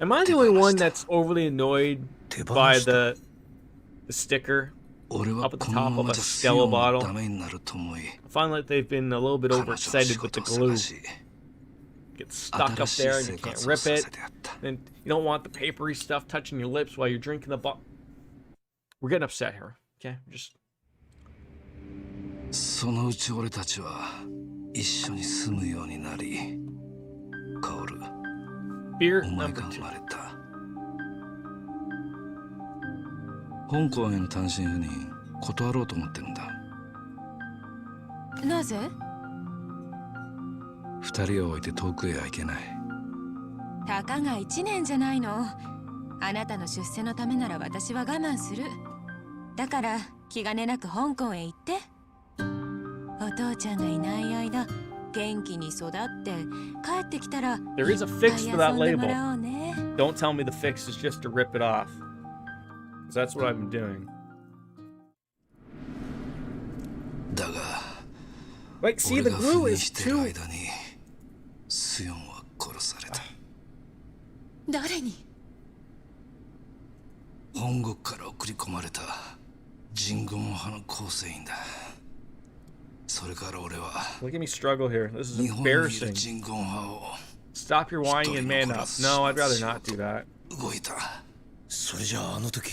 Am I the only one that's overly annoyed by the sticker up at the top of a Stella bottle? I find like they've been a little bit overexcited with the glue. Gets stuck up there and you can't rip it. And you don't want the papery stuff touching your lips while you're drinking the bottle. We're getting upset here, okay? Just... Beer number 2. 香港への単身赴任断ろうと思ってるんだ。なぜ2人を置いて遠くへは行けない。たかが1年じゃないの。あなたの出世のためなら私は我慢する。だから気兼ねなく香港へ行って。お父ちゃんがいない間元気に育って帰ってきたら There is a fix for that label. Don't tell me the fix is just to rip it off. Because that's what I've been doing. Like, see, the glue is too... 誰に本国から送り込まれた人軍派の構成員だ。それから俺は Look at me struggle here. This is 日本にいる embarrassing. 人言派を Stop your whining and man up. No, I'd rather not do that. 動いた。それじゃああの時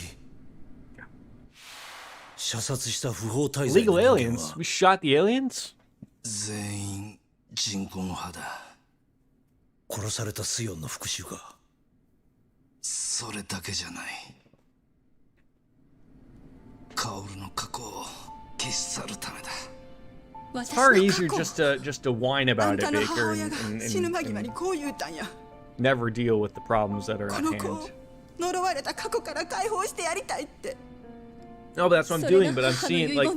射殺した不法滞在 Illegal の人間 aliens? は We shot the aliens? 全員人言派だ。殺されたスヨンの復讐か。それだけじゃない。カオルの過去を消し去るためだ。It's far easier just to whine あ about ん it, たの Baker, 母 and, 親が and, 死ぬ and, 間際に and こう言うたんや。 never deal with the problems that are こ at の子を hand. 呪われた過去から解放してやりたいって。 No, but that's what I'm doing. But I'm seeing like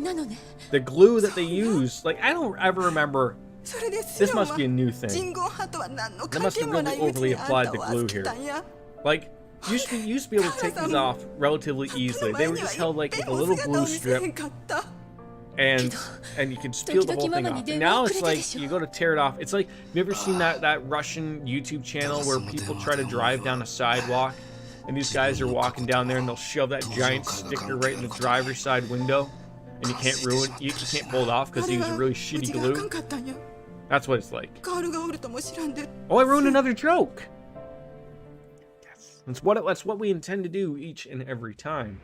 the glue that they use. Like I don't ever remember. それで This must be a new thing. 人言派とは何の They 関 must 係 have もない really うち overly にあん applied た the を glue 預け here. たんや。 Like you used to be able to take these off relatively easily. They were just held like with a little glue strip, and you could just peel the whole thing off. And now it's like you go to tear it off. It's like, have you ever seen that Russian YouTube channel where people try to drive down a sidewalk, and these guys are walking down there and they'll shove that giant sticker right in the driver's side window, and you can't you can't pull it off because they use a really shitty glue. That's what it's like. Oh, I ruined another joke. Yes, that's what we intend to do each and every time.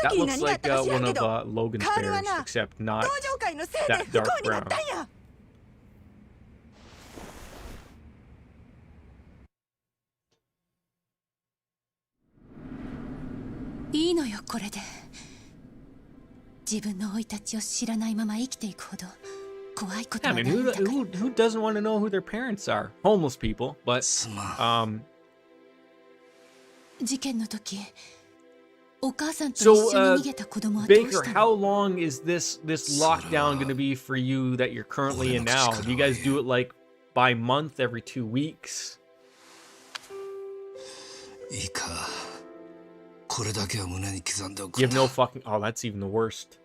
That looks like one of Logan's bears, except not that dark brown. いいのよこれで。自分の生い立ちを知らないまま生きていくほど怖いことは I ない mean, んだから。 who doesn't want to know who their parents are? Homeless people, but すまん。事件の時、お母さんと一緒に逃げた子供はどう Baker, した how の？ long is this lockdown going to be for you that you're currently in now? Do you guys do it like by month, every 2 weeks? いいか。これだけは胸に刻んでおく You ん have だ。 no fucking. Oh, that's even the worst.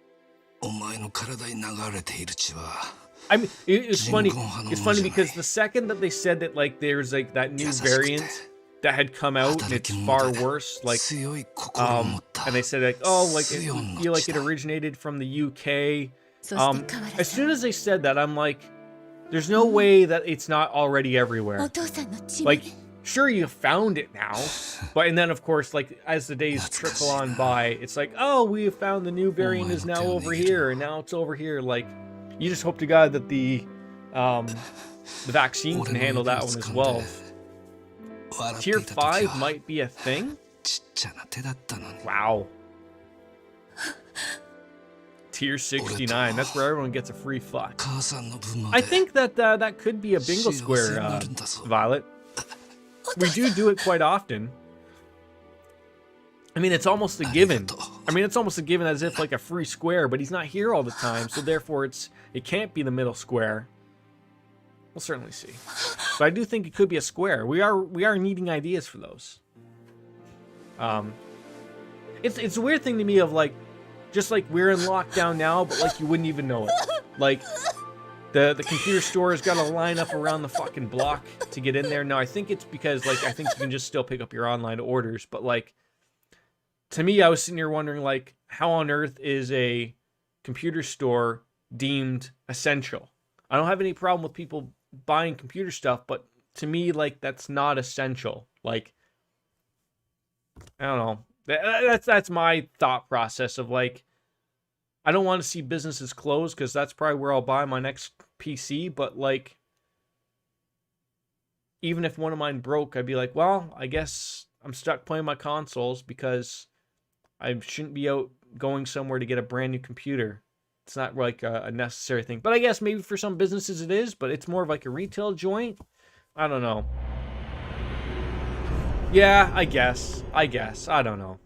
お前の体に流れている血は I mean, it's funny. It's funny because the second that they said that like there's like that new variant that had come out and it's far worse, like 強い心を持った and they said like, oh, like it, you feel like it originated from the UK. As soon as they said that, I'm like, there's no way that it's not already お everywhere. 父さんの血も Like, sure, you found it now, but and then of course, like as the days trickle on by, it's like, oh, we have found the new variant is now over here, and now it's over here. Like, you just hope to God that the vaccine can handle that one as well. Tier 5 might be a thing. ちっちゃな手だったのに。 Wow. Tier 69. That's where everyone gets a free fuck. 母さんの分ま I で think that that could be a bingo square, Violet. We do it quite often. I mean, it's almost a given. I mean, it's almost a given as if like a free square, but he's not here all the time, so therefore it can't be the middle square. We'll certainly see. But I do think it could be a square. We are needing ideas for those. It's a weird thing to me of like, just like we're in lockdown now, but like you wouldn't even know it. Like the computer store has got to line up around the fucking block to get in there. Now I think it's because like I think you can just still pick up your online orders, but like to me I was sitting here wondering like how on earth is a computer store deemed essential? I don't have any problem with people buying computer stuff, but to me like that's not essential. Like I don't know. That's my thought process of like, I don't want to see businesses close because that's probably where I'll buy my next PC. But like, even if one of mine broke, I'd be like, well, I guess I'm stuck playing my consoles because I shouldn't be out going somewhere to get a brand new computer. It's not like a necessary thing. But I guess maybe for some businesses it is, but it's more of like a retail joint. I don't know. Yeah, I guess. I don't know.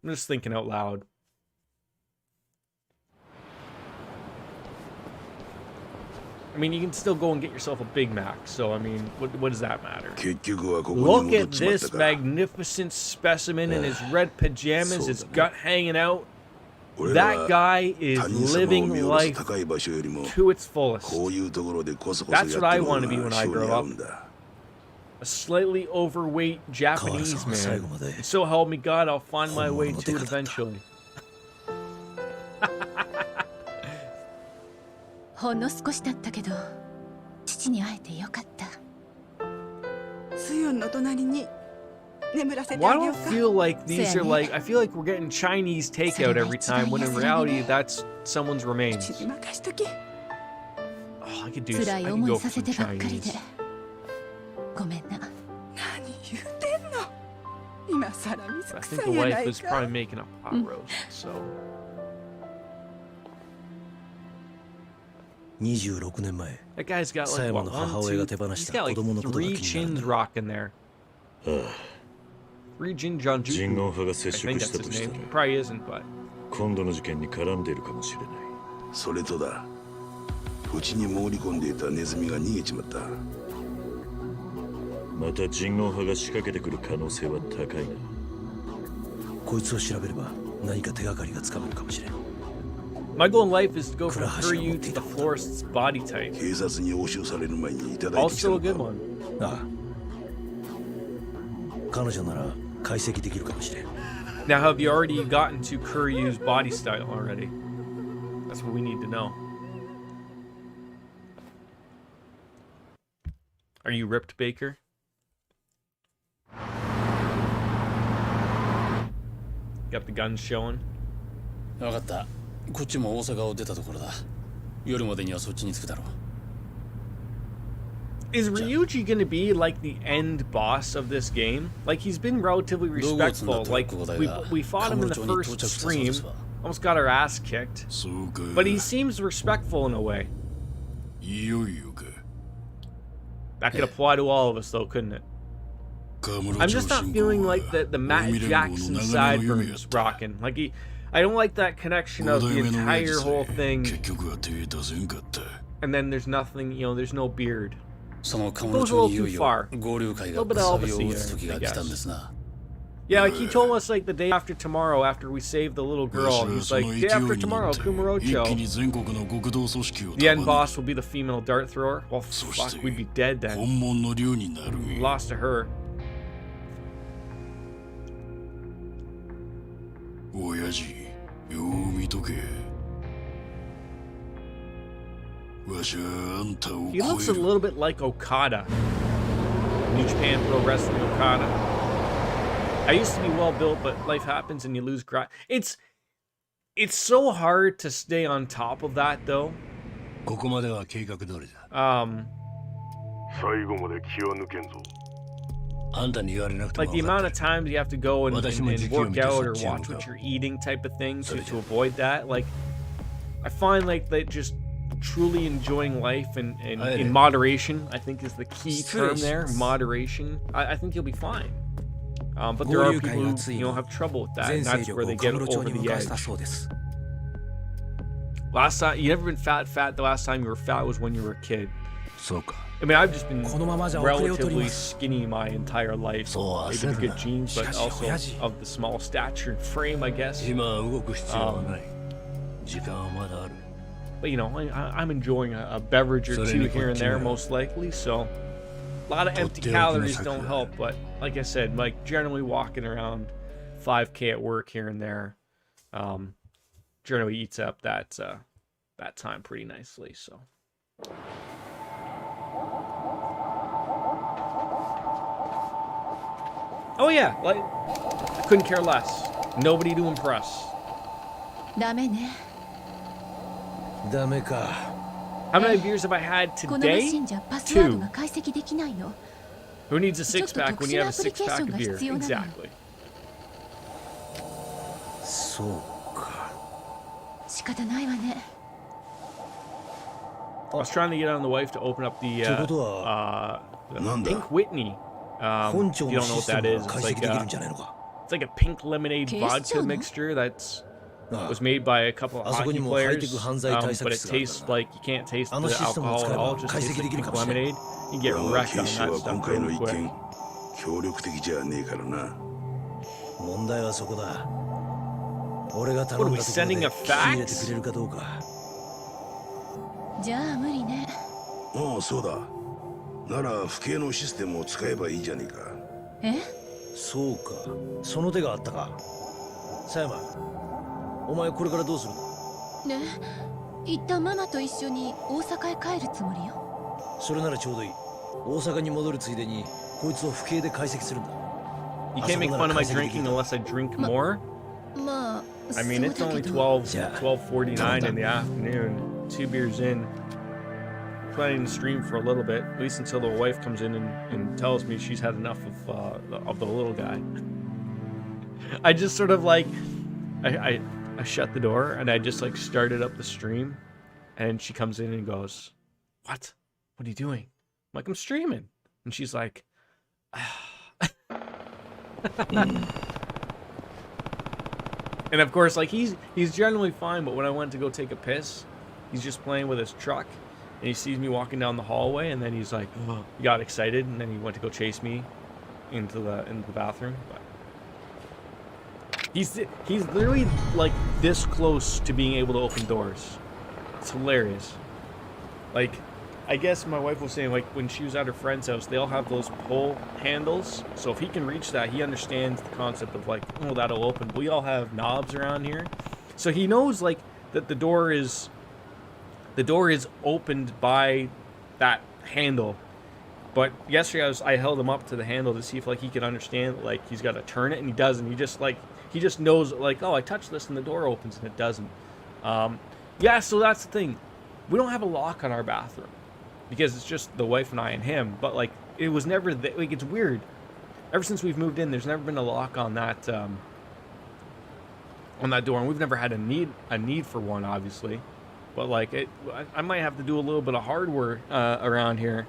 I'm just thinking out loud. I mean, you can still go and get yourself a Big Mac, so I mean, what does that matter? Look at this magnificent specimen in his red pajamas, his gut hanging out. That guy is living life to its fullest. That's what I want to be when I grow up. A slightly overweight Japanese man. And so help me God, I'll find my way to it eventually. ほんの少しだったけど父に会えてよかった。スユンの隣に眠らせて Why あげ do よ I うか。 feel like these are like, I feel like we're getting Chinese takeout every time when in reality that's someone's 父 remains. に任しとき。 Oh, I could 辛 I い could 思 go い for させ some てばっかりで Chinese. ごめんな。何言うてんの。今さら水 I 臭 think い the やな wife い is か。 probably making a pot roast, so. 26年前 That guy's got 狭 like 山 what, の母親 one, が two, 手放し he's た got 子 like 供のことが three 気にな chins る。 rocking there. Three Jin Janjuku. 人言派が接 I 触 think し that's た his とした name. ら It probably isn't, but 今度の事件に絡んでいるかもしれない。それとだ、うちに潜り込んでいたネズミが逃げちまった。また人言派が仕掛けてくる可能性は高いな。こいつを調べれば何か手がかりがつかめるかもしれん。 my goal in life is to go from Kuryu to the florist's body type. 警察に押収される前にいただいてきた Also の a good か。 one. ああ。彼女なら解析できるかもしれん。 Now, have you already gotten to Kuryu's body style already? That's what we need to know. Are you ripped, Baker? Got the guns showing. 分かった。こっちも大阪を出たところだ。夜までにはそっちに着くだろう。 Is Ryuji gonna be like the end boss of this game? Like, he's been relatively respectful. Like, we fought him in the first stream, almost got our ass kicked. But he seems respectful in a way. That could apply to all of us, though, couldn't it? I'm just not feeling like the Matt Jackson sideburns rocking. Like, I don't like that connection of the entire whole thing. And then there's nothing, you know, there's no beard. そのカムロ町にいよいよ合流会がくさびを打つ時が来たんですな。 Yeah, like he told us like the day after tomorrow, after we saved the little girl, he's like, day after tomorrow, Kumurocho. The end boss will be the female dart thrower. Well, fuck, we'd be dead then. We lost to her. 親父、よう見とけ。 He looks a little bit like Okada. New Japan Pro Wrestling Okada. I used to be well built, but life happens and you lose it's so hard to stay on top of that though. Like the amount of times you have to go and work out or watch what you're eating type of thing to avoid that. Like I find like that just truly enjoying life and in moderation, I think is the key term there. Moderation. I think you'll be fine. But there are people who, you know, have trouble with that, and that's where they get over the edge. Last time, you never been fat. The last time you were fat was when you were a kid. I mean, I've just been relatively skinny my entire life. Maybe the good genes, but also of the small stature and frame, I guess. But you know, I'm enjoying a beverage or two here and there, most likely. So a lot of empty calories don't help. But like I said, like generally walking around 5K at work here and there, generally eats up that time pretty nicely. So. Oh yeah, like I couldn't care less. Nobody to impress. ダメね。 ダメか。 How many beers have I had このマ today? シンじゃパスワード Two. が解析できないの。 Who needs a six pack when you have a six pack of beer? ちょっと特殊なアプリケーションが必要なのよ。 Exactly. そうか。仕方ないわね。 I was trying to get on the wife to open up the Pink Whitney. If you don't know what that is, it's like a pink lemonade vodka mixture that's was made by a couple of hockey players, but it tastes like you can't taste the alcohol at all. It just tastes like pink lemonade. You get wrecked on that stuff really quick. 協力的じゃねえからな。問題はそこだ。俺が What 頼 are ん we だところで sending a 気に入れて fax? くれるかどうか。じゃあ無理ね。ああ、そうだ。なら不敬のシステムを使えばいいじゃねえか。え？そうか。その手があったか。狭山、お前これからどうするの？ね、一旦ママと一緒に大阪へ帰るつもりよ。それならちょうどいい。大阪に戻るついでにこいつを府警で解析するんだ。 You can't make fun of my drinking unless I drink more. まあ I mean, it's only 12:49 in the afternoon. 2 beers in. Planning to stream for a little bit, at least until the wife comes in and tells me she's had enough of the little guy. I just sort of like, I shut the door and I just like started up the stream, and she comes in and goes, "What? What are you doing?" I'm like, "I'm streaming," and she's like, And of course, like he's generally fine, but when I went to go take a piss, he's just playing with his truck, and he sees me walking down the hallway, and then he's like, oh, he got excited, and then he went to go chase me into the bathroom. But he's literally like this close to being able to open doors. It's hilarious. Like, I guess my wife was saying, like, when she was at her friend's house, they all have those pull handles. So if he can reach that, he understands the concept of, like, oh, that'll open. We all have knobs around here. So he knows, like, that the door is opened by that handle. But yesterday I held him up to the handle to see if, like, he could understand, like, he's got to turn it, and he doesn't. He just knows, like, oh, I touched this and the door opens, and it doesn't. Yeah, so that's the thing. We don't have a lock on our bathroom, because it's just the wife and I and him. But like, it was never like, it's weird. Ever since we've moved in, there's never been a lock on that door, and we've never had a need for one, obviously. But like, I might have to do a little bit of hardware around here,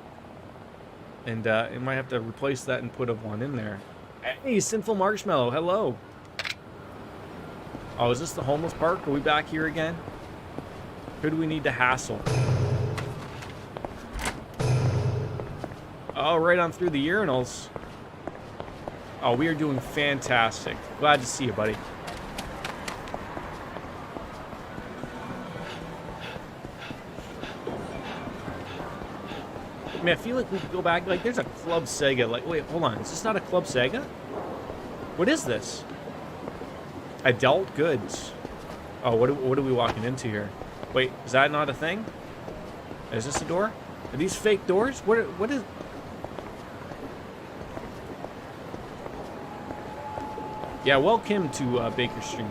and I might have to replace that and put one in there. Hey, Sinful Marshmallow, hello. Oh, is this the homeless park? Are we back here again? Who do we need to hassle? Oh, right on through the urinals. Oh, we are doing fantastic. Glad to see you, buddy. I mean, I feel like we could go back. Like, there's a Club Sega. Like, wait, hold on. Is this not a Club Sega? What is this? Adult goods. Oh, what are we walking into here? Wait, is that not a thing? Is this a door? Are these fake doors? What is... Yeah, welcome to Baker Street.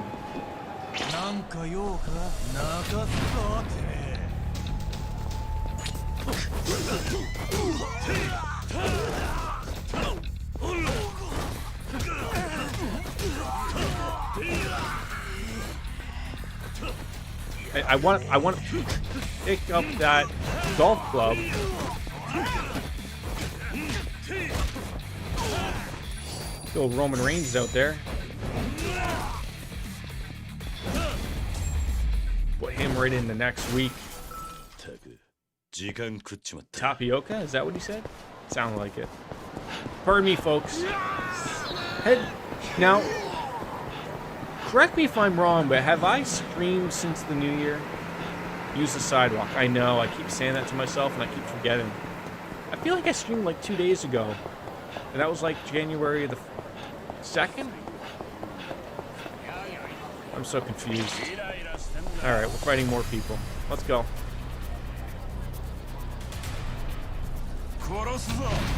I want to pick up that golf club. Go Roman Reigns out there. Put him right into next week. Tapioca? Is that what he said? Sounded like it. Pardon me, folks. Now, correct me if I'm wrong, but have I streamed since the new year? Use the sidewalk. I know, I keep saying that to myself and I keep forgetting. I feel like I streamed like 2 days ago. And that was like January the 2nd? I'm so confused. Alright, we're fighting more people. Let's go.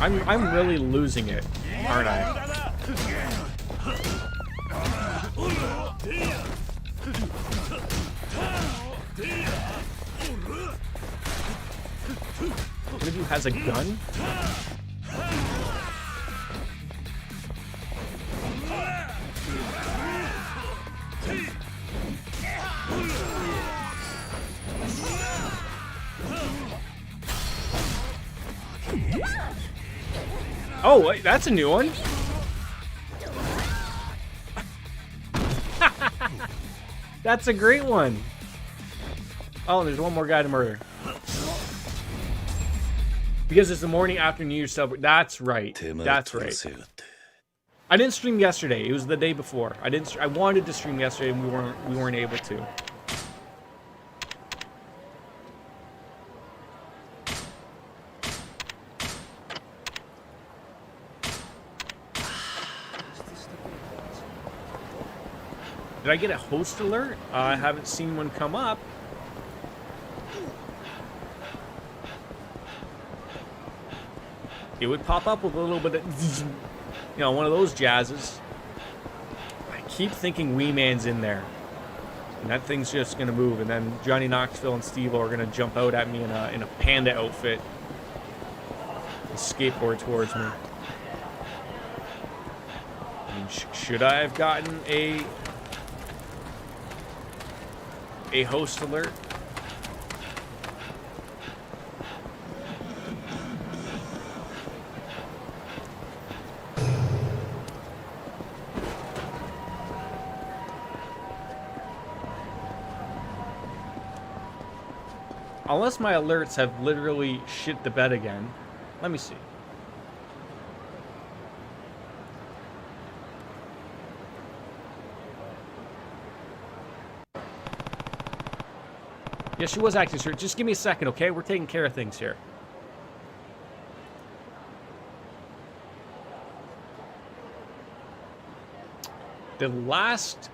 I'm really losing it, aren't I? One of you has a gun? Oh, wait, that's a new one. That's a great one. Oh, there's one more guy to murder. Because it's the morning after New Year's celebration. That's right. That's right. I didn't stream yesterday. It was the day before. I wanted to stream yesterday and we weren't able to. Did I get a host alert? I haven't seen one come up. it would pop up with a little bit of, you know, one of those jazzes. I keep thinking Wee Man's in there. And that thing's just going to move. And then Johnny Knoxville and Steve-O are going to jump out at me in a panda outfit. And skateboard towards me. I mean, should I have gotten a host alert? Unless my alerts have literally shit the bed again. Let me see. Yeah, she was acting sure. Just give me a second, okay? We're taking care of things here. The last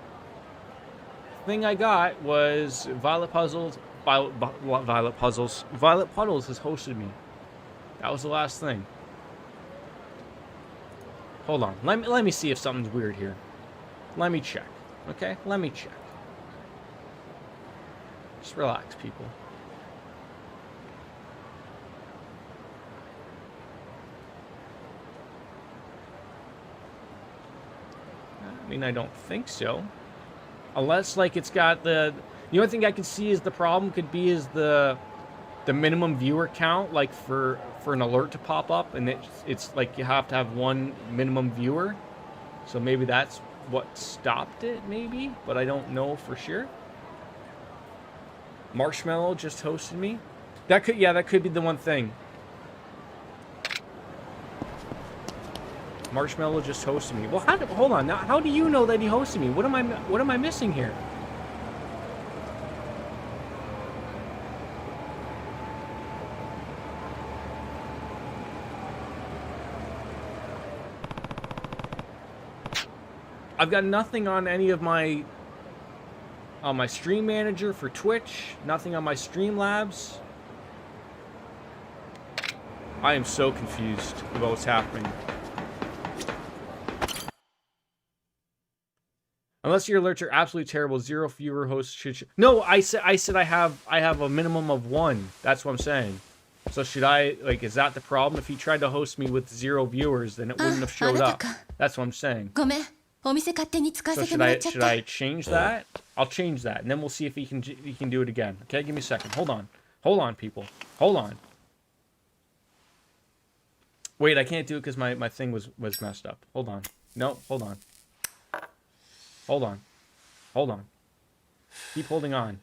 thing I got was Violet Puzzles. Violet Puzzles. Violet Puddles has hosted me. That was the last thing. Hold on. Let me see if something's weird here. Let me check. Okay? Let me check. Just relax, people. I mean, I don't think so. Unless, like, it's got the only thing I can see is the problem could be is the minimum viewer count, like for an alert to pop up, and it's like you have to have one minimum viewer. So maybe that's what stopped it, maybe, but I don't know for sure. Marshmallow just hosted me. That could be the one thing. Marshmallow just hosted me. Well, hold on. Now, how do you know that he hosted me? What am I missing here? I've got nothing on any of my stream manager for Twitch, nothing on my Streamlabs. I am so confused about what's happening. Unless your alerts are absolutely terrible, 0 viewer hosts should. No, I said I have a minimum of 1. That's what I'm saying. So should I, like, is that the problem? If he tried to host me with 0 viewers, then it wouldn't have showed up. That's what I'm saying. So should I change that? I'll change that, and then we'll see if he can do it again. Okay, give me a second. Hold on, people. Hold on. Wait, I can't do it because my thing was messed up. Hold on. No, hold on. Hold on. Keep holding on.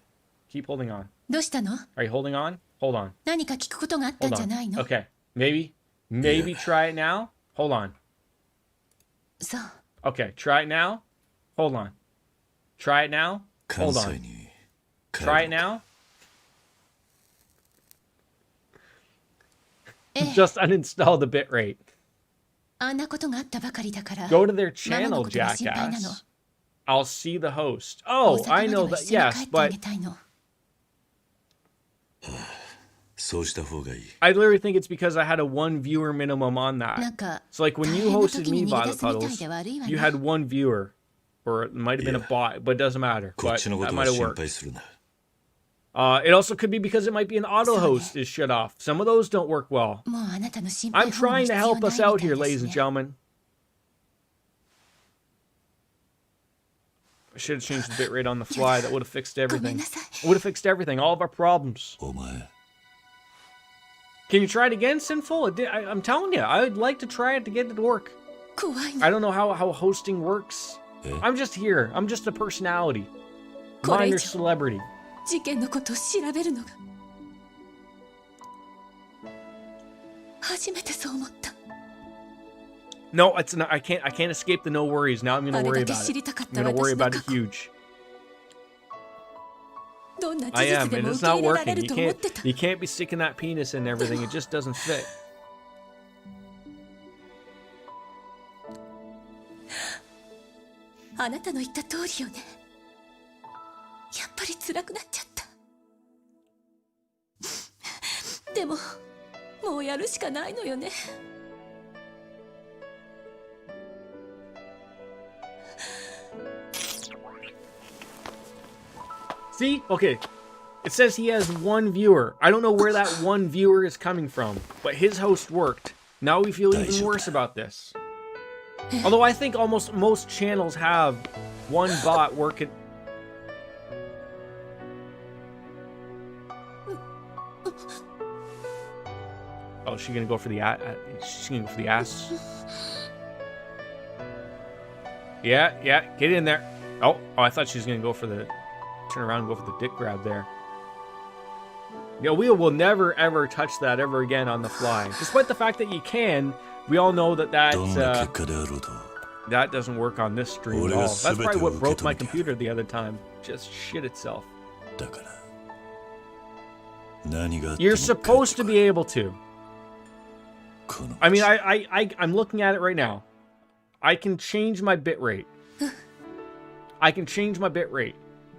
Are you holding on? Hold on. Okay. Maybe try it now. Hold on. Okay, try it now. Hold on. Try it now. Hold on. Try it now. Just uninstall the bitrate. Go to their channel, jackass. I'll see the host. Oh, I know that. Yes, but I literally think it's because I had a 1 viewer minimum on that. So like when you hosted me, Violet Puddles, you had 1 viewer, or it might have been a bot, but it doesn't matter. But that might have worked. It also could be because it might be an auto host is shut off. Some of those don't work well. I'm trying to help us out here, ladies and gentlemen. I should have changed the bitrate on the fly. That would have fixed everything. It would have fixed everything. All of our problems. Can you try it again, Sinful? I'm telling you, I would like to try it to get it to work. I don't know how hosting works. I'm just here. I'm just a personality. Minor celebrity. No, it's not. I can't escape the no worries. Now I'm gonna worry about it. I'm gonna worry about it huge. I am, and it's not working. You can't be sticking that penis in everything. It just doesn't fit. See? Okay. It says he has 1 viewer. I don't know where that 1 viewer is coming from, but his host worked. Now we feel even worse about this. Although I think almost most channels have 1 bot working. Oh, is she gonna go for the she's gonna go for the ass? Yeah, get in there. Oh, I thought she was gonna go for the turn around and go for the dick grab there. Yeah, we will never ever touch that ever again on the fly. Despite the fact that you can, we all know that that doesn't work on this stream at all. That's probably what broke my computer the other time. Just shit itself. You're supposed to be able to. I mean, I'm looking at it right now. I can change my bitrate. I can change my bitrate.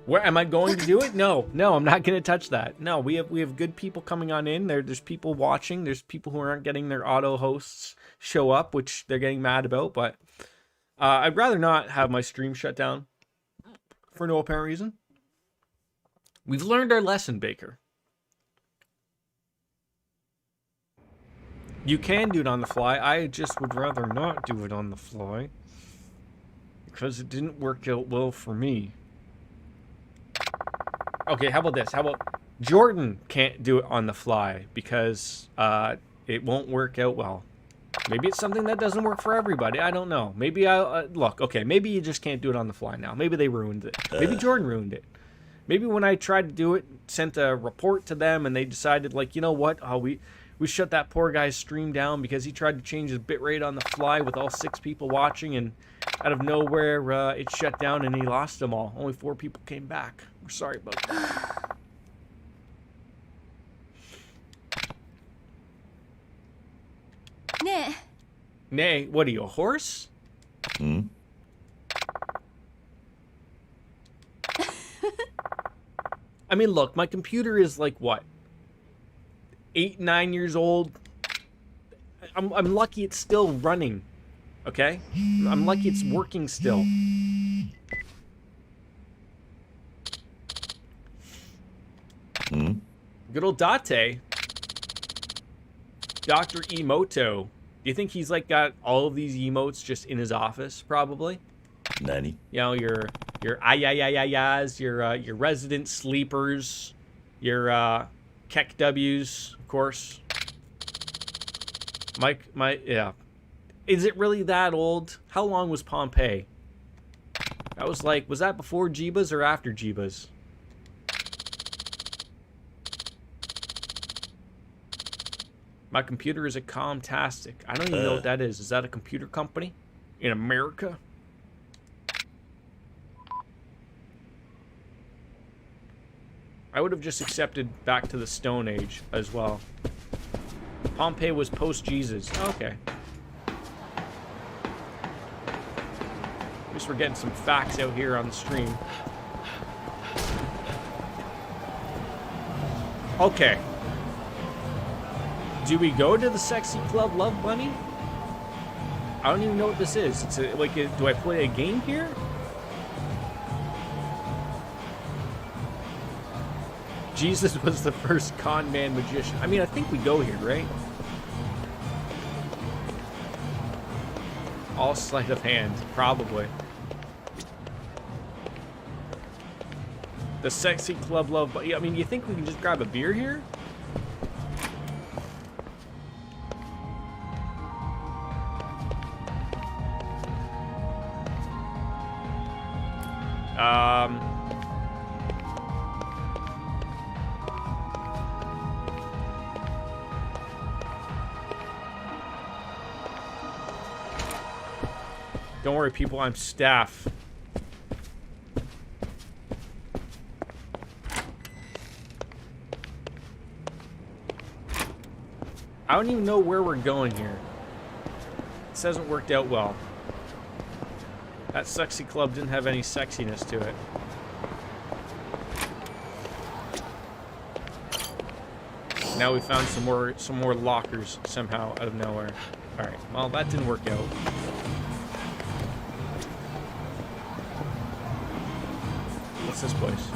Where am I going to do it? No, I'm not going to touch that. No, we have good people coming on in. There's people watching. There's people who aren't getting their auto hosts show up, which they're getting mad about. But I'd rather not have my stream shut down for no apparent reason. We've learned our lesson, Baker. You can do it on the fly. I just would rather not do it on the fly because it didn't work out well for me. Okay, how about this? How about Jordan can't do it on the fly because it won't work out well. Maybe it's something that doesn't work for everybody. I don't know. Maybe look, okay, maybe you just can't do it on the fly now. Maybe they ruined it. Maybe Jordan ruined it. Maybe when I tried to do it, sent a report to them and they decided, like, you know what? Oh, we shut that poor guy's stream down because he tried to change his bitrate on the fly with all 6 people watching, and out of nowhere it shut down and he lost them all. Only 4 people came back. We're sorry about that. Nay, what are you, a horse? I mean, look, my computer is like, what? 8, 9 years old. I'm lucky it's still running. Okay? I'm lucky it's working still. Good old Date. Dr. Emoto. Do you think he's like got all of these emotes just in his office? Probably. Nani? You know, your ayayayayas, your resident sleepers, your Keck W's, of course. Yeah. Is it really that old? How long was Pompeii? That was like, was that before Jeebas or after Jeebas? My computer is a Comtastic. I don't even know what that is. Is that a computer company in America? I would have just accepted back to the Stone Age as well. Pompeii was post-Jesus. Okay. At least we're getting some facts out here on the stream. Okay. Do we go to the Sexy Club Love Bunny? I don't even know what this is. It's like, do I play a game here? Jesus was the first con man magician. I mean, I think we go here, right? All sleight of hand, probably. The Sexy Club Love Bunny. I mean, you think we can just grab a beer here? Don't worry, people, I'm staff. I don't even know where we're going here. This hasn't worked out well. That sexy club didn't have any sexiness to it. Now we found some more lockers somehow out of nowhere. All right, well, that didn't work out. What's this place?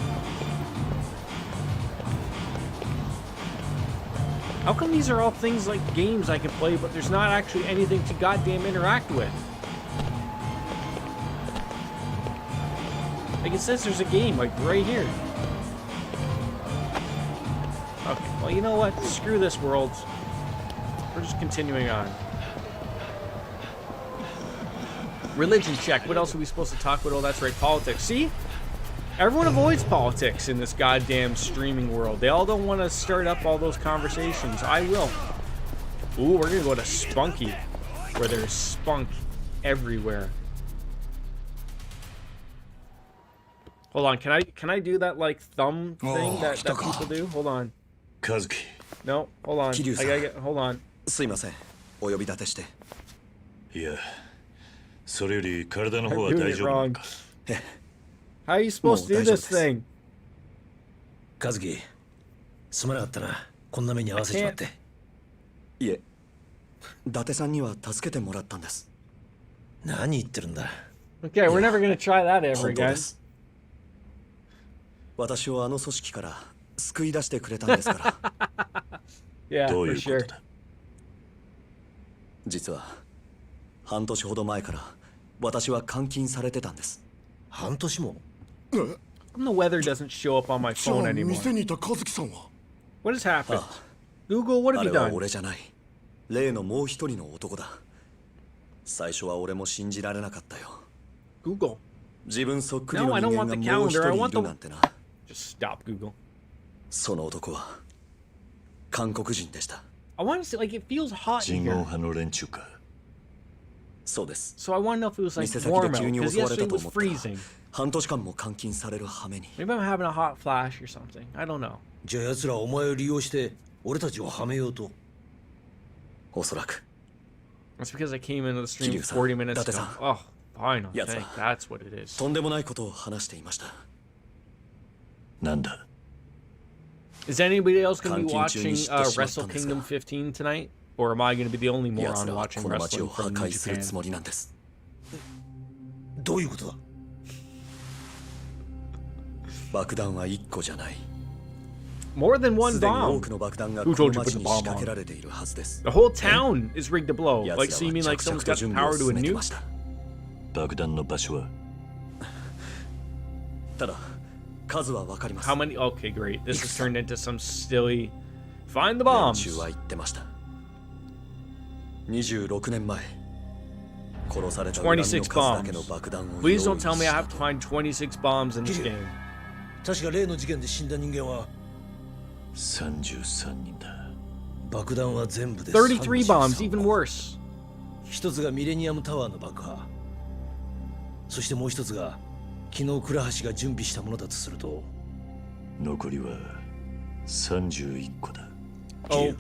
How come these are all things like games I can play, but there's not actually anything to goddamn interact with? Like, it says there's a game, like, right here. Okay, well, you know what? Screw this world. We're just continuing on. Religion check. What else are we supposed to talk about? Oh, that's right, politics. See? Everyone avoids politics in this goddamn streaming world. They all don't want to start up all those conversations. I will. Ooh, we're gonna go to Spunky, where there's spunk everywhere. Hold on, can I do that like thumb thing that people do? Hold on. Kazuki. No, hold on. I gotta get. Hold on. すいません。お呼び立てして。いや、それより体の I'm 方は doing 大 it 丈夫なの wrong. か。 How are you supposed to do this thing? 和樹、すまなかったな。こんな目に遭わせちまって。いえ、伊達さんには助けてもらったんです。何言ってるんだ。Okay, we're never gonna try that ever 本当 again. です。私をあの組織から救い出してくれたんですから。Yeah, どう for いうこと sure. だ。実は半年ほど前から私は監禁されてたんです。半年も The weather doesn't show up on my phone anymore. 店にいた和樹さんは What has happened? Google, what あ have れ you は done? 俺じゃない。例のもう一人の男だ。最初は俺も信じられなかったよ。 Google. 自分そっくりの No, I 人 don't 間 want が the もう一 calendar. I 人 want い the. るなんてな。 Just stop, Google. その男は韓国人でした。 I want to say, like, it feels hot 人 in 言 here. 派の連中か。そうです。 So I want to know if it was like 店先 warm で out 急に because 襲われ yesterday たと was 思ったら freezing. 半年間も監禁される羽目に。 Maybe I'm having a hot flash or something. I don't know. じゃあ奴らはお前を利用して俺たちをはめようと。おそらく。 That's because I came into the stream 桐生さん、 40 minutes 伊達 ago. さん。 Oh, fine. I 奴 think ら that's what it is. とんでもないことを話していました。なんだ。 Is anybody else going to be 監禁中 watching に知ってしまっ Wrestle たんです Kingdom が。 15 tonight? Or am I going to be the only 奴 moron らは watching この街 wrestling を破 from 壊する Japan? つもりなんです。どういうことだ。爆弾は1個じゃない。 More than one すでに多 bomb. くの爆弾が Who こ told の you to put 街 the に bomb 仕掛け on? られているはずです。 The whole town is rigged to blow. 奴 Like, ら so you mean は like 着 someone's 々と got the 準備を power to 進 a めて nuke? ました。爆弾の場所は。ただ数は分かります。 How many? Okay, great. This has turned into some silly. Find the 連 bombs. 中は言ってました。26年前殺された恨みの数だけの爆弾を用意 Please し don't tell me I た have to find 26 bombs in this game. 確か例の事件で死んだ人間は33人だ。爆弾は全部で33 bombs, even worse. 一つがミレニアムタワーの爆破、そしてもう一つが昨日倉橋が準備したものだとすると、残りは31個だ。 Oh,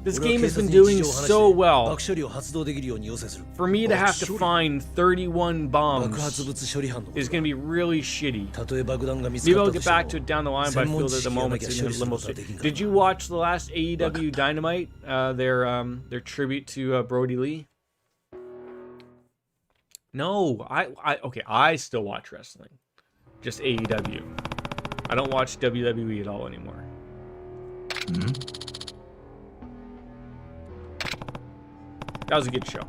this game has been doing so well. 爆処理を発動できるように要請する。 For me to have to find 31bombs 爆発物処理班の is going to be really shitty. たとえ爆弾が見つ Maybe か I'll ったと get しても back to it down the line, but I feel that the moment's in the limbo state. Did you watch the last AEW Dynamite? Their tribute to Brody Lee? No, okay, I still watch wrestling. Just AEW. I don't watch WWE at all anymore. That was a good show.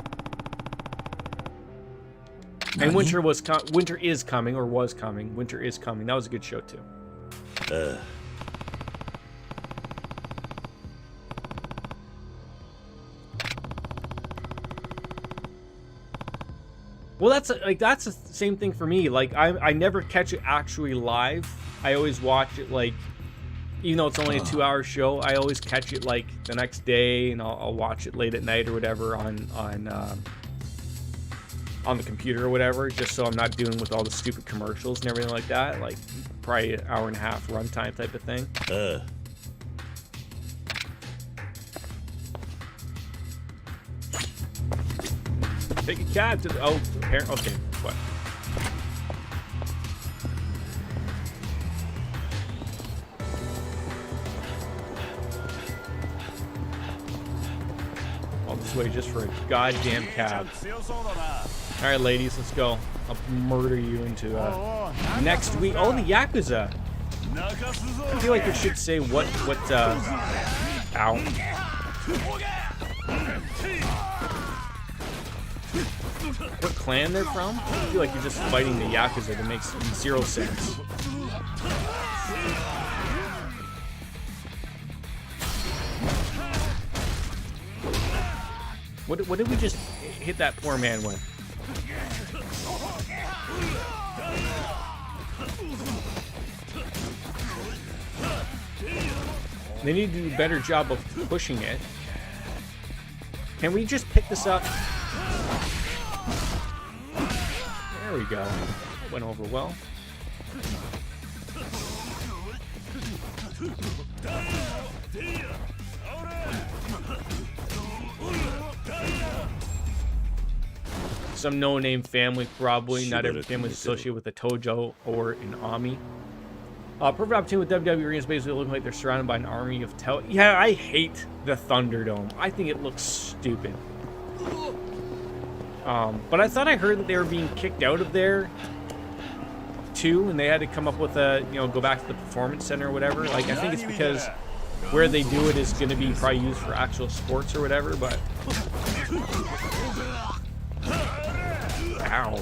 And winter is coming, or was coming. Winter is coming. That was a good show too. Well, that's the same thing for me. Like I never catch it actually live. I always watch it like, even though it's only a 2-hour show, I always catch it like the next day, and I'll watch it late at night or whatever on the computer or whatever, just so I'm not dealing with all the stupid commercials and everything like that. Like probably an hour and a half runtime type of thing. Take a cab to the okay, what? All this way just for a goddamn cab. All right, ladies, let's go. I'll murder you into next week. Oh, the Yakuza. I feel like it should say what Ow. What clan they're from? I feel like you're just fighting the Yakuza. That makes zero sense. What did we just hit that poor man with? They need to do a better job of pushing it. Can we just pick this up? There we go. That went over well. Some no-name family, probably. Not every family is associated with a Tojo or an Ami. Perfect opportunity with WWE is basically looking like they're surrounded by an army of Yeah, I hate the Thunderdome. I think it looks stupid. But I thought I heard that they were being kicked out of there too, and they had to come up with a, go back to the Performance Center or whatever. Like, I think it's because where they do it is going to be probably used for actual sports or whatever, but... Ow.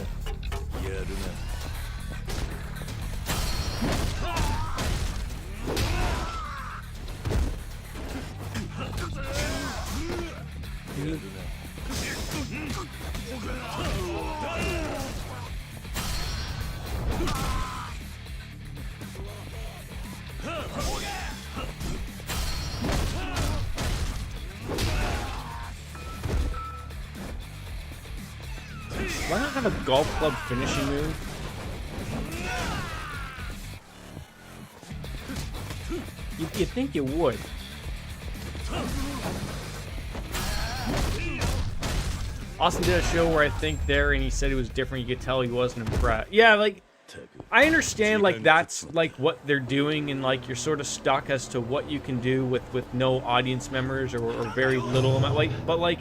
Why not have a golf club finishing move? You'd think you would. Austin did a show where I think there, and he said it was different. You could tell he wasn't impressed. Yeah, like, I understand, like, that's, like, what they're doing, and, like, you're sort of stuck as to what you can do with no audience members or very little amount. Like, but, like,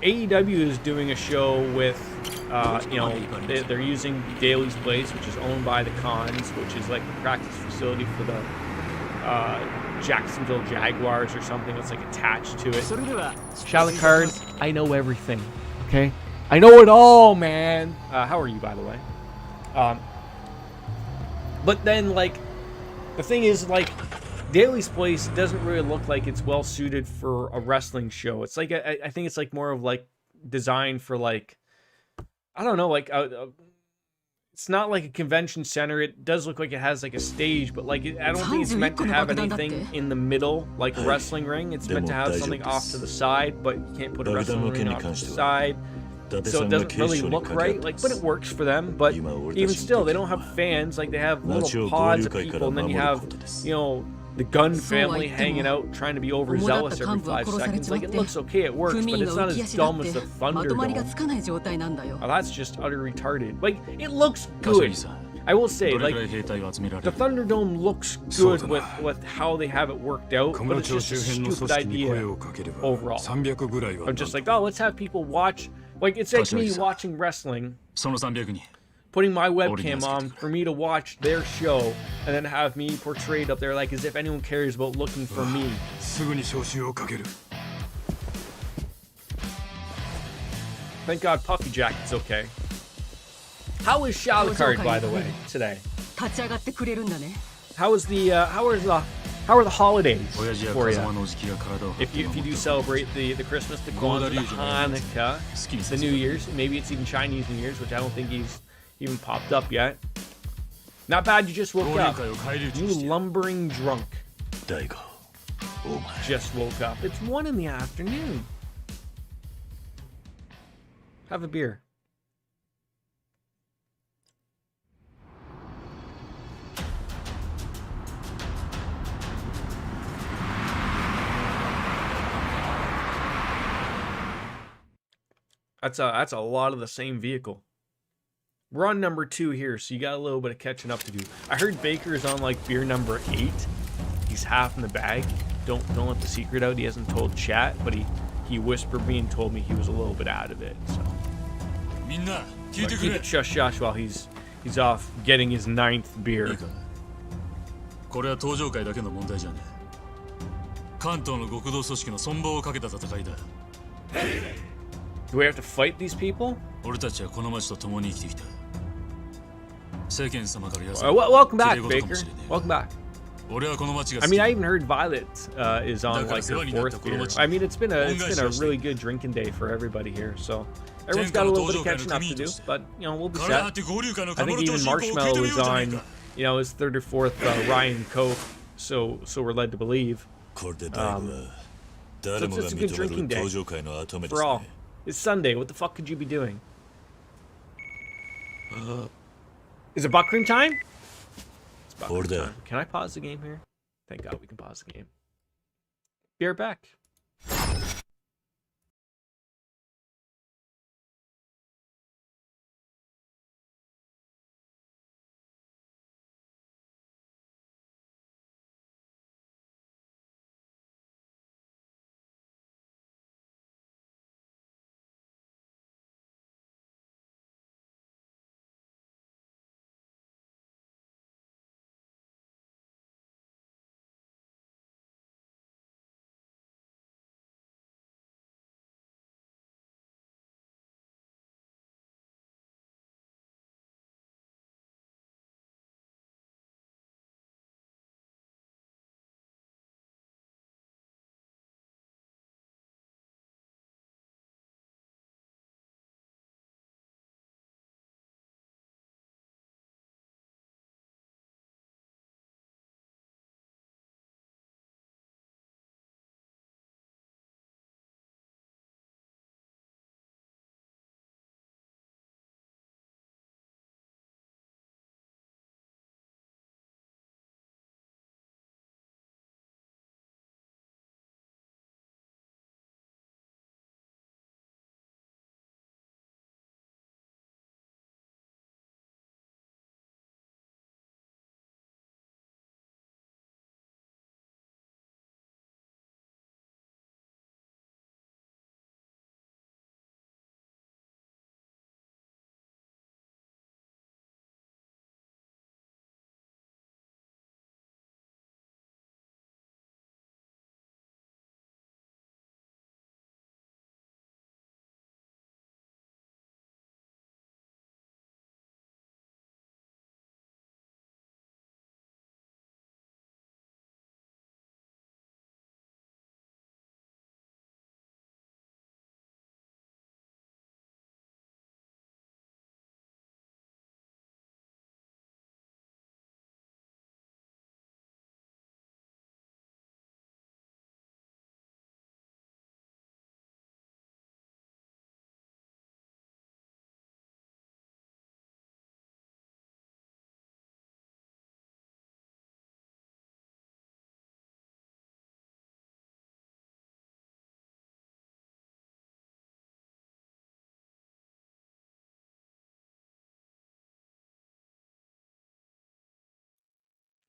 AEW is doing a show with, they're using Daly's Place, which is owned by the Khans, which is, like, the practice facility for the Jacksonville Jaguars or something that's, like, attached to it. Shalicard, I know everything, okay? I know it all, man. How are you, by the way? But then, like, the thing is, like, Daly's Place doesn't really look like it's well suited for a wrestling show. It's like, I think it's like more of like designed for like, I don't know, like, it's not like a convention center. It does look like it has like a stage, but like, I don't think it's meant to have anything in the middle, like a wrestling ring. It's meant to have something off to the side, but you can't put a wrestling ring off to the side. So it doesn't really look right, like, but it works for them. But even still, they don't have fans. Like, they have little pods of people, and then you have, the Gunn family hanging out, trying to be overzealous every 5 seconds. Like, it looks okay, it works, but it's not as dumb as the Thunderdome. Oh, that's just utter retarded. Like, it looks good. I will say, like, the Thunderdome looks good with how they have it worked out, but it's just a stupid idea overall. I'm just like, oh, let's have people watch. Like, it's like me watching wrestling, putting my webcam on for me to watch their show, and then have me portrayed up there like as if anyone cares about looking for me. Thank God Puffy Jacket's okay. How is Shalicard, by the way, today? How are the holidays for you? If you do celebrate the Christmas, the Kwanzaa, the Hanukkah, the New Year's, maybe it's even Chinese New Year's, which I don't think he's even popped up yet. Not bad, you just woke up. You lumbering drunk. Just woke up. It's 1 in the afternoon. Have a beer. That's a lot of the same vehicle. We're on number 2 here, so you got a little bit of catching up to do. I heard Baker's on like beer number 8. He's half in the bag. Don't let the secret out. He hasn't told chat, but he whispered me and told me he was a little bit out of it. So keep it shush while he's off getting his 9th beer. 関東の極道組織の存亡をかけた戦いだ。 Do we have to fight these people? 俺たちはこの町と共に生きてきた。世間様から安い。 Welcome back, Baker. Welcome back. 俺はこの町が I 好き mean, だ。 I even heard Violet is on like her fourth beer. I mean, it's been a really good drinking day for everybody here. So everyone's got a little bit of catching up to do, but you know we'll be set. I think even Marshmallow is on, you know, his third or fourth Ryan Coke. So we're led to believe. So it's a good drinking day for all. It's Sunday. What the fuck could you be doing? Is it butt cream time? It's butt cream time. Can I pause the game here? Thank God we can pause the game. Be right back.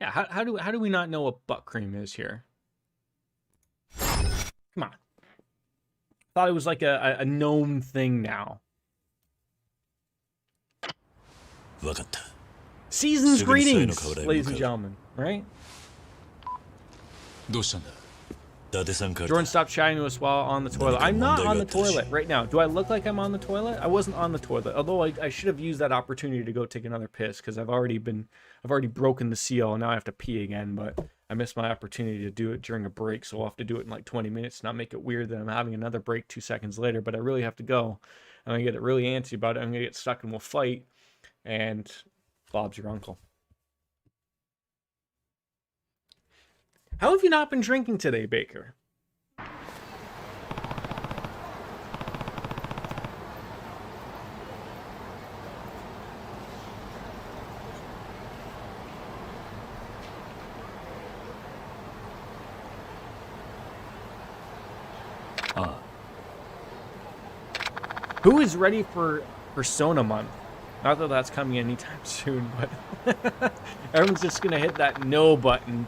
Yeah, how do we not know what butt cream is here? Come on. Thought it was like a known thing now. Season's greetings, ladies and gentlemen, right? Jordan stopped chatting to us while on the toilet. I'm not on the toilet right now. Do I look like I'm on the toilet? I wasn't on the toilet. Although I should have used that opportunity to go take another piss because I've already broken the seal and now I have to pee again. But I missed my opportunity to do it during a break, so I'll have to do it in like 20 minutes. Not make it weird that I'm having another break 2 seconds later. But I really have to go. I'm gonna get really antsy about it. I'm gonna get stuck and we'll fight. And Bob's your uncle. How have you not been drinking today, Baker? Who is ready for Persona Month? Not that that's coming anytime soon, but everyone's just gonna hit that no button.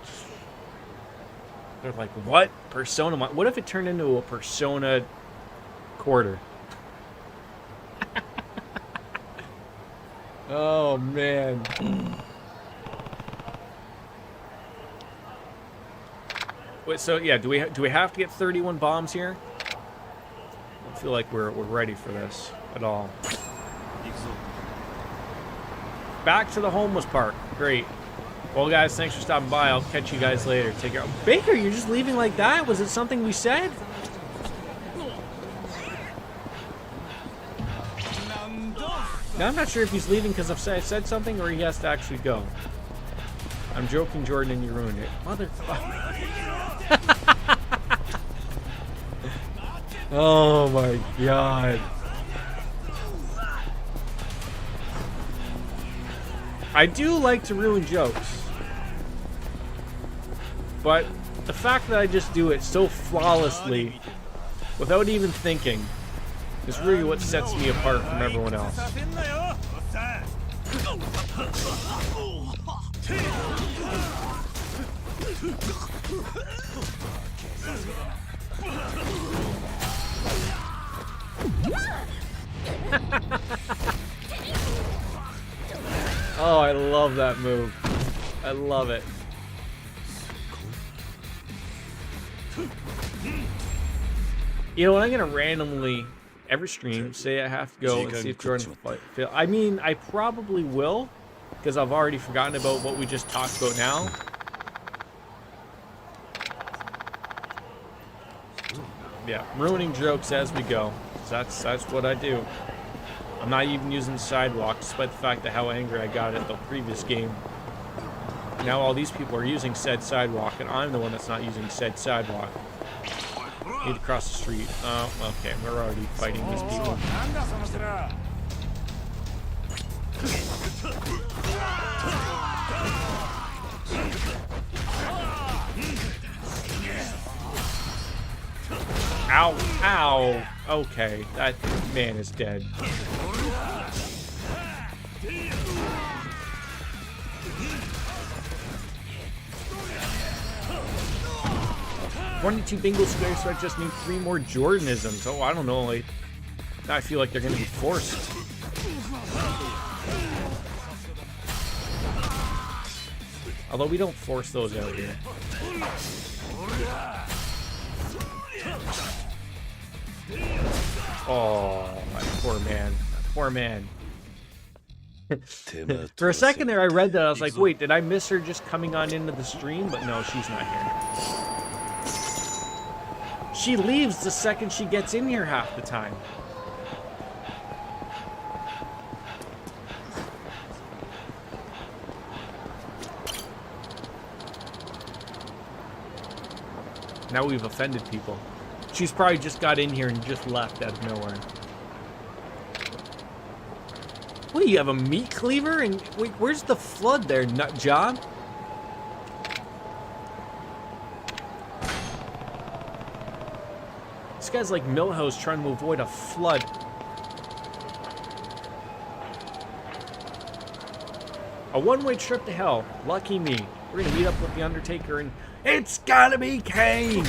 They're like, what? Persona Month? What if it turned into a Persona quarter? Oh, man. Wait, so yeah, do we have to get 31 bombs here? I don't feel like we're ready for this at all. Back to the homeless park. Great. Well, guys, thanks for stopping by. I'll catch you guys later. Take care. Baker, you're just leaving like that? Was it something we said? Now, I'm not sure if he's leaving because I said something or he has to actually go. I'm joking, Jordan, and you ruined it. Motherfucker. Oh my god. I do like to ruin jokes. But the fact that I just do it so flawlessly, without even thinking, is really what sets me apart from everyone else. Oh, I love that move. I love it. You know what? I'm gonna randomly, every stream, say I have to go and see if Jordan fail. I mean, I probably will, because I've already forgotten about what we just talked about now. Yeah, ruining jokes as we go. That's what I do. I'm not even using the sidewalk, despite the fact that how angry I got at the previous game. Now all these people are using said sidewalk, and I'm the one that's not using said sidewalk. Need to cross the street. Oh, okay, we're already fighting these people. Ow, ow. Okay, that man is dead. "22 bingo squares, so I just need 3 more Jordanisms." Oh, I don't know. Like, now I feel like they're gonna be forced. Although we don't force those out here. Oh, my poor man. Poor man. For a second there, I read that. I was like, wait, did I miss her just coming on into the stream? But no, she's not here. She leaves the second she gets in here half the time. Now we've offended people. She's probably just got in here and just left out of nowhere. What, do you have a meat cleaver? And wait, where's the flood there, nut job? This guy's like Milhouse trying to avoid a flood. A one-way trip to hell. Lucky me. We're gonna meet up with the Undertaker and it's gotta be Kane!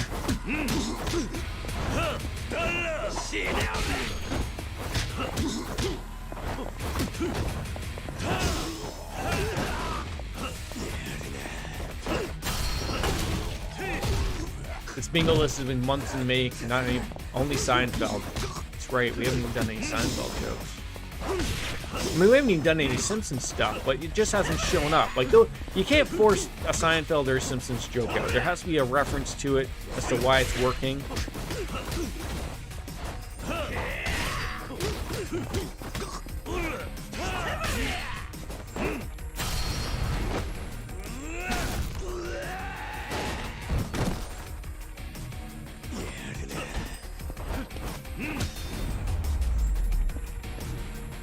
This bingo list has been months in the making, not any, only Seinfeld. That's right, we haven't even done any Seinfeld jokes. I mean, we haven't even done any Simpsons stuff, but it just hasn't shown up. Like, you can't force a Seinfeld or a Simpsons joke out. There has to be a reference to it as to why it's working.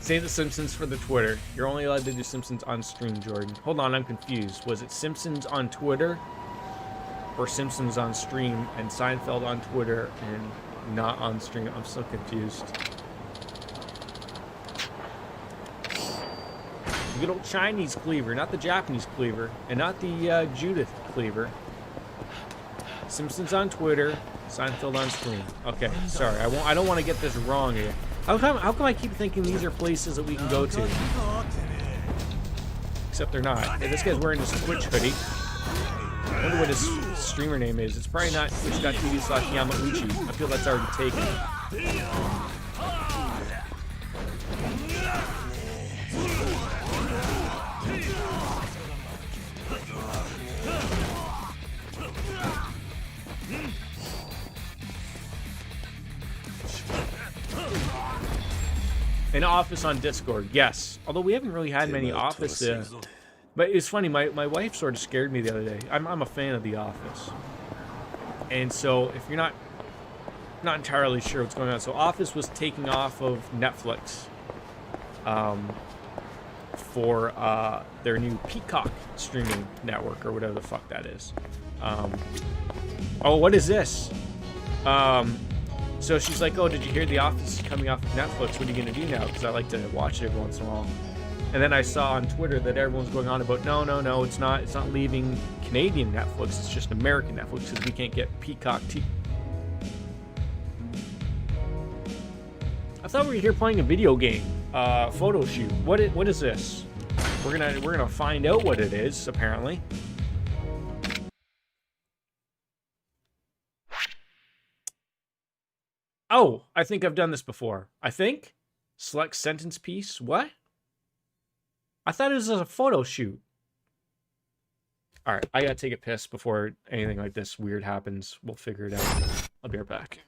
Save the Simpsons for the Twitter. You're only allowed to do Simpsons on stream, Jordan. Hold on, I'm confused. Was it Simpsons on Twitter? Or Simpsons on stream and Seinfeld on Twitter and not on stream? I'm so confused. The good old Chinese cleaver, not the Japanese cleaver, and not the Judith cleaver. Simpsons on Twitter, Seinfeld on stream. Okay, sorry, I don't want to get this wrong here. How come I keep thinking these are places that we can go to? Except they're not. Hey, this guy's wearing his Twitch hoodie. I wonder what his streamer name is. It's probably not twitch.tv/Yamauchi. I feel that's already taken. An office on Discord, yes. Although we haven't really had many office. But it's funny, my wife sort of scared me the other day. I'm a fan of The Office. And so if you're not entirely sure what's going on. So Office was taking off of Netflix for their new Peacock streaming network or whatever the fuck that is. Oh, what is this? So she's like, oh, did you hear The Office is coming off of Netflix? What are you going to do now? Because I like to watch it every once in a while. And then I saw on Twitter that everyone's going on about, no, it's not leaving Canadian Netflix. It's just American Netflix because we can't get Peacock TV. I thought we were here playing a video game, photo shoot. What is this? We're gonna find out what it is, apparently. Oh, I think I've done this before. I think? Select sentence piece. What? I thought it was a photo shoot. Alright, I gotta take a piss before anything like this weird happens. We'll figure it out. I'll be right back.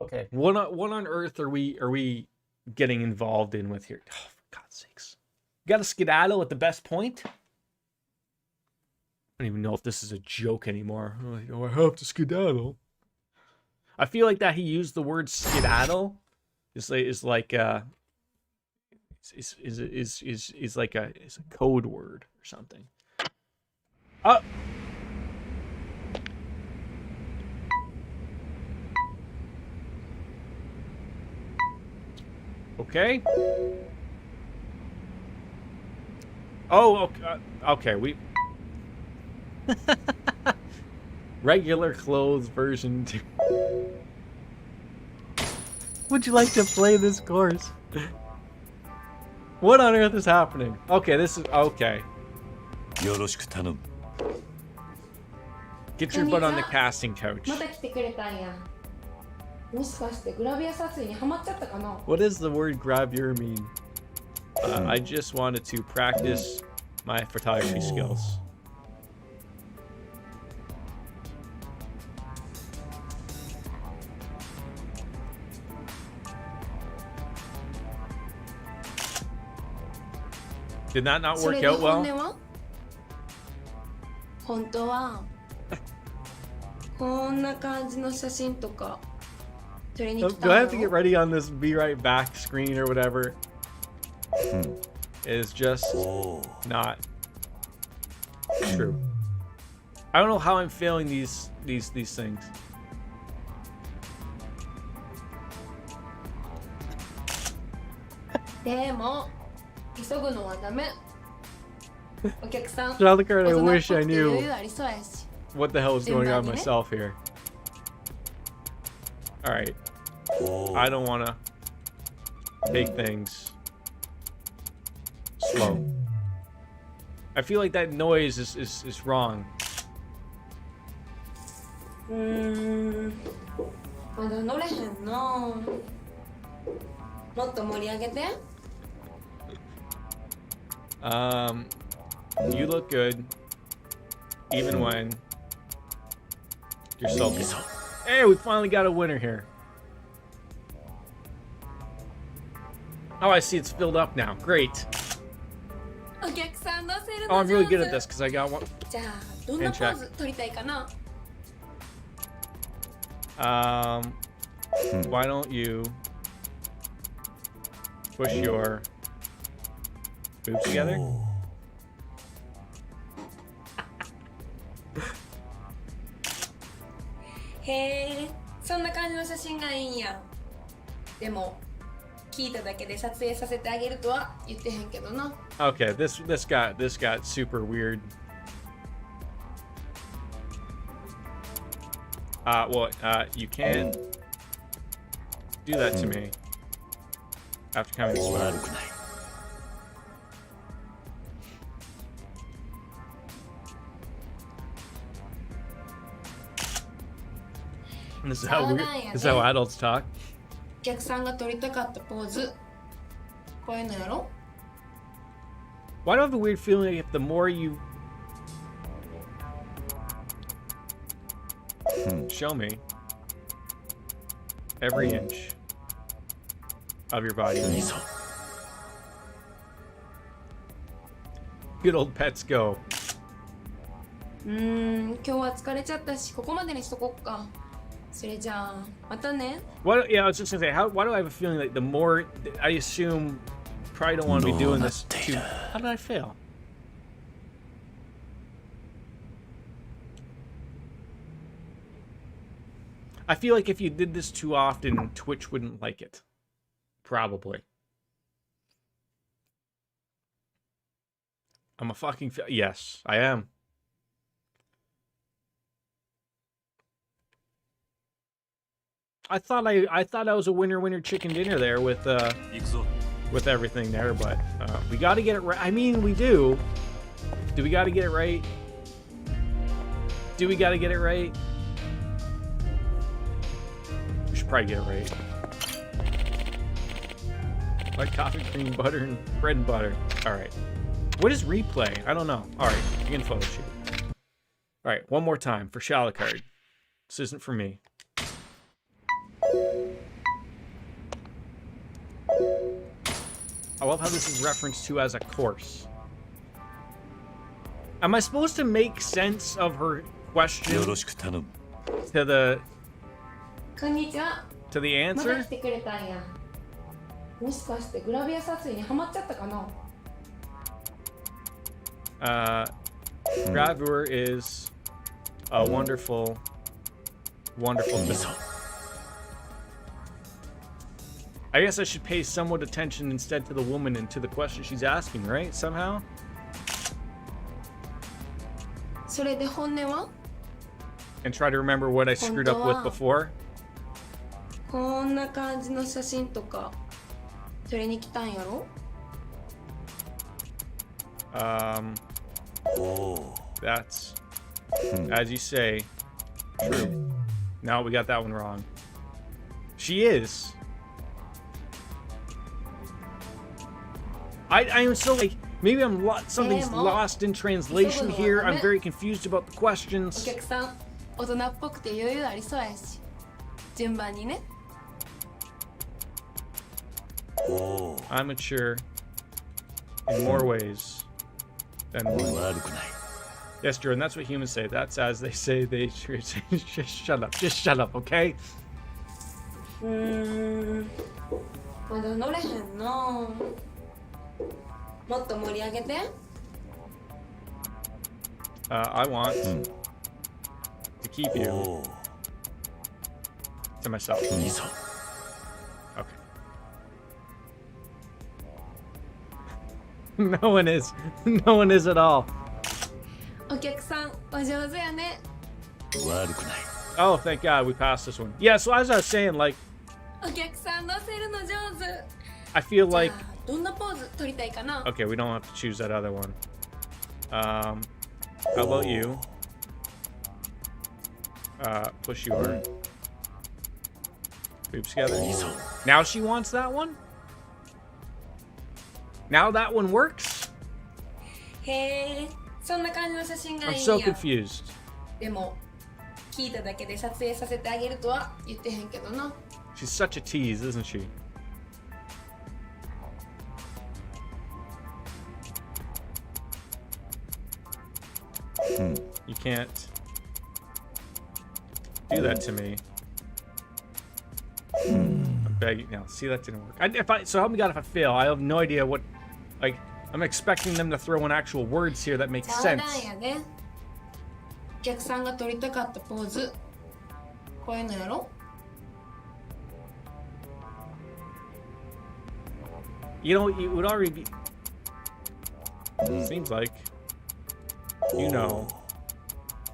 Okay. What on earth are we getting involved in with here? Oh, for God's sakes. You got to skedaddle at the best point? I don't even know if this is a joke anymore. Like, oh, I have to skedaddle. I feel like that he used the word skedaddle is like a code word or something. Okay. Oh, okay. We regular clothes version 2. Would you like to play this course? What on earth is happening? Okay, this is okay. Get your butt on the casting couch. What does the word gravure mean? I just wanted to practice my photography skills. Did that not work out well? こんな感じの写真とか撮りに来た Do ん I や have to get ろ ready on this be right back screen or whatever? Is just not true. I don't know how I'm failing these things. でも急ぐのはダメ。お客さん、 Shalakard, I 大人っぽ wish く I て余 knew 裕ありそうやし。 what the hell is going on 順番にね。 myself here. Alright. I don't wanna take things slow. I feel like that noise is wrong. まだ乗れへんな。もっと盛り上げて。You look good, even when you're sulking. Hey, we finally got a winner here. Oh, I see it's filled up now. Great. お客さん乗せる Oh, の I'm really 上 good at 手。 this because I got one. じゃあどんなポーズ撮りたいかな。 Why don't you push your boobs together? へえ、そんな感じの写真がいいんや。でも聞いただけで撮影させてあげるとは言ってへんけどな。 Okay, this got super weird. You can't do that to me after coming this far. This is how adults talk. お客さんが撮りたかったポーズ、こういうのやろ。 Why do I have a weird feeling like if the more you show me every inch of your body, good old pets go. 今日は疲れちゃったし、ここまでにしとこっか。それじゃあまたね。 Yeah, I was just gonna say, why do I have a feeling like the more I assume probably don't want to be doing this too. How did I fail? I feel like if you did this too often, Twitch wouldn't like it. Probably. I'm a fucking yes, I am. I thought I was a winner chicken dinner there with everything there, but we got to get it right. I mean, we do. Do we got to get it right? Do we got to get it right? We should probably get it right. Like coffee, cream, butter, and bread and butter. All right. What is replay? I don't know. All right, you can photo shoot. All right, one more time for Shalakard. This isn't for me. I love how this is referenced to as a course. Am I supposed to make sense of her question to the こんにちは。 to the また answer? 来てくれたんや。もしかしてグラビア撮影にハマっちゃったかな。 Gravure is a wonderful, wonderful thing. I guess I should pay somewhat attention instead to the woman and to the question she's asking, right? Somehow? それで本音は And try to remember what I screwed up with before? こんな感じの写真とか撮りに来たんやろ。 That's, as you say, true. No, we got that one wrong. She is. I am so like, maybe something's lost in translation here. I'm very confused about the お questions. 客さん、大人っぽくて余裕ありそうやし。順番にね。 I'm mature in more ways than one. Yes, Jordan, that's what humans say. That's as they say they should say. Just shut up. Just shut up, okay? まだ乗れへんな。もっと盛り上げて。I want to keep you to myself. Okay. No one is. No one is at all. お客さん、お上手やね。悪くない。 Oh, thank God we passed this one. Yeah, so as I was saying, like, お客さん乗せるの上手。 I feel like. じゃあどんなポーズ取りたいかな。 Okay, we don't have to choose that other one. How about you? Push your boobs together. Now she wants that one? Now that one works? へえ、そんな感じの写真がい I'm いん so や。 confused. でも、聞いただけで撮影させてあげるとは言ってへんけどな。 She's such a tease, isn't she? You can't do that to me. I'm begging now. See, that didn't work. So help me God if I fail. I have no idea what. Like, I'm expecting them to throw in actual words here that make 冗談 sense. やで。お客さんが撮りたかったポーズ。こういうのやろ。 You know, it would already be. Seems like. You know.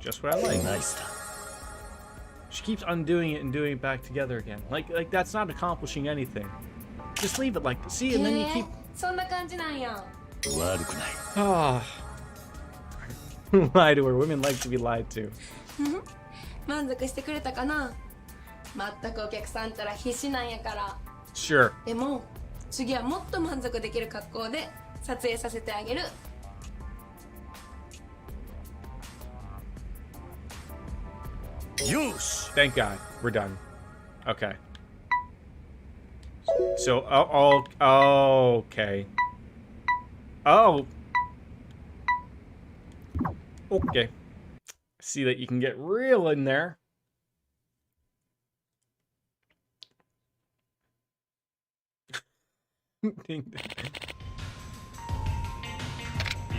Just what I like. Nice. She keeps undoing it and doing it back together again. Like that's not accomplishing anything. Just leave it like this. See, and then you keep. そんな感じなんや。悪くない。 Ah. Lie to her. Women like to be lied to. 満足してくれたかな。全くお客さんたら必死なんやから。 Sure. でも次はもっと満足できる格好で撮影させてあげる。 Yosh. Thank God. We're done. Okay. So, okay. Oh. Okay. See that you can get real in there.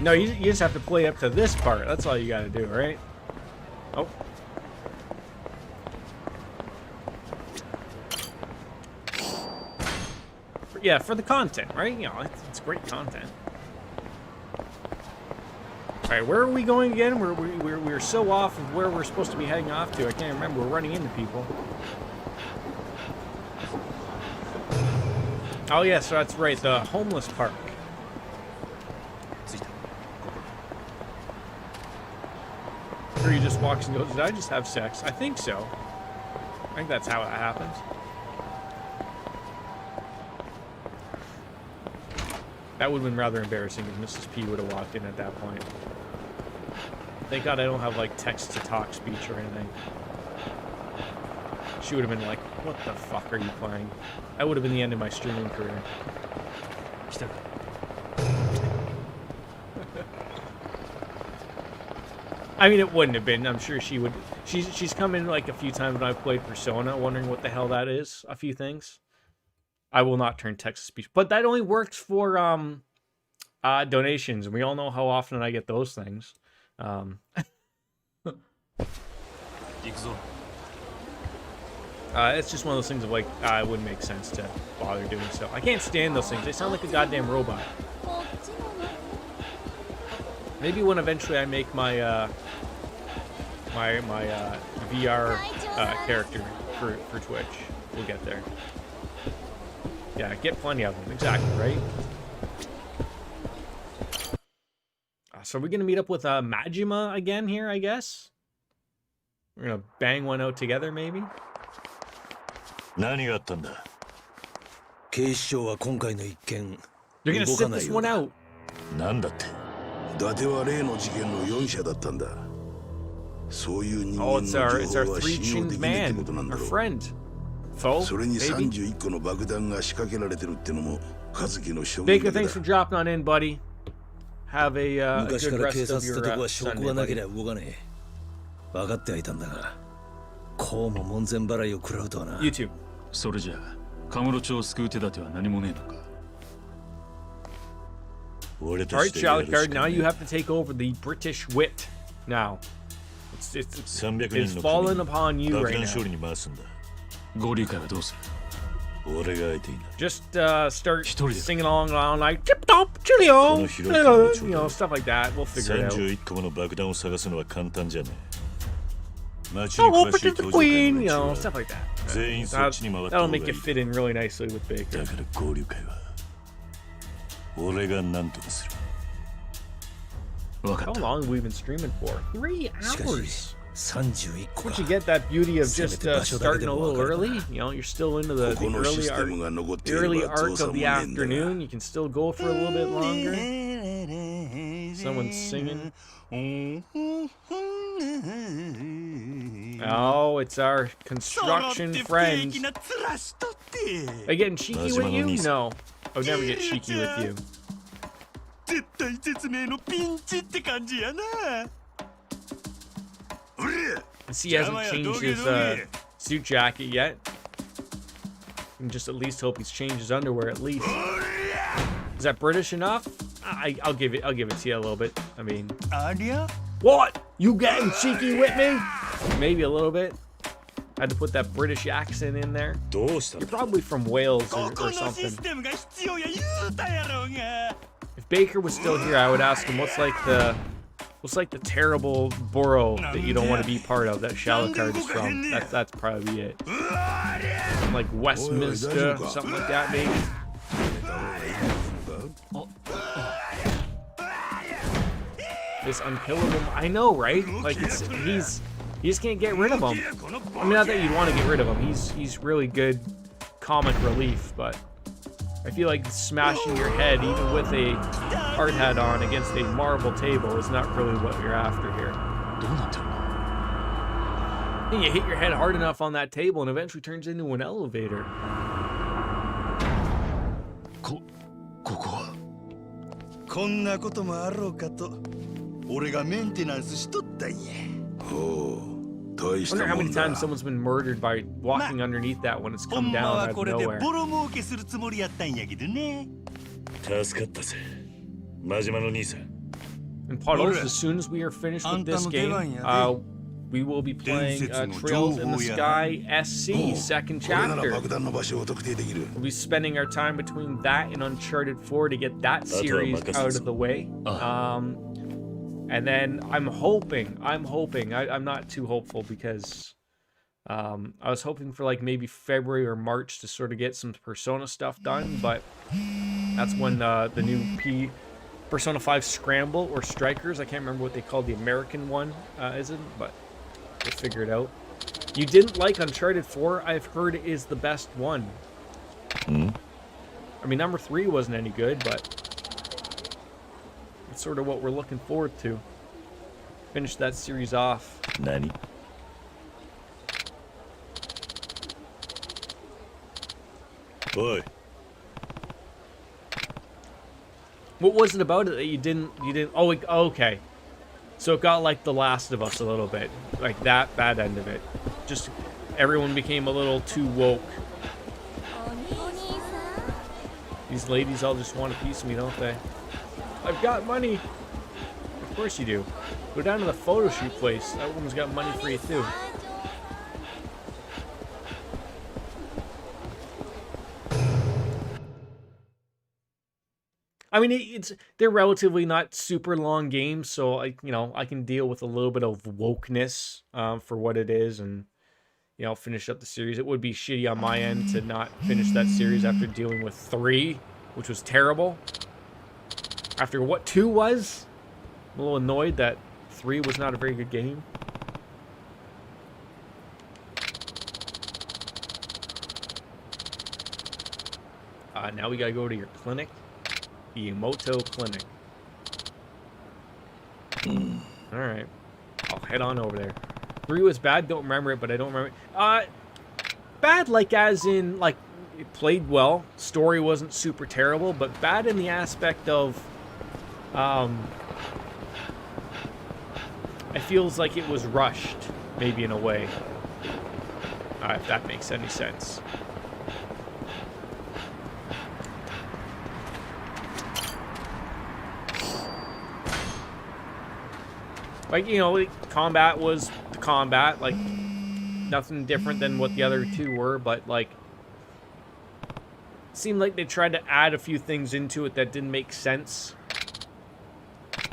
No, you just have to play up to this part. That's all you gotta do, right? Oh. Yeah, for the content, right? You know, it's great content. All right, where are we going again? We're so off of where we're supposed to be heading off to. I can't remember. We're running into people. Oh yeah, so that's right. The homeless park. Or he just walks and goes, "Did I just have sex?" I think so. I think that's how it happens. That would have been rather embarrassing if Mrs. P would have walked in at that point. Thank God I don't have like text-to-talk speech or anything. She would have been like, "What the fuck are you playing?" That would have been the end of my streaming career. I mean, it wouldn't have been. I'm sure she would. She's come in like a few times when I've played Persona, wondering what the hell that is. A few things. I will not turn text to speech, but that only works for donations, and we all know how often I get those things. It's just one of those things of like, it wouldn't make sense to bother doing so. I can't stand those things. They sound like a goddamn robot. Maybe when eventually I make my my VR character for Twitch, we'll get there. Yeah, get plenty of them. Exactly, right? So we're gonna meet up with Majima again here, I guess. We're gonna bang one out together, maybe. 何があったんだ。警視庁は今回の一件 You're gonna 動か sit ない this よう one だ。 out. なんだって。伊達は例の事件の4社だったんだ。そういう人間 Oh, の it's 情 our 報 it's our は three 信用 chinned できないって man, ことなんだ our ろう。 friend. Foe, それに maybe. 31個の爆弾が仕掛けられてるってのも和樹の証言 Baker, だけ thanks だ for dropping on in, buddy. have a 昔 good から警 rest 察 of って your とこは証拠 Sunday, がなけ buddy. れば動かねえ。分かってはいたんだが、こうも門前払いを食らうとはな。 YouTube. それじゃあ、カムロ町を救う手立ては何もねえのか。 俺 All と right, してやるし Shalikard, か now ね you え have to take over the British wit. Now, it's 300 it's 人の fallen 国 upon you 爆 right 弾 now. 処理に回すんだ。合流会はどうする？ 俺が相手になる。 Just start singing along like tip top, chillio, you know, stuff like that. We'll figure it out. 31個もの爆弾を探すのは簡単じゃねえ。街 Oh, に we'll 詳しい protect the 登場 queen, 官 you の know, うち stuff は like that. 全員そっちに回った That'll 方がい make い。 it fit in really nicely with Baker. だから合流会は俺が何とかする。 How long have we been streaming for? 3 hours. 31個 Once か。 you get that beauty of just せめて場所だけで starting a も little 分かるな。 early, you know, you're still into the ここのシステム early が残ってい early れば造 arc 作 of も the ねえんだが afternoon. You can still go for a little bit longer. Someone's singing. Oh, it's our construction friends. Are you getting cheeky with you? No. I would never get cheeky with you. 絶体絶命のピンチって感じやな。 See, he hasn't changed his suit jacket yet. And just at least hope he's changed his underwear at least. Is that British enough? I'll give it to you a little bit. I mean, what? You getting cheeky with me? Maybe a little bit. Had to put that British accent in there. You're probably from Wales or something. If Baker was still here, I would ask him what's like the terrible borough that you don't want to be part of that Shalikard is from. That's probably it. Like Westminster, something like that maybe. This unkillable, I know, right? Like you just can't get rid of him. I mean, not that you'd want to get rid of him. He's really good comic relief, but I feel like smashing your head, even with a hard hat on, against a marble table is not really what you're after here. And you hit your head hard enough on that table and eventually turns into an elevator. こんなこともあろうかと俺がメンテナンスしとったんや。 I wonder how many times someone's been murdered by walking underneath that when it's ほ come んま down は out こ of れで nowhere. ボロ儲けするつもりやったんやけどね。助かったぜ。真島の兄さん。 And Puddles, as soon as we are finished with this game, we will be playing Trails in the Sky SC, second これなら chapter. 爆弾の場所を特定できる。 We'll be spending our time between that and Uncharted 4 to get that series out of the way. And then I'm hoping, I'm not too hopeful because I was hoping for like maybe February or March to sort of get some Persona stuff done, but that's when the new Persona 5 Scramble or Strikers, I can't remember what they called the American one, isn't, but we'll figure it out. You didn't like Uncharted 4, I've heard is the best one. I mean, number 3 wasn't any good, but it's sort of what we're looking forward to. Finish that series off. Nani? Boy. What was it about it that you didn't oh, okay. So it got like The Last of Us a little bit. Like that bad end of it. Just everyone became a little too woke. These ladies all just want a piece of me, don't they? I've got money. Of course you do. Go down to the photo shoot place. That woman's got money for you too. I mean, they're relatively not super long games, so I can deal with a little bit of wokeness for what it is, and finish up the series. It would be shitty on my end to not finish that series after dealing with 3, which was terrible. After what 2 was, I'm a little annoyed that 3 was not a very good game. Now we gotta go to your clinic. The Emoto Clinic. Alright. I'll head on over there. 3 was bad, don't remember it, but I don't remember it. Bad like as in, like, it played well. Story wasn't super terrible, but bad in the aspect of It feels like it was rushed, maybe in a way. If that makes any sense. Like, you know, combat was the combat, like, nothing different than what the other two were, but, like, seemed like they tried to add a few things into it that didn't make sense.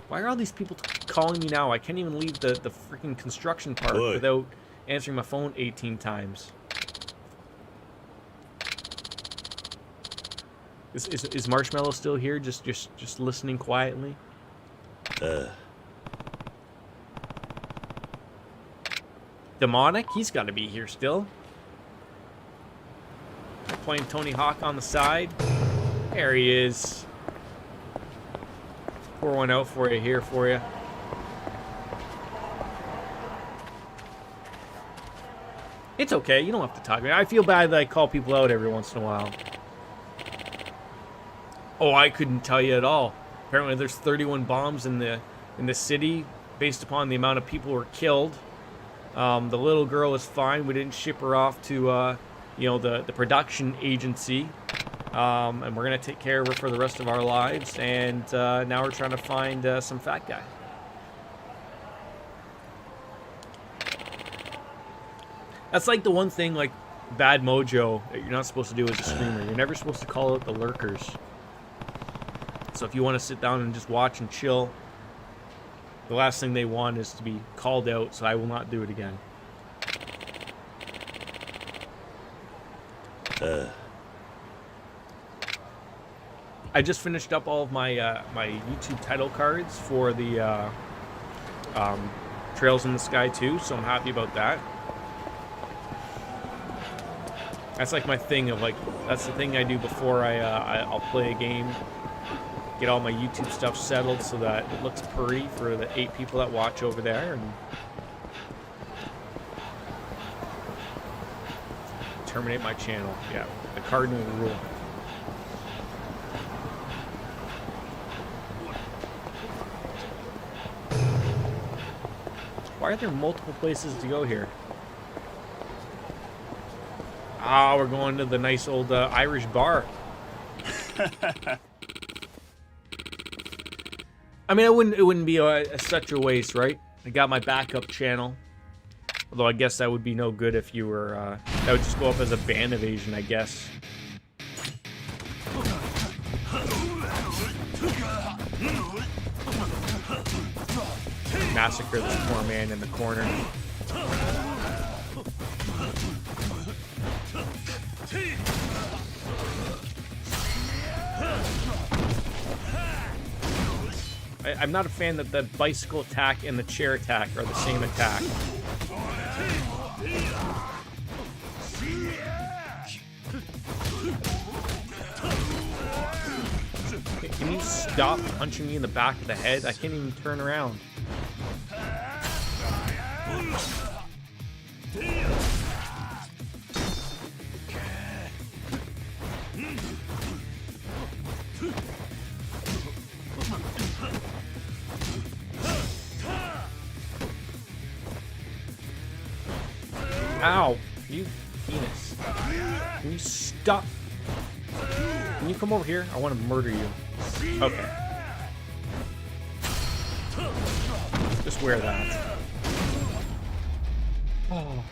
Why are all these people calling me now? I can't even leave the freaking construction part without answering my phone 18 times. Is Marshmallow still here? Just listening quietly? Demonic? He's got to be here still. Playing Tony Hawk on the side. There he is. Pour one out for you here for you. It's okay. You don't have to talk. I feel bad that I call people out every once in a while. Oh, I couldn't tell you at all. Apparently, there's 31 bombs in the city, based upon the amount of people who were killed. The little girl is fine. We didn't ship her off to, you know, the production agency. And we're gonna take care of her for the rest of our lives. And now we're trying to find some fat guy. That's like the one thing, like, bad mojo that you're not supposed to do as a streamer. You're never supposed to call out the lurkers. So if you want to sit down and just watch and chill, the last thing they want is to be called out, so I will not do it again. I just finished up all of my my YouTube title cards for the Trails in the Sky 2, so I'm happy about that. That's like my thing of, like, that's the thing I do before I'll play a game. Get all my YouTube stuff settled so that it looks pretty for the 8 people that watch over there, and terminate my channel. Yeah, the cardinal rule. Why are there multiple places to go here? Ah, we're going to the nice old Irish bar. I mean, it wouldn't be such a waste, right? I got my backup channel. Although I guess that would be no good if you were, that would just go up as a ban evasion, I guess. Massacre this poor man in the corner. I'm not a fan that the bicycle attack and the chair attack are the same attack. Can you stop punching me in the back of the head? I can't even turn around. Ow, you penis. Can you stop? Can you come over here? I want to murder you. Okay. Just wear that. Oh.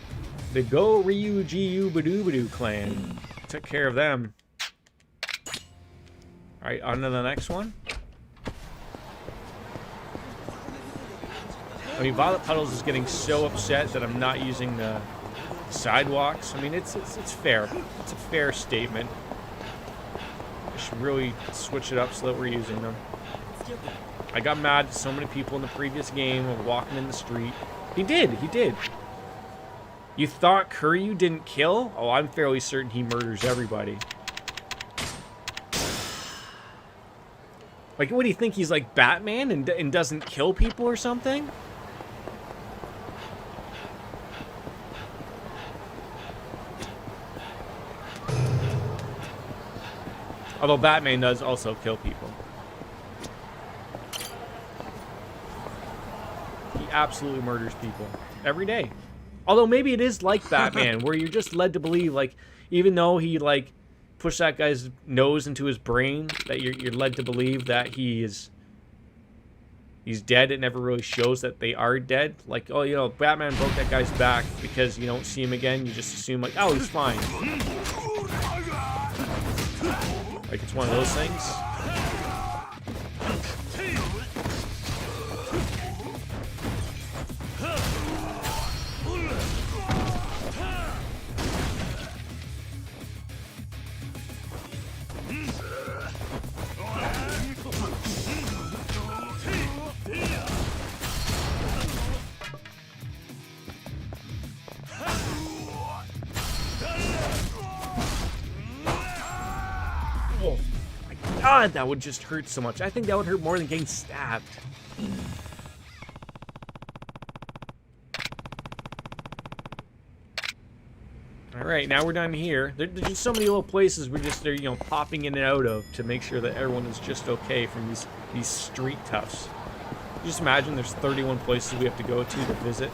The Go Ryu Jiu Badoo clan. Took care of them. Alright, on to the next one. I mean, Violet Puddles is getting so upset that I'm not using the sidewalks. I mean, it's fair. It's a fair statement. I should really switch it up so that we're using them. I got mad at so many people in the previous game of walking in the street. He did. You thought Kuryu didn't kill? Oh, I'm fairly certain he murders everybody. Like, what do you think? He's like Batman and doesn't kill people or something? Although Batman does also kill people. absolutely murders people every day. Although maybe it is like Batman, where you're just led to believe, like, even though he, like, pushed that guy's nose into his brain, that you're led to believe that he's dead. It never really shows that they are dead. Like, oh, you know, Batman broke that guy's back because you don't see him again. You just assume, like, oh, he's fine. Like, it's one of those things. God, that would just hurt so much. I think that would hurt more than getting stabbed. Alright, now we're down here. There's just so many little places they're, you know, popping in and out of to make sure that everyone is just okay from these street toughs. Just imagine there's 31 places we have to go to visit.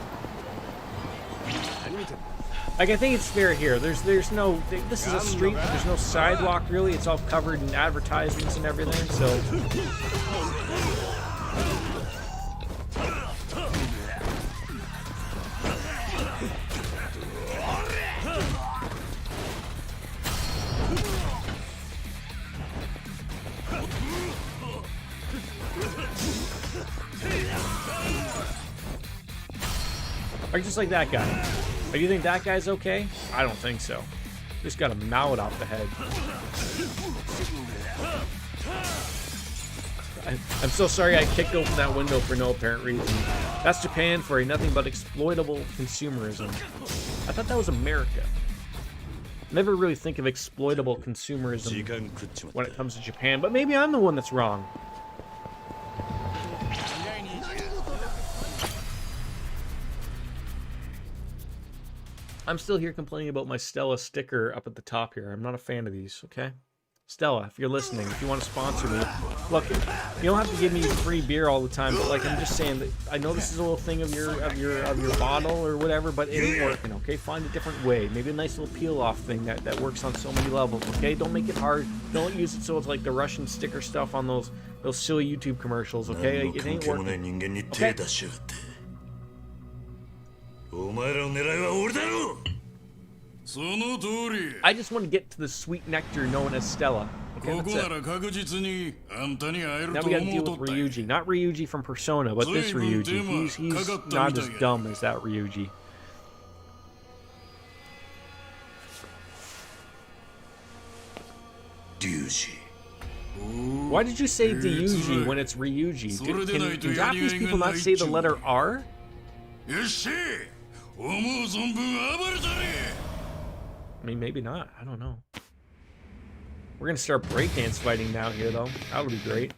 Like, I think it's fair here. There's no... This is a street, but there's no sidewalk, really. It's all covered in advertisements and everything, so... Like, just like that guy. Do you think that guy's okay? I don't think so. Just got a mallet off the head. I'm so sorry I kicked open that window for no apparent reason. That's Japan for a nothing but exploitable consumerism. I thought that was America. Never really think of exploitable consumerism when it comes to Japan, but maybe I'm the one that's wrong. I'm still here complaining about my Stella sticker up at the top here. I'm not a fan of these, okay? Stella, if you're listening, if you want to sponsor me, look, you don't have to give me free beer all the time, but like I'm just saying that I know this is a little thing of your bottle or whatever, but it ain't working, okay? Find a different way. Maybe a nice little peel-off thing that works on so many levels, okay? Don't make it hard. Don't use it so it's like the Russian sticker stuff on those silly YouTube commercials, okay? It ain't working. Okay? I just want to get to the sweet nectar known as Stella. Okay, that's it. Now we gotta deal with Ryuji. Not Ryuji from Persona, but this Ryuji. He's not as dumb as that Ryuji. Why did you say Ryuji when it's Ryuji? Can Japanese people not say the letter R? I mean, maybe not. I don't know. We're gonna start breakdance fighting down here, though. That would be great.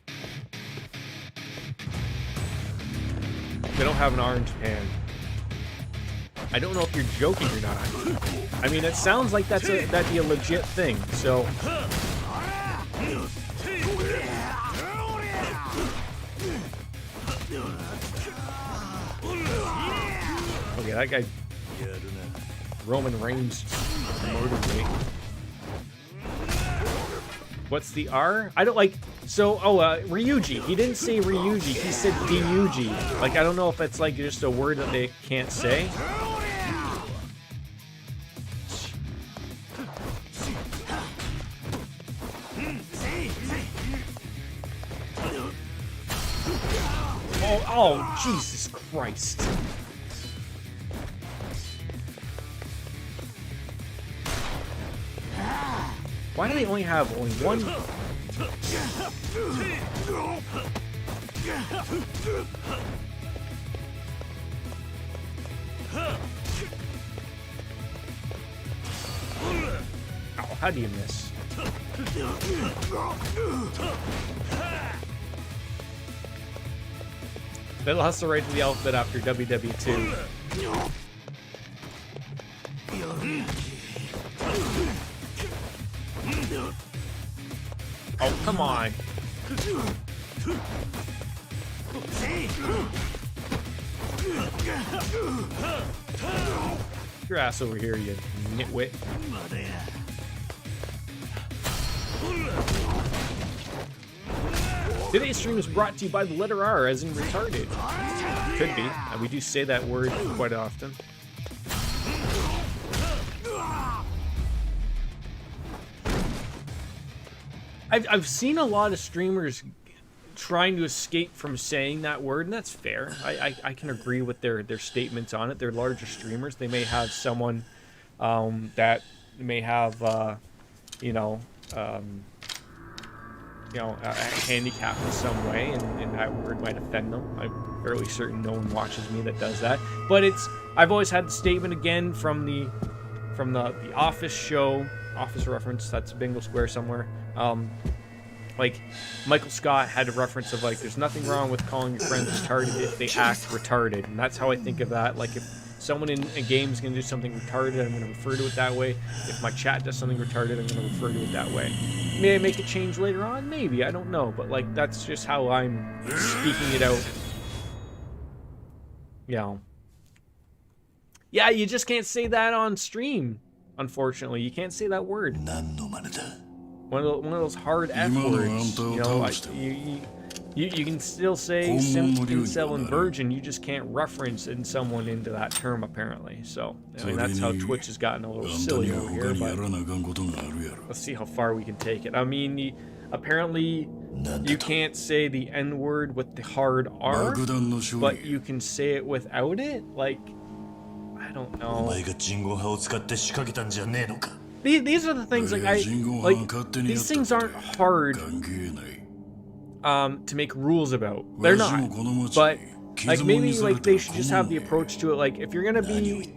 They don't have an R in Japan. I don't know if you're joking or not. I mean, it sounds like that'd be a legit thing. So. Okay, that guy. Roman Reigns murdered me. What's the R? I don't like. So, Ryuji. He didn't say Ryuji. He said Ryuji. Like, I don't know if it's like just a word that they can't say. Oh, Jesus Christ. Why do they only have one? Oh, how do you miss? They'll hustle right to the alphabet after WW2. Oh, come on. Get your ass over here, you nitwit. Today's stream is brought to you by the letter R, as in retarded. Could be. We do say that word quite often. I've seen a lot of streamers trying to escape from saying that word, and that's fair. I can agree with their statements on it. They're larger streamers. They may have someone that may have a handicap in some way, and that word might offend them. I'm fairly certain no one watches me that does that. But I've always had the statement again from the Office show, Office reference. That's Bingo Square somewhere. Like Michael Scott had a reference of like, there's nothing wrong with calling your friends retarded if they act retarded, and that's how I think of that. Like if someone in a game is going to do something retarded, I'm going to refer to it that way. If my chat does something retarded, I'm going to refer to it that way. May I make a change later on? Maybe, I don't know, but like that's just how I'm speaking it out. Yeah, you just can't say that on stream. Unfortunately, you can't say that word. One of those hard F words. You can still say simp, incel, and virgin. You just can't reference in someone into that term, apparently. So, I mean, that's how Twitch has gotten a little silly over here. But let's see how far we can take it. I mean, apparently you can't say the N word with the hard R, but you can say it without it. Like, I don't know. These are the things these things aren't hard to make rules about. They're not. But like maybe like they should just have the approach to it. Like if you're gonna be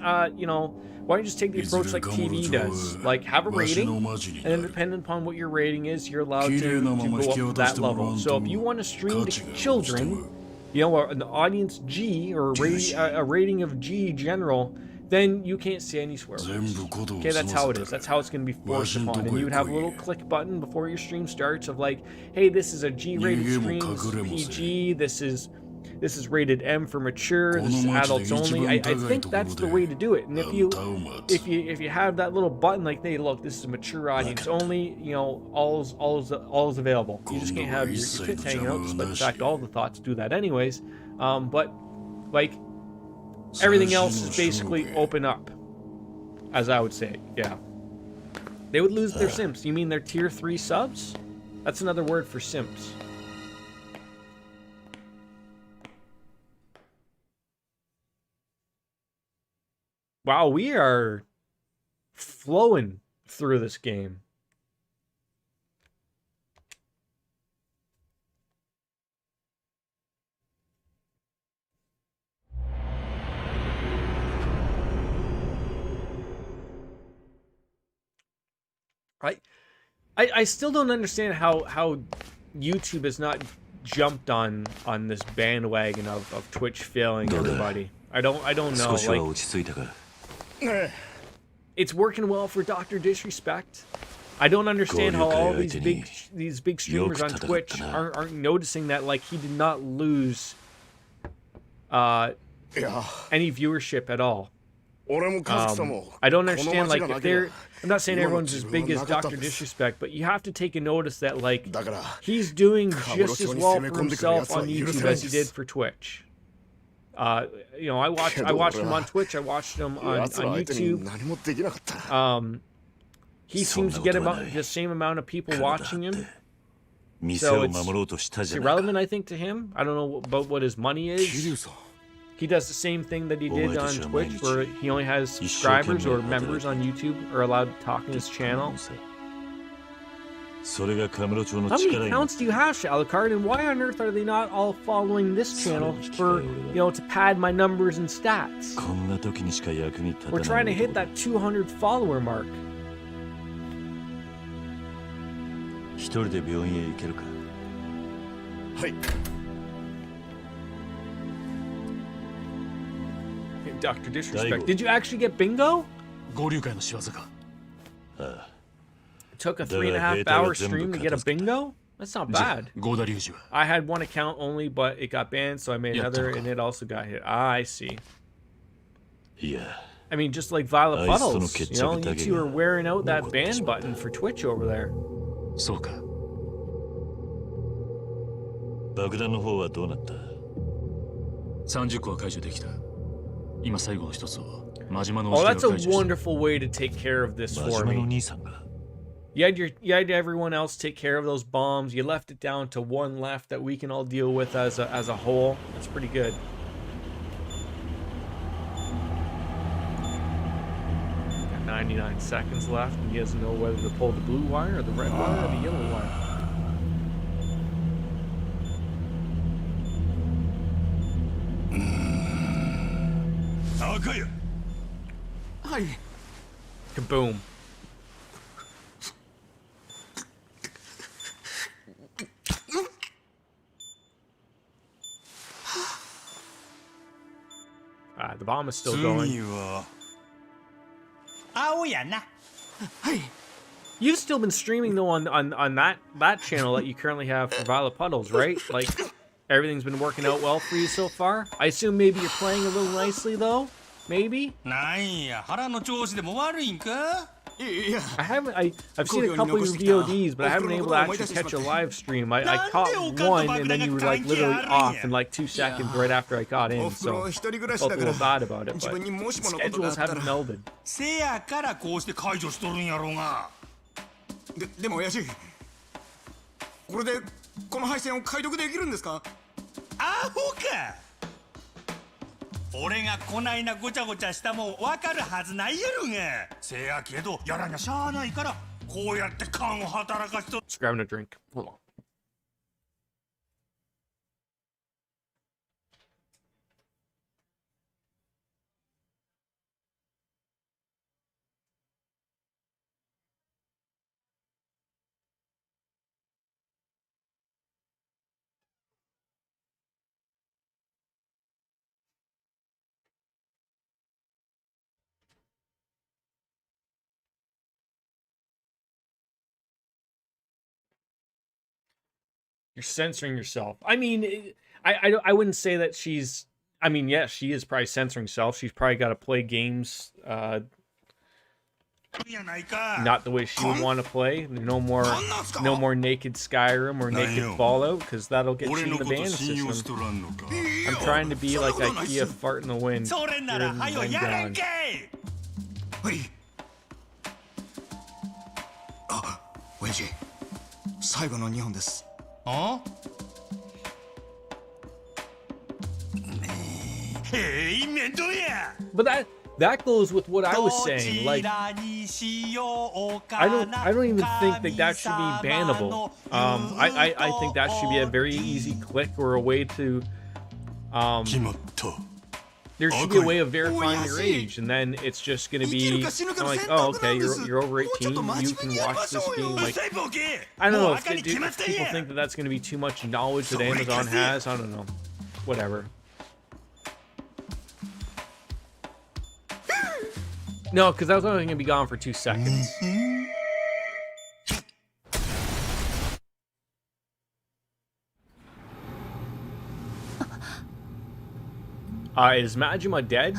why don't you just take the approach like TV does? Like have a rating, and then depending upon what your rating is, you're allowed to go up to that level. So if you want to stream to children, an audience G or a rating of G general, then you can't say any swear words. Okay, that's how it is. That's how it's going to be forced upon. And you would have a little click button before your stream starts of like, hey, this is a G-rated stream, this is PG, this is rated M for mature, this is adults only. I think that's the way to do it. And if you have that little button like, hey, look, this is a mature audience only, all is available. You just can't have your kids hanging out, despite the fact all the thoughts do that anyways. But like, everything else is basically open up, as I would say. Yeah. They would lose their simps. You mean their tier 3 subs? That's another word for simps. Wow, we are flowing through this game. I still don't understand how YouTube has not jumped on this bandwagon of Twitch failing everybody. I don't know. Like, it's working well for Dr. Disrespect. I don't understand how all these big streamers on Twitch aren't noticing that like he did not lose any viewership at all. I don't understand, like, if they're... I'm not saying everyone's as big as Dr. Disrespect, but you have to take a notice that, like, he's doing just as well for himself on YouTube as he did for Twitch. I watched him on Twitch, I watched him on YouTube. He seems to get about the same amount of people watching him. So it's irrelevant, I think, to him. I don't know about what his money is. He does the same thing that he did on Twitch, where he only has subscribers or members on YouTube are allowed to talk in his channel. How many accounts do you have, Shalakard, and why on earth are they not all following this channel for, to pad my numbers and stats? We're trying to hit that 200 follower mark. Dr. Disrespect. Did you actually get bingo? It took a 3.5 hour stream to get a bingo? That's not bad. I had one account only, but it got banned, so I made another, and it also got hit. Ah, I see. Yeah. I mean, just like Violet Puddles, you know, you two are wearing out that ban button for Twitch over there. そうか。爆弾の方はどうなった？ 30個は解除できた。今最後の一つを真島の Oh, 押 that's し a を解除した。 wonderful way to take care of this for 真島の me. 兄さんが。You had everyone else take care of those bombs. You left it down to one left that we can all deal with as a whole. That's pretty good. Got 99 seconds left, and he doesn't know whether to pull the blue wire or the red wire or the yellow wire. Kaboom. The bomb is still going. You've still been streaming though on that channel that you currently have for Violet Puddles, right? Like everything's been working out well for you so far. I assume maybe you're playing a little nicely though. Maybe. I've seen a couple of your VODs, but I haven't been able to actually catch a live stream. I caught one, and then you were like literally off in like 2 seconds right after I got in, so I felt a little bad about it, but schedules haven't melded. でも親父、これでこの配線を解読できるんですか？アホか。俺がこないなごちゃごちゃしたもん分かるはずないやろが。せやけどやらにゃしゃあないからこうやって勘を働かしと。 Just grabbing a drink. Hold on. You're censoring yourself. I mean, I wouldn't say that she's. I mean, yes, she is probably censoring herself. She's probably got to play games not the way she would want to play. No more naked Skyrim or naked Fallout, because that'll get you in the ban system. I'm trying to be like IKEA fart in the wind. You're in the wind gone. あ、親父、最後の2本です。 Huh? But that goes with what I was saying. Like, I don't even think that should be bannable. I think that should be a very easy click or a way to there should be a way of verifying your age, and then it's just going to be like, oh, okay, you're over 18, you can watch this game. Like, I don't know if people think that that's going to be too much knowledge that Amazon has. I don't know. Whatever. No, because that was only going to be gone for 2 seconds. Is Majima dead?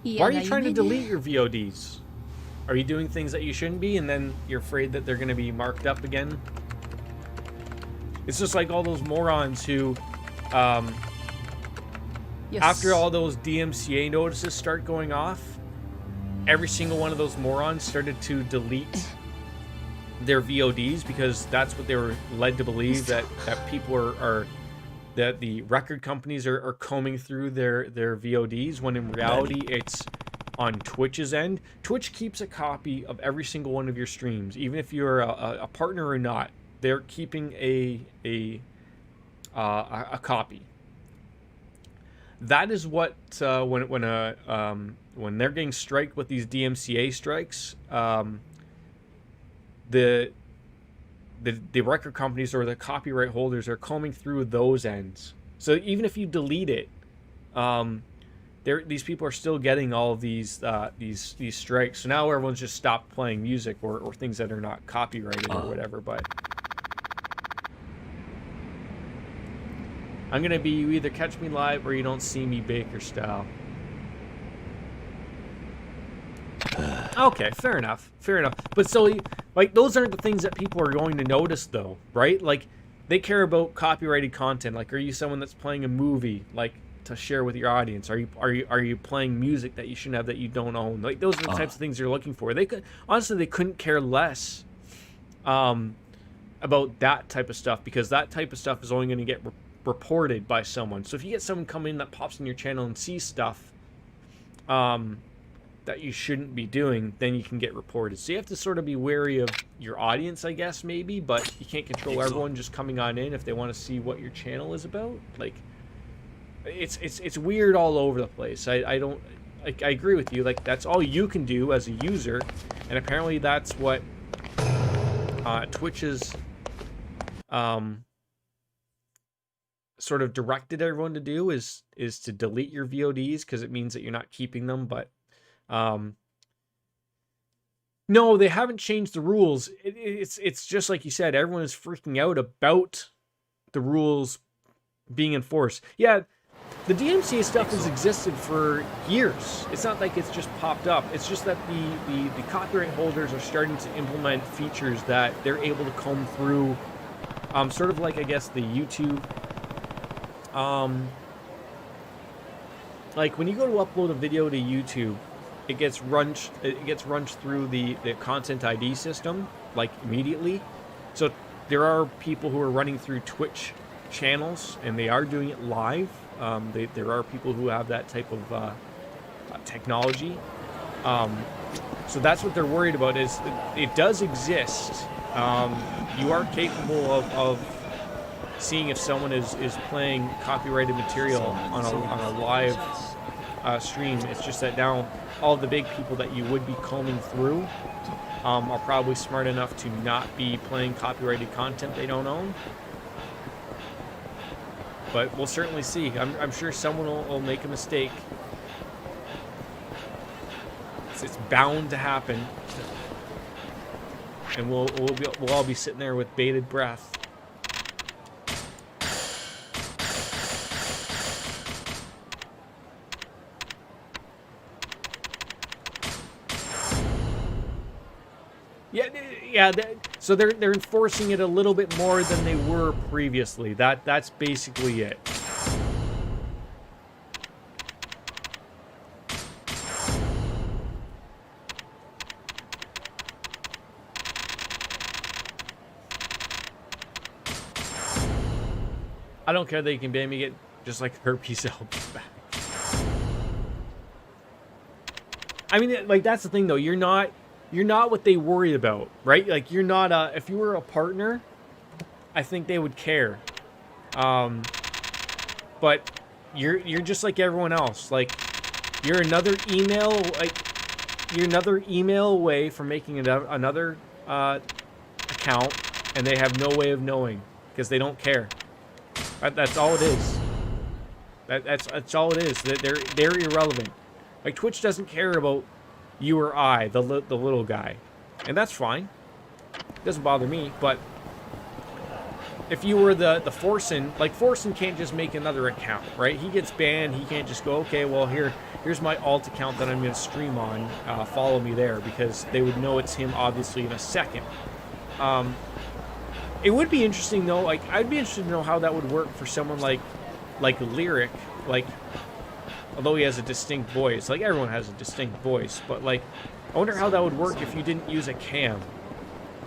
Why are you trying to delete your VODs? Are you doing things that you shouldn't be, and then you're afraid that they're going to be marked up again? It's just like all those morons who, after all those DMCA notices start going off, every single one of those morons started to delete their VODs because that's what they were led to believe, that people are that the record companies are combing through their VODs, when in reality it's on Twitch's end. Twitch keeps a copy of every single one of your streams, even if you're a partner or not. They're keeping a copy. That is what when they're getting striked with these DMCA strikes, the record companies or the copyright holders are combing through those ends. So even if you delete it, these people are still getting all of these strikes. So now everyone's just stopped playing music or things that are not copyrighted or whatever. But I'm gonna be you either catch me live or you don't see me Baker style. Okay, fair enough. But so, like, those aren't the things that people are going to notice, though, right? Like, they care about copyrighted content. Like, are you someone that's playing a movie, like, to share with your audience? Are you playing music that you shouldn't have that you don't own? Like, those are the types of things they're looking for. They couldn't care less about that type of stuff, because that type of stuff is only going to get reported by someone. So if you get someone come in that pops in your channel and sees stuff that you shouldn't be doing, then you can get reported. So you have to sort of be wary of your audience, I guess, maybe, but you can't control everyone just coming on in if they want to see what your channel is about. Like, it's weird all over the place. I agree with you. Like, that's all you can do as a user, and apparently that's what Twitch's sort of directed everyone to do, is to delete your VODs, because it means that you're not keeping them. But no, they haven't changed the rules. It's just like you said, everyone is freaking out about the rules being enforced. Yeah, the DMCA stuff has existed for years. It's not like it's just popped up. It's just that the copyright holders are starting to implement features that they're able to comb through, sort of like, I guess, the YouTube. Like, when you go to upload a video to YouTube, it gets runched through the content ID system, like, immediately. So there are people who are running through Twitch channels, and they are doing it live. There are people who have that type of technology. So that's what they're worried about. Is it does exist. You are capable of seeing if someone is playing copyrighted material on a live stream. It's just that now all the big people that you would be combing through are probably smart enough to not be playing copyrighted content they don't own. But we'll certainly see. I'm sure someone will make a mistake. It's bound to happen, and we'll all be sitting there with bated breath. Yeah. So they're enforcing it a little bit more than they were previously. That's basically it. I don't care that you can ban me, get just like herpes helps back. I mean, like, that's the thing though. You're not what they worry about, right? Like, you're not if you were a partner, I think they would care. But you're just like everyone else. Like, you're another email away from making another account, and they have no way of knowing because they don't care. That's all it is. That's all it is. They're irrelevant. Like, Twitch doesn't care about you or I, the little guy, and that's fine. It doesn't bother me. But if you were the Forsen, like, Forsen can't just make another account, right? He gets banned. He can't just go, okay, well, here's my alt account that I'm going to stream on. Follow me there, because they would know it's him obviously in a second. It would be interesting though. Like, I'd be interested to know how that would work for someone like Lyric. Like, although he has a distinct voice, like, everyone has a distinct voice, but, like, I wonder how that would work if you didn't use a cam.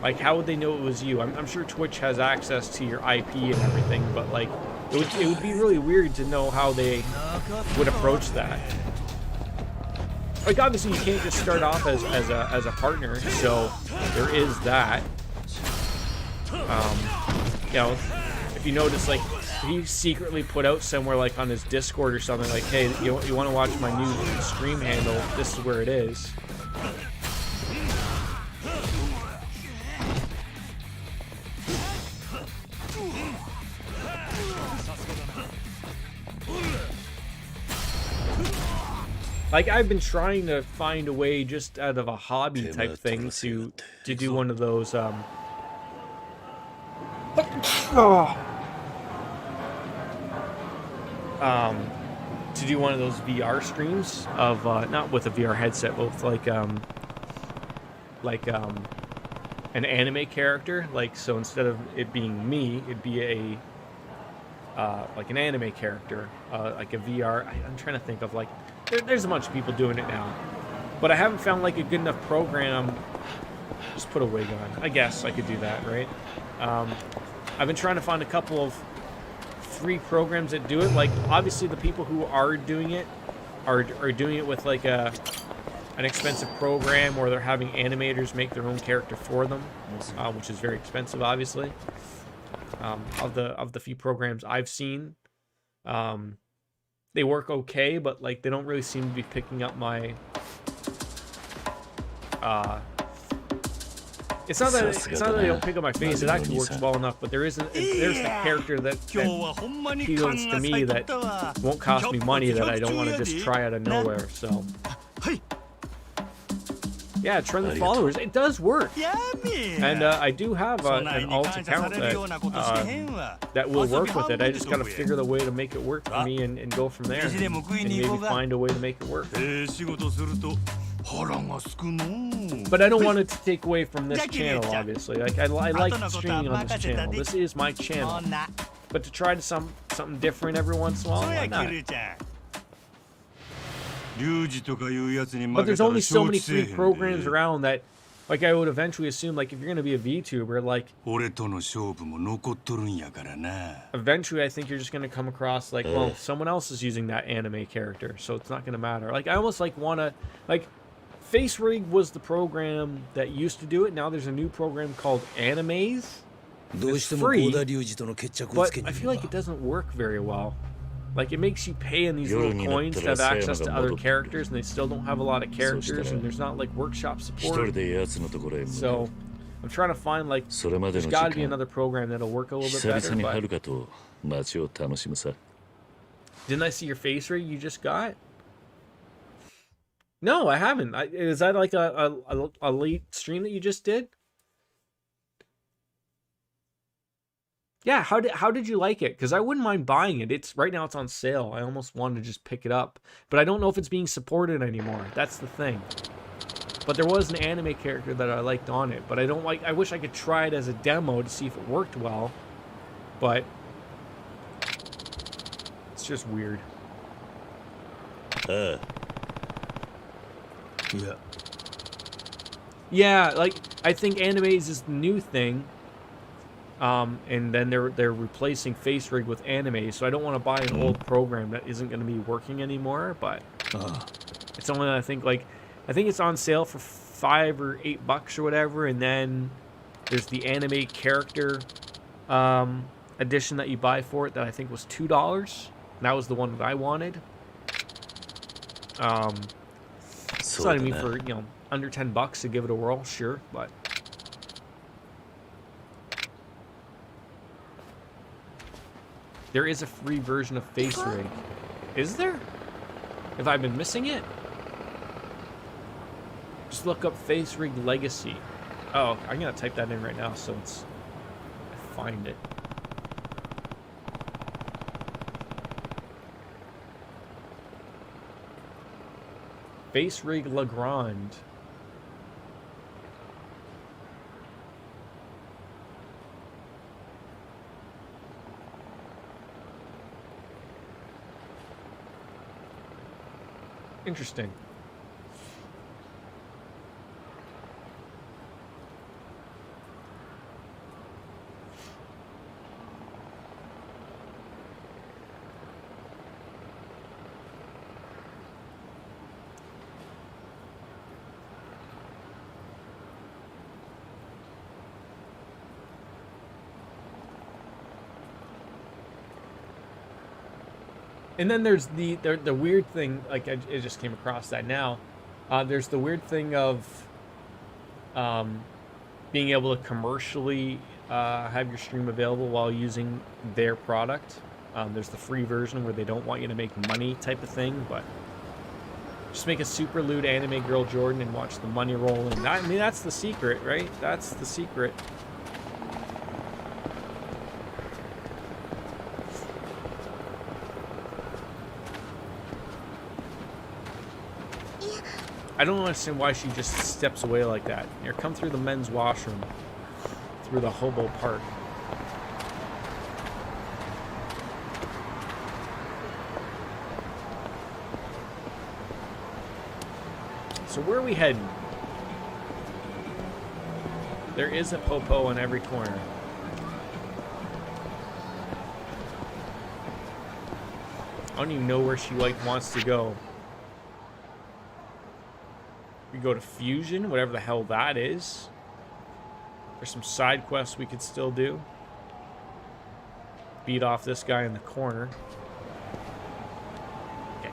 Like, how would they know it was you? I'm sure Twitch has access to your IP and everything, but, like, it would be really weird to know how they would approach that. Like, obviously you can't just start off as a partner, so there is that. You know, if you notice, like, he secretly put out somewhere, like, on his Discord or something, like, hey, you want to watch my new stream handle, this is where it is. Like, I've been trying to find a way, just out of a hobby type thing, to do one of those to do one of those VR streams of not with a VR headset, but with like an anime character. Like, so instead of it being me, it'd be a like an anime character, like a VR. I'm trying to think of, like, there's a bunch of people doing it now, but I haven't found like a good enough program. Just put a wig on. I guess I could do that, right? I've been trying to find a couple of free programs that do it. Like, obviously the people who are doing it are doing it with like an expensive program, or they're having animators make their own character for them, which is very expensive, obviously. Of the few programs I've seen, they work okay, but like they don't really seem to be picking up my it's not that they don't pick up my face. It actually works well enough, but there's a character that appeals to me that won't cost me money, that I don't want to just try out of nowhere. So yeah, trend the followers. It does work, and I do have an alt account that will work with it. I just gotta figure the way to make it work for me and go from there, and maybe find a way to make it work. But I don't want it to take away from this channel, obviously. Like, I like streaming on this channel. This is my channel. But to try something different every once in a while, why not? But there's only so many free programs around that, like, I would eventually assume, like, if you're gonna be a VTuber, like, eventually I think you're just gonna come across, like, well, someone else is using that anime character, so it's not gonna matter. Like, I almost, like, wanna, like, Face Rig was the program that used to do it. Now there's a new program called Animes. It's free, but I feel like it doesn't work very well. Like, it makes you pay in these little coins to have access to other characters, and they still don't have a lot of characters, and there's not, like, workshop support. So I'm trying to find, like, there's got to be another program that'll work a little bit better. But didn't I see your Face Rig you just got? No, I haven't. Is that like a late stream that you just did? Yeah, how did you like it? Because I wouldn't mind buying it. It's right now it's on sale. I almost wanted to just pick it up, but I don't know if it's being supported anymore. That's the thing. But there was an anime character that I liked on it, but I don't like. I wish I could try it as a demo to see if it worked well, but it's just weird. Yeah, like, I think animes is the new thing. And then they're replacing Face Rig with anime, so I don't want to buy an old program that isn't going to be working anymore. But it's only, I think it's on sale for $5 or $8 or whatever, and then there's the anime character edition that you buy for it that I think was $2. And that was the one that I wanted. It's not even for, you know, under $10 to give it a whirl, sure, but. There is a free version of Face Rig. Is there? Have I been missing it? Just look up Face Rig Legacy. Oh, I'm gonna type that in right now so I find it. Face Rig Legrand. Interesting. And then there's the weird thing, like I just came across that now. There's the weird thing of being able to commercially have your stream available while using their product. There's the free version where they don't want you to make money type of thing, but Just make a super lewd anime girl Jordan and watch the money roll in. I mean, that's the secret, right? That's the secret. I don't understand why she just steps away like that. Here, come through the men's washroom. Through the hobo park. So where are we heading? There is a popo on every corner. I don't even know where she wants to go. We go to Fusion, whatever the hell that is. There's some side quests we could still do. Beat off this guy in the corner.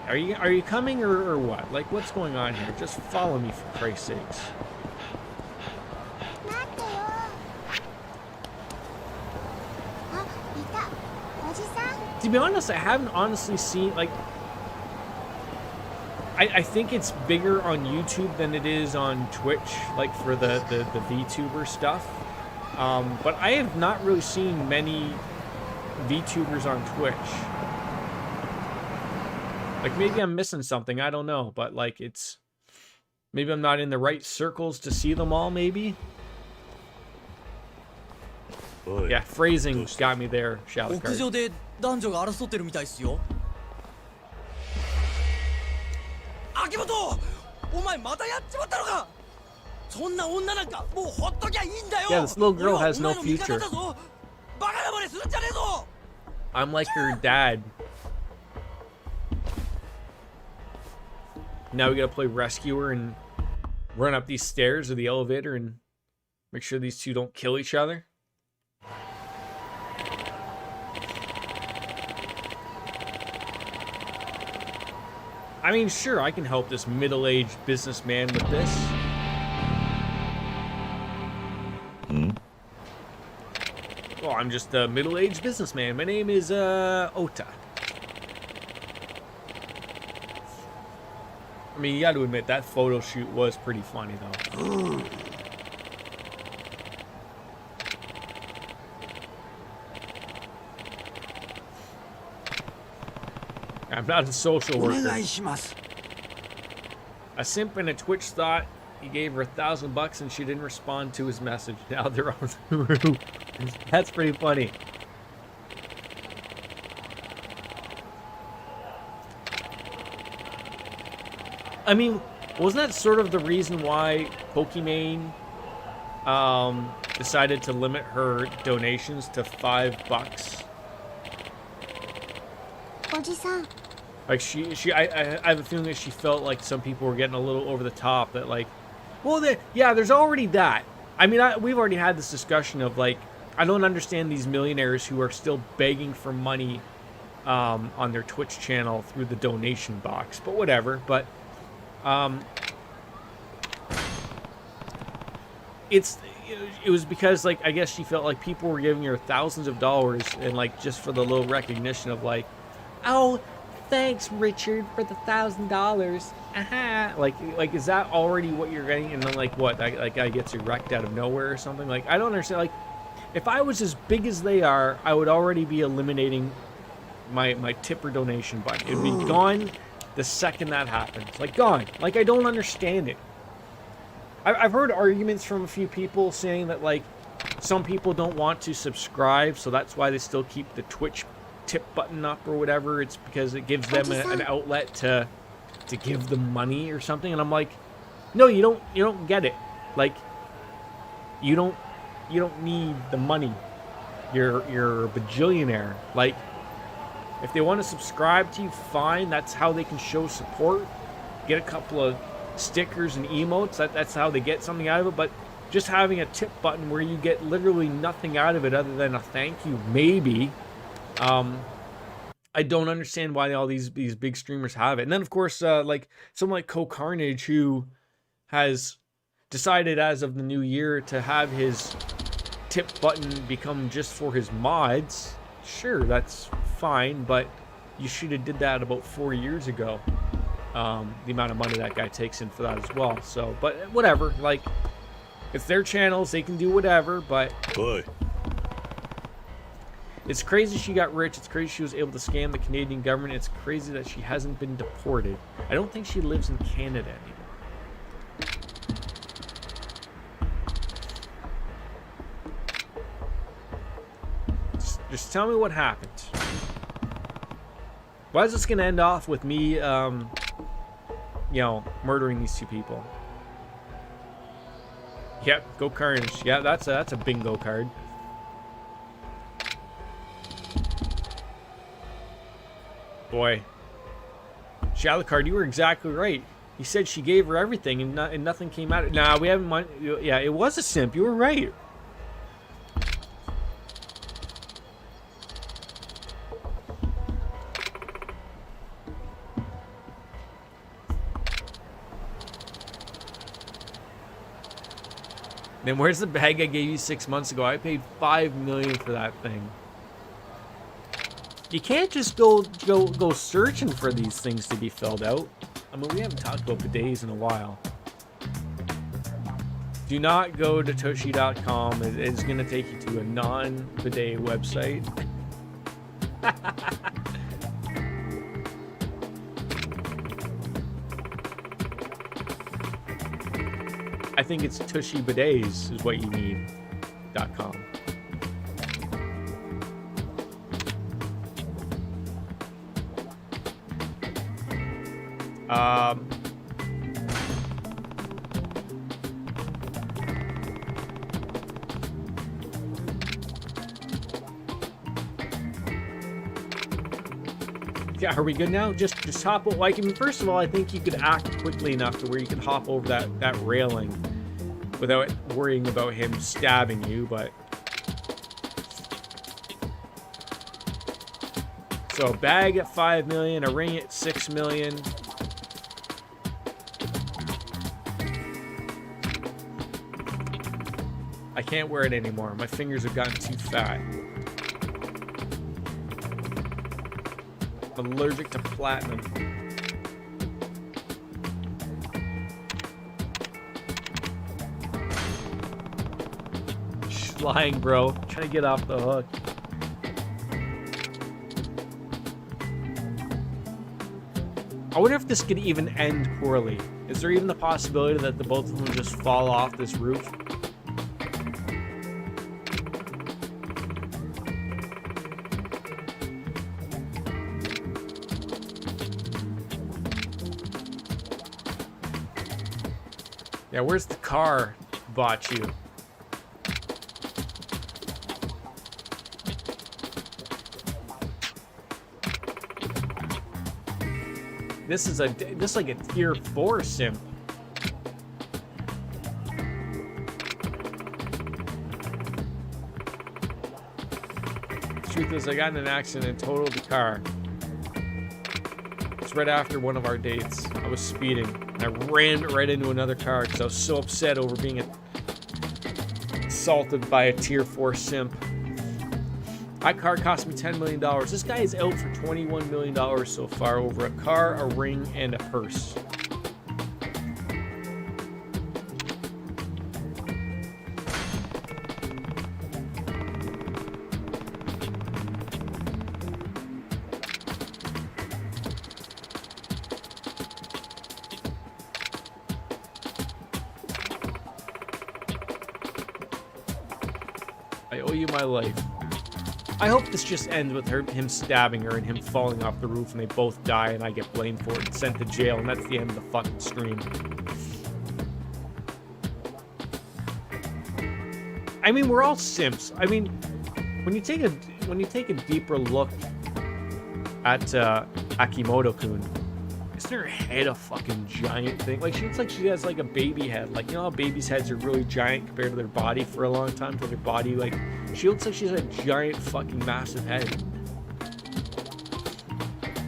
Okay, are you coming or what? Like, what's going on here? Just follow me for Christ's sakes. To be honest, I haven't honestly seen, like, I think it's bigger on YouTube than it is on Twitch, like for the VTuber stuff. But I have not really seen many VTubers on Twitch. Like, maybe I'm missing something, I don't know. But, like, it's... Maybe I'm not in the right circles to see them all, maybe? Yeah, phrasing got me there, Shallowcard. 屋上で男女が争ってるみたいっすよ。秋元、お前またやっちまったのか。そんな女なんかもうほっときゃいいんだよ。 Yeah, this little girl has no future. バカなまねするんじゃねえぞ。 I'm like her dad. Now we gotta play rescuer and run up these stairs or the elevator and make sure these two don't kill each other. I mean, sure, I can help this middle-aged businessman with this. Well, I'm just a middle-aged businessman. My name is, Ota. I mean, you gotta admit, that photo shoot was pretty funny, though. I'm not a social worker. A simp in a Twitch thought he gave her $1,000 and she didn't respond to his message. Now they're on the roof. That's pretty funny. I mean, wasn't that sort of the reason why Pokimane decided to limit her donations to $5? Like I have a feeling that she felt like some people were getting a little over the top. That like, well, yeah, there's already that. I mean, we've already had this discussion of like, I don't understand these millionaires who are still begging for money on their Twitch channel through the donation box. But whatever. But it was because like I guess she felt like people were giving her thousands of dollars and like just for the little recognition of like, oh, thanks Richard for the $1,000. Aha. Like is that already what you're getting? And then like what? That guy gets erect out of nowhere or something? Like I don't understand. Like if I was as big as they are, I would already be eliminating my tip or donation button. It would be gone the second that happens. Like gone. Like I don't understand it. I've heard arguments from a few people saying that like some people don't want to subscribe, so that's why they still keep the Twitch tip button up or whatever. It's because it gives them an outlet to give them money or something. And I'm like, no, you don't get it. Like you don't need the money. You're a bajillionaire. Like if they want to subscribe to you, fine. That's how they can show support. Get a couple of stickers and emotes. That's how they get something out of it. But just having a tip button where you get literally nothing out of it other than a thank you, maybe. I don't understand why all these big streamers have it. And then of course, like someone like Co-Carnage, who has decided as of the new year to have his tip button become just for his mods. Sure, that's fine, but you should have did that about 4 years ago. the amount of money that guy takes in for that as well. So, but whatever. Like, it's their channels. They can do whatever. But it's crazy she got rich. It's crazy she was able to scam the Canadian government. It's crazy that she hasn't been deported. I don't think she lives in Canada anymore. Just tell me what happened. Why is this going to end off with me, you know, murdering these two people? Yep, go Carnage. Yeah, that's a bingo card. Boy. Shalacard, you were exactly right. He said she gave her everything and nothing came out of it. Nah, we haven't... Yeah, it was a simp. You were right. Then where's the bag I gave you 6 months ago? I paid $5 million for that thing. You can't just go searching for these things to be filled out. I mean, we haven't talked about bidets in a while. Do not go to tushy.com. It's going to take you to a non-bidet website. I think it's Tushy Bidets is what you need. .com. Yeah, are we good now? Just hop. Like, I mean, first of all, I think you could act quickly enough to where you can hop over that railing without worrying about him stabbing you. But so a bag at 5 million, a ring at 6 million. I can't wear it anymore. My fingers have gotten too fat. I'm allergic to platinum. Flying, bro. Trying to get off the hook. I wonder if this could even end poorly. Is there even the possibility that the both of them just fall off this roof? Yeah, where's the car bought you? This is like a tier 4 simp. Truth is, I got in an accident and totaled the car. It's right after one of our dates. I was speeding. And I ran right into another car because I was so upset over being assaulted by a tier 4 simp. That car cost me $10 million. This guy is out for $21 million so far over a car, a ring, and a purse. I owe you my life. I hope this just ends with him stabbing her and him falling off the roof and they both die and I get blamed for it and sent to jail and that's the end of the fucking stream. I mean, we're all simps. I mean, when you take a deeper look at Akimoto-kun, isn't her head a fucking giant thing? Like, she looks like she has like a baby head. Like, you know how babies' heads are really giant compared to their body for a long time? For their body, like, she looks like she has a giant fucking massive head.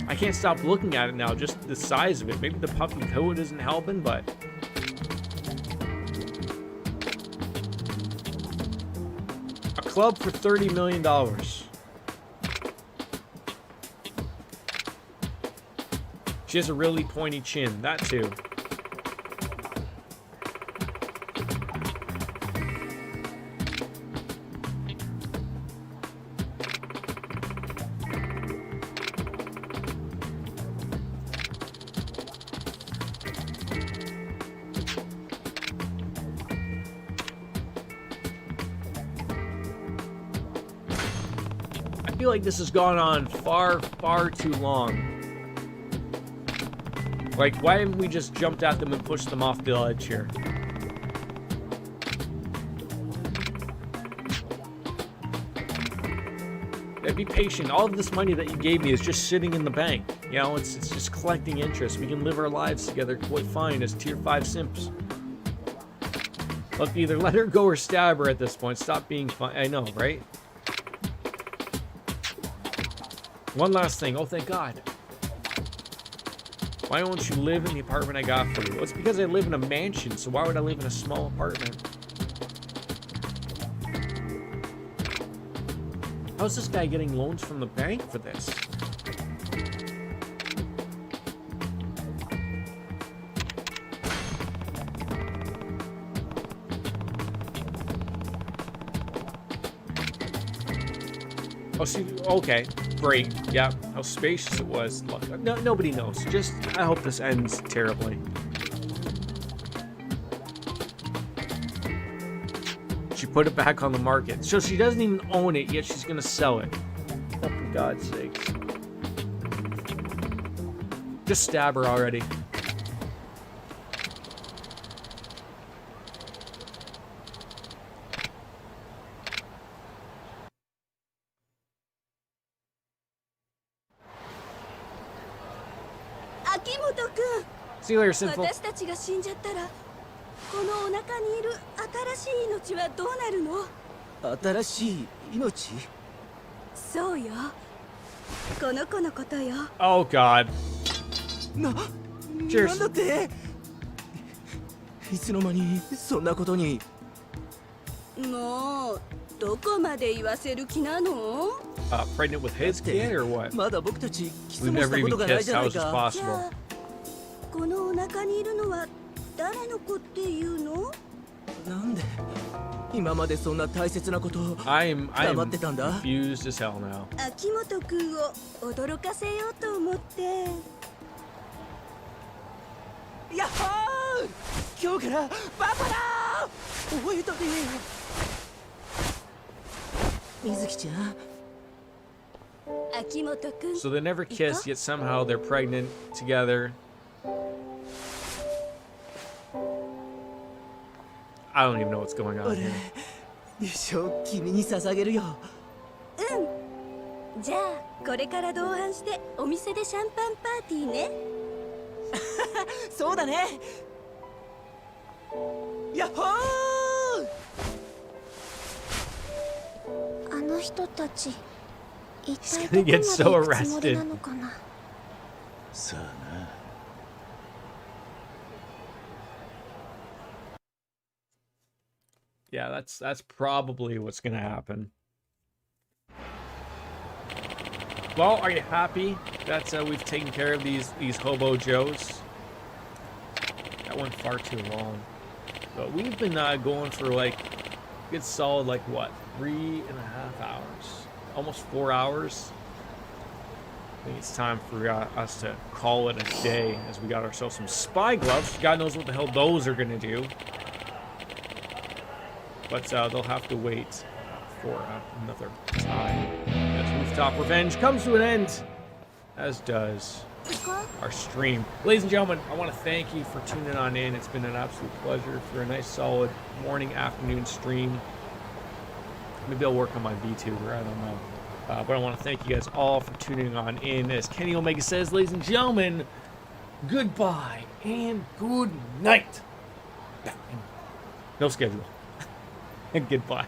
I can't stop looking at it now, just the size of it. Maybe the puffy coat isn't helping, but... a club for $30 million. She has a really pointy chin. That too. I feel like this has gone on far, far too long. Like, why haven't we just jumped at them and pushed them off the ledge here? Yeah, be patient. All of this money that you gave me is just sitting in the bank. You know, it's just collecting interest. We can live our lives together quite fine as tier 5 simps. Look, either let her go or stab her at this point. Stop being fun. I know, right? One last thing. Oh, thank God. Why won't you live in the apartment I got for you? Well, it's because I live in a mansion, so why would I live in a small apartment? How's this guy getting loans from the bank for this? Oh, see, okay, great, yeah, how spacious it was. Look, no, nobody knows. Just, I hope this ends terribly. She put it back on the market, so she doesn't even own it yet. She's gonna sell it. Oh, for God's sakes! Just stab her already. See you later, Sinful. 私たちが死んじゃったらこのお腹にいる新しい命はどうなるの？新しい命？そうよ。この子のことよ。Oh God. なんだって？いつの間にそんなことに？もうどこまで言わせる気なの？Pregnant with his kid or what? まだ僕たちキス We've もし never たこ even とがない kissed. じゃな How い is this か。 possible? このお腹にいるのは誰の子っていうの？なんで今までそんな大切なことを黙ってたんだ？ confused as hell now. 秋元くんを驚かせようと思って。やっほー！今日からパパだー！覚えとけ。水木ちゃん。秋元くん。 So they never kiss, yet somehow they're pregnant together. I don't even know what's going on here. 一生君に捧げるよ。じゃあこれから同伴してお店でシャンパンパーティーね。そうだね。やっほあの人たち一体 gonna どこまで get so 行くつもり arrested. なのかな。さあな。Yeah, that's probably what's gonna happen. Well, are you happy that we've taken care of these hobo Joes? That went far too long. But we've been going for like a good solid like what, 3.5 hours, almost 4 hours. I think it's time for us to call it a day, as we got ourselves some spy gloves. God knows what the hell those are gonna do. But they'll have to wait for another time. As Rooftop Revenge comes to an end, as does our stream. Ladies and gentlemen, I want to thank you for tuning on in. It's been an absolute pleasure for a nice solid morning, afternoon stream. Maybe I'll work on my VTuber, I don't know. But I want to thank you guys all for tuning on in. As Kenny Omega says, ladies and gentlemen, goodbye and good night. No schedule. And goodbye.